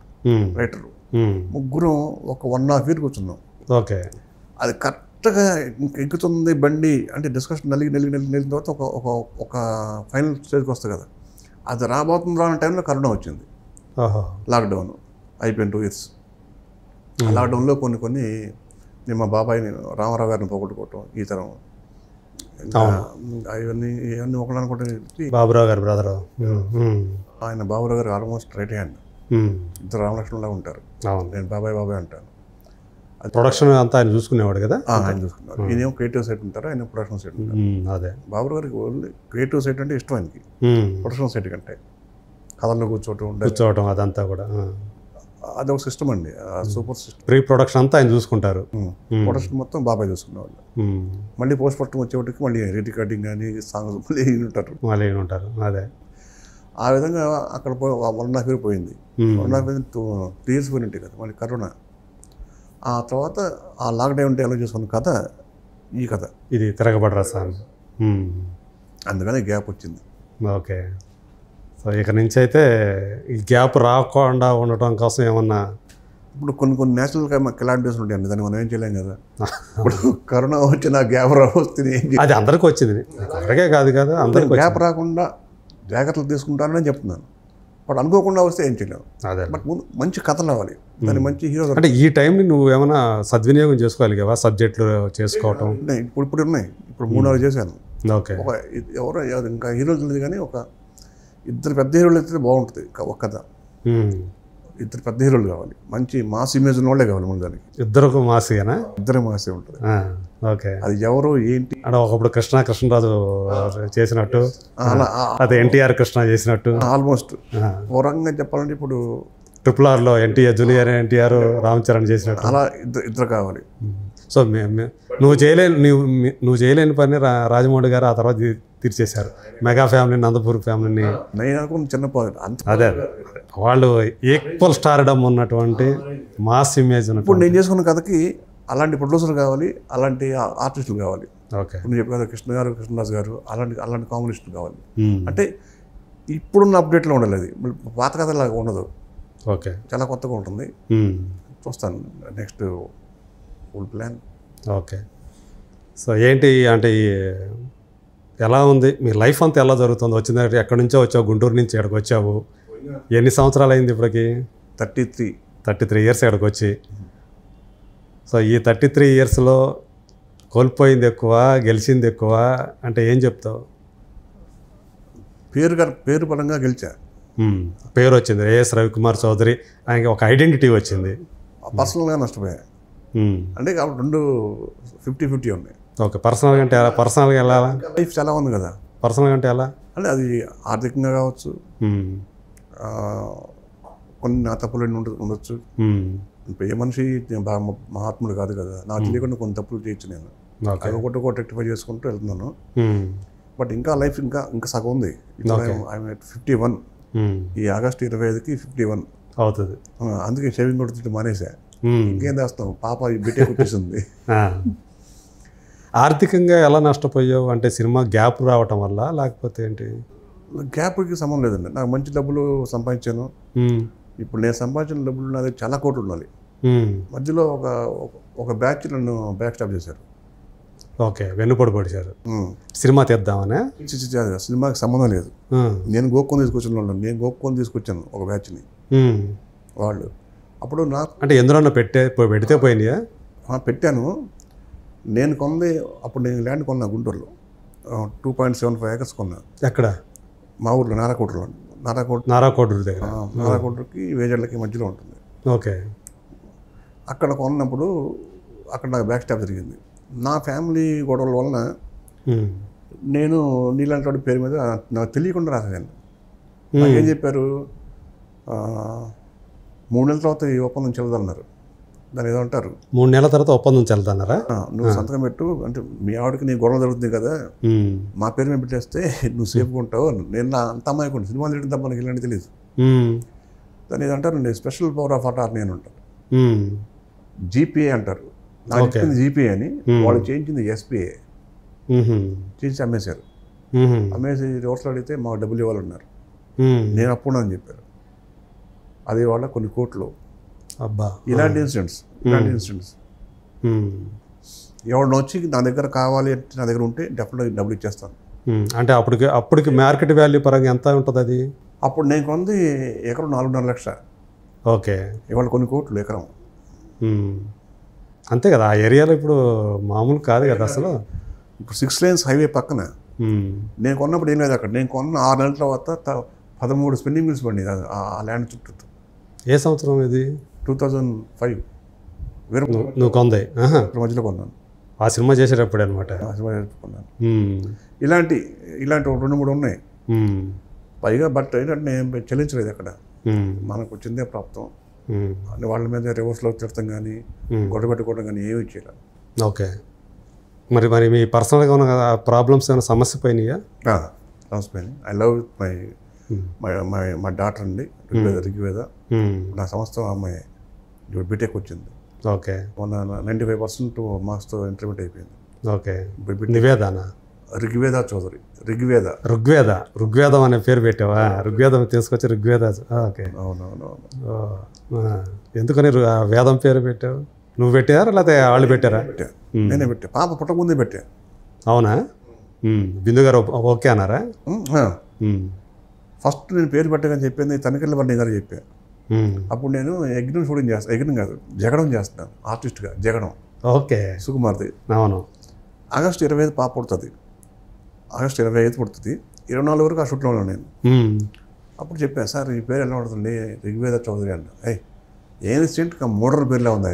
రైటరు, ముగ్గురం ఒక 1.5 year కూర్చున్నాం. ఓకే. అది కరెక్ట్గా ఎక్కుతుంది బండి అంటే డిస్కషన్ నలిగిన తర్వాత ఒక ఫైనల్ స్టేజ్కి వస్తుంది కదా, అది రాబోతుందా అనే టైంలో కరోనా వచ్చింది. లాక్డౌన్ అయిపోయింది 2 years. లాక్డౌన్లో కొన్ని నేను మా బాబాయ్ని రామారావు గారిని పోగొట్టుకోవటం, ఈ తరం ఇవన్నీ ఒకళ్ళు అనుకుంటే బాబురావు గారు బ్రదర్. ఆయన బాబురావు గారు ఆల్మోస్ట్ రైట్ హ్యాండ్, ఇద్దరు రామలక్ష్మణలా ఉంటారు. నేను బాబాయ్ అంటాను. అది ప్రొడక్షన్ అంతా ఆయన చూసుకునేవాడు కదా. ఆయన చూసుకున్నారు. ఈయనేమో క్రియేటివ్ సైట్ ఉంటారు, ఆయన ప్రొడక్షన్ సైట్ ఉంటారు. అదే బాబురావు గారికి ఓన్లీ క్రియేటివ్ సైట్ అంటే ఇష్టం ఆయనకి, ప్రొడక్షన్ సైట్ కంటే కథల్లో కూర్చోవటం అదంతా కూడా అది ఒక సిస్టమ్ అండి, సూపర్ సిస్టమ్. ప్రీ ప్రొడక్షన్ అంతా ఆయన చూసుకుంటారు, ప్రొడక్షన్ మొత్తం బాబాయ్ చూసుకునేవాళ్ళు. మళ్ళీ పోస్ట్ ప్రొడక్షన్ వచ్చేవాటికి మళ్ళీ రికార్డింగ్ కానీ సాంగ్స్ మళ్ళీ ఉంటారు. అదే ఆ విధంగా అక్కడ 1.5 year పోయింది. 2 years పోయినట్టే కదా మళ్ళీ కరోనా. ఆ తర్వాత ఆ లాక్డౌన్ ఎలా చేసుకున్న కథ ఈ కథ, ఇది తిరగబడరా సాంగ్. అందుకని గ్యాప్ వచ్చింది. ఓకే. సో ఇక నుంచి అయితే ఈ గ్యాప్ రాకుండా ఉండటం కోసం ఏమన్నా ఇప్పుడు కొన్ని నేషనల్ కెలామిటీస్ ఉంటాయండి, దాన్ని మనం ఏం చేయలేం కదా. ఇప్పుడు కరోనా వచ్చిన గ్యాప్ వస్తుంది, అది అందరికీ వచ్చింది, అందరికే కాదు కదా. అందరికీ గ్యాప్ రాకుండా జాగ్రత్తలు తీసుకుంటానని చెప్తున్నాను. బట్ అనుకోకుండా వస్తే ఏం చేయలేము. అదే, బట్ ముందు మంచి కథలు రావాలి, దాన్ని మంచి హీరో. అంటే ఈ టైంని నువ్వు ఏమైనా సద్వినియోగం చేసుకోగలిగావా? సబ్జెక్టులు చేసుకోవటం ఇప్పుడు ఉన్నాయి, ఇప్పుడు 3-4 చేశాను. ఓకే. ఎవరో ఇంకా హీరోలు తెలియదు కానీ ఒక 2 పెద్ద హీరోలు అయితే బాగుంటుంది ఒక కథ. 2 పెద్ద హీరోలు కావాలి, మంచి మాస్ ఇమేజ్ ఉన్న వాళ్ళే కావాలి ముందు దానికి. ఇద్దరు మాసేనా? ఇద్దరే మాసే ఉంటుంది. ఓకే. అది ఎవరు ఏంటి అంటే ఒకప్పుడు కృష్ణరాజు చేసినట్టు, అదే ఎన్టీఆర్ కృష్ణ చేసినట్టు ఆల్మోస్ట్. ఓ రకంగా చెప్పాలంటే ఇప్పుడు RRRలో ఎన్టీఆర్ జూనియర్ ఎన్టీఆర్ రామ్ చరణ్ చేసినట్టు. అలా ఇద్దరు కావాలి. సో నువ్వు చేయలేని పని రాజమౌళి గారు ఆ తర్వాత తీర్చేశారు. మెగా ఫ్యామిలీ, నందపూర్ ఫ్యామిలీని. నేను అనుకున్న చిన్న అంత అదే వాళ్ళు ఈక్వల్ స్టార్డమ్ ఉన్నటువంటి మాస్ ఇమేజ్ ఇప్పుడు ఉన్నటువంటి. నేను చేసుకున్న కథకి అలాంటి ప్రొడ్యూసర్ కావాలి, అలాంటి ఆర్టిస్టులు కావాలి. ఓకే. ఇప్పుడు నేను చెప్పాను కృష్ణ గారు, కృష్ణరాజు గారు, అలాంటి కాంబినేషన్ కావాలి. అంటే ఇప్పుడున్న అప్డేట్లో ఉండాలి. అది పాత కథలాగా ఉండదు. ఓకే. చాలా కొత్తగా ఉంటుంది. చూస్తాను next full plan. Okay. So ఏంటి అంటే ఎలా ఉంది మీ లైఫ్ అంతా, ఎలా జరుగుతుంది? వచ్చింది ఎక్కడి నుంచో వచ్చావు, గుంటూరు నుంచి ఇక్కడికి వచ్చావు. ఎన్ని సంవత్సరాలు అయింది ఇప్పటికి? 33 ఇయర్స్ ఇక్కడికి వచ్చి. సో ఈ 33 ఇయర్స్లో కోల్పోయింది ఎక్కువ, గెలిచింది ఎక్కువ అంటే ఏం చెప్తావు? పేరు పరంగా గెలిచా. పేరు వచ్చింది, ఏఎస్ రవికుమార్ చౌదరి, ఆయనకి ఒక ఐడెంటిటీ వచ్చింది. పర్సనల్గా నష్టపోయా. అంటే కాబట్టి 50-50 ఉన్నాయి. ఓకే. పర్సనల్గా అంటే ఎలా? పర్సనల్గా ఎలా? లైఫ్ చాలా ఉంది కదా. పర్సనల్గా అంటే ఎలా? అంటే అది ఆర్థికంగా కావచ్చు, కొన్ని నా తప్పులు ఉండొచ్చు. ఇప్పుడు ఏ మనిషి మహాత్ముడు కాదు కదా. నాకు తెలియకుండా కొన్ని తప్పులు చేయొచ్చు. నేను అవి ఒకటి రెక్టిఫై చేసుకుంటూ వెళ్తున్నాను. బట్ ఇంకా లైఫ్ ఇంకా సగం ఉంది. ఐఎమ్ 51. ఈ ఆగస్టు 25కి 51 అవుతుంది. అందుకే షేవింగ్ కొడుతుంటే మానేసా. ఇంకేం చేస్తాం, పాప బిడ్డే వచ్చేసింది. ఆర్థికంగా ఎలా నష్టపోయావు? అంటే సినిమా గ్యాప్ రావటం వల్ల, లేకపోతే ఏంటి? గ్యాప్కి సంబంధం లేదండి. నాకు మంచి డబ్బులు సంపాదించాను. ఇప్పుడు నేను సంపాదించిన డబ్బులు నాది చాలా కోట్లు ఉండాలి. మధ్యలో ఒక బ్యాచ్ నన్ను బ్యాక్ స్టాప్ చేశారు. ఓకే. వెన్నుపొడి పొడిచారు. సినిమా తీద్దామనే? సినిమాకి సంబంధం లేదు. నేను గోక్కొని తీసుకొచ్చాను ఒక బ్యాచ్ని వాళ్ళు. అప్పుడు నాకు అంటే ఎందులో పెడితే పోయినాయా? పెట్టాను. నేను కొంది అప్పుడు నేను ల్యాండ్ కొన్నా గుంటూరులో. 2.75 acres కొన్నా. ఎక్కడ? మా ఊర్లో నారాకోటూరులో. నారాకోటూరు దగ్గర. నారాకోటూరుకి వేజర్లకి మధ్యలో ఉంటుంది. ఓకే. అక్కడ కొన్నప్పుడు అక్కడ నాకు బ్యాక్ స్టాప్ జరిగింది. నా ఫ్యామిలీ గొడవల వలన నేను నీలాంటి వాడి పేరు మీద నాకు తెలియకుండా రాసాను. నాకేం చెప్పారు, 3 నెలల తర్వాత ఈ ఒప్పందం చెల్లదన్నారు. దాన్ని ఏదో అంటారు. 3 నెలల తర్వాత ఒప్పందం చెల్లుతున్నారా? నువ్వు సంతకం పెట్టు, అంటే మీ ఆవిడకి నీ గొడవ జరుగుతుంది కదా, మా పేరు మీద పెట్టేస్తే నువ్వు సేఫ్గా ఉంటావు. నేను అంత అమ్మాయికుండా సినిమాలు తీయడం తప్ప మనకి ఇలాంటి తెలియదు. దాన్ని ఏదో అంటారు, స్పెషల్ పవర్ ఆఫ్ అటార్నీ అని అంటారు. జీపీఏ అంటారు. నాకు చెప్పింది జీపీఏ అని, వాళ్ళు చేయించింది ఎస్పీఏ. చేయించి అమ్మేశారు. అమ్మేసి రివర్స్లో అడిగితే మాకు డబ్బులు ఇవ్వాలన్నారు. నేను అప్పుడు అని చెప్పారు. అది వాళ్ళ కొన్ని కోట్లు. అబ్బా. ఇలాంటి ఇన్సిడెంట్స్ ఎవరిని వచ్చి నా దగ్గర కావాలి అంటే నా దగ్గర ఉంటే డెఫినెట్గా డబ్బులు ఇచ్చేస్తాను. అంటే అప్పటికి మార్కెట్ వాల్యూ పరంగా ఎంత ఉంటుంది అది? అప్పుడు నేను కొంది ఎకరం 4.5 లక్షలు. ఓకే. ఇవాళ కొన్ని కోట్లు ఎకరం. అంతే కదా. ఆ ఏరియాలో ఇప్పుడు మామూలు కాదు కదా అసలు. ఇప్పుడు 6 lanes హైవే పక్కన నేను కొన్నప్పుడు ఏం లేదు. అక్కడ నేను కొన్న 6 నెలల తర్వాత 13 స్పిన్నింగ్ మిల్స్ పడింది ఆ ల్యాండ్ చుట్టూ. ఏ సంవత్సరం ఇది? 2005. నువ్వు కొంది మధ్యలో కొన్నాను. ఆ సినిమా చేసేటప్పుడు అనమాట. కొన్నాను. ఇలాంటి 2-3 ఉన్నాయి. పైగా బట్ ఏంటంటే నేను చెల్లించలేదు అక్కడ. మనకు వచ్చిందే ప్రాప్తం. వాళ్ళ మీద రివర్స్లో తిడతాం కానీ గొడవ పెట్టుకోవడం కానీ ఏమీ చేయలేదు. ఓకే. మరి మీ పర్సనల్గా ఉన్న ప్రాబ్లమ్స్ ఏమైనా సమస్య పోయినాయా? సమస్య పోయినాయి. ఐ లవ్ మై డాటర్ అండి, రిగ్వేద. నా సంవత్సరం అమ్మాయి బీటెక్ వచ్చింది. ఓకే. మొన్న 95% మార్క్స్తో ఇంటర్మీడియట్ అయిపోయింది. ఓకే. నివేదానా? ఋగ్వేద చౌదరి. ఋగ్వేదం అనే పేరు పెట్టావా? ఋగ్వేదం తీసుకొచ్చి ఋగ్వేద. ఓకే. అవునవును. ఎందుకని వేదం పేరు పెట్టావు? నువ్వు పెట్టారా లేకపోతే వాళ్ళు పెట్టారా? నేనే పెట్టా. పాప పుట్టకముందే పెట్టా. అవునా? బిందు గారు ఓకే అన్నారా? ఫస్ట్ నేను పేరు పెట్టగానే చెప్పింది తనికెళ్ళ బండి గారు చెప్పా. అప్పుడు నేను యజ్ఞం షూటింగ్ చేస్తాను. యజ్ఞం కాదు, జగడం చేస్తున్నాను ఆర్టిస్ట్గా. జగడం. ఓకే. సుకుమార్ది. అవును. ఆగస్టు 25 పాప పుడుతుంది. ఆగస్టు 25 పుడుతుంది. 24 వరకు ఆ షూట్లో ఉన్నాను నేను. అప్పుడు చెప్పాను, సార్ ఈ పేరు ఎలా పడుతుంది? ఋగ్వేద చౌదరి అన్న. ఏ ఇన్సిడెంట్ మోడర్న్ పేరులా ఉందా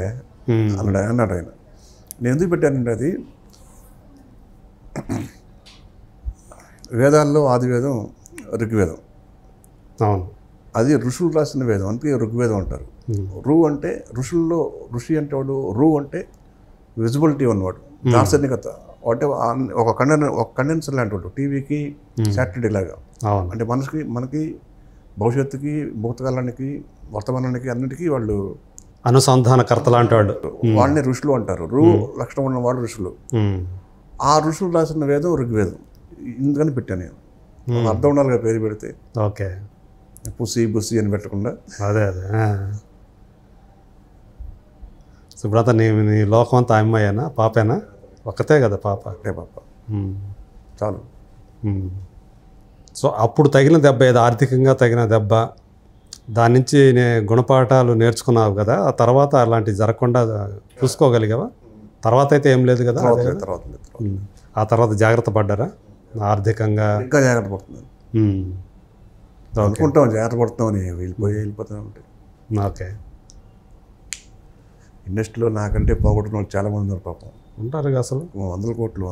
అన్నాడు ఆయన. నేను ఎందుకు పెట్టానంటే అది వేదాల్లో ఆదివేదం ఋగ్వేదం. అవును. అది ఋషులు రాసిన వేదం, అందుకే ఋగ్వేదం అంటారు. రు అంటే ఋషుల్లో, ఋషి అంటే వాడు, రు అంటే విజిబిలిటీ ఉన్నవాడు, దార్శనికత అంటే ఒక కండెన్సర్ లాంటి వాడు, టీవీకి శాటిలైట్ లాగా. అవును. అంటే మనకి భవిష్యత్తుకి, భూతకాలానికి, వర్తమానానికి అన్నిటికీ వాళ్ళు అనుసంధానకర్త లాంటి వాళ్ళు. వాళ్ళని ఋషులు అంటారు. లక్షణం ఉన్న వాళ్ళు ఋషులు. ఆ ఋషులు రాసిన వేదం ఋగ్వేదం. ఇందుకని పెట్టాను నేను. అర్థం ఉండాలిగా పేరు పెడితే. ఓకే. పుసి బుసి అని పెట్టకుండా. అదే సుబ్రత, నీ లోకం అంతా అమ్మాయేనా, పాపేనా? ఒక్కతే కదా పాప? అంటే పాప చాలు. సో అప్పుడు తగిన దెబ్బ ఏదో, ఆర్థికంగా తగిన దెబ్బ, దాని నుంచి గుణపాఠాలు నేర్చుకున్నావు కదా, ఆ తర్వాత అలాంటివి జరగకుండా చూసుకోగలిగావా? తర్వాత అయితే ఏం లేదు కదా? ఆ తర్వాత జాగ్రత్త పడ్డారా ఆర్థికంగా? ఇంకా జాగ్రత్త పడుతున్నాను. అనుకుంటాం జాగ్రత్త పడుతున్నామని, వెళ్ళిపోతూనే ఉంటాయి. ఓకే. ఇండస్ట్రీలో నాకంటే పోగొట్టుకున్న వాళ్ళు చాలామంది ఉన్నారు పాపం. ఉంటారు అసలు వందల కోట్లు.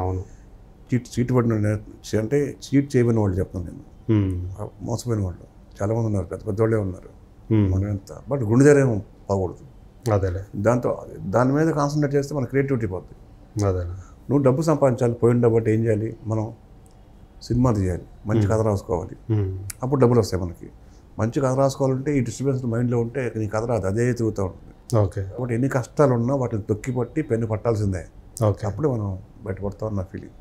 అవును. చీట్ పడిన అంటే చీట్ చేయబడిన వాళ్ళు చెప్తాను నేను. మోసపోయిన వాళ్ళు చాలామంది ఉన్నారు, పెద్ద వాళ్ళే ఉన్నారు. మనం ఎంత బట్ గుండె ధైర్యం పోకూడదు. అదేలే. దాని మీద కాన్సన్ట్రేట్ చేస్తే మన క్రియేటివిటీ పోతుంది. అదేలే. నువ్వు డబ్బు సంపాదించాలి, పోయిన డబ్బు ఏం చేయాలి, మనం సినిమా తీయాలి, మంచి కథ రాసుకోవాలి, అప్పుడు డబ్బులు వస్తాయి మనకి. మంచి కథ రాసుకోవాలంటే ఈ డిస్టర్బెన్స్ మైండ్లో ఉంటే నీ కథ రాదు, అదే తిరుగుతూ ఉంటుంది. ఓకే. కాబట్టి ఎన్ని కష్టాలు ఉన్నా వాటిని తొక్కి పట్టి పెన్ను పట్టాల్సిందే. ఓకే. అప్పుడే మనం బయటపడతామని నా ఫీలింగ్.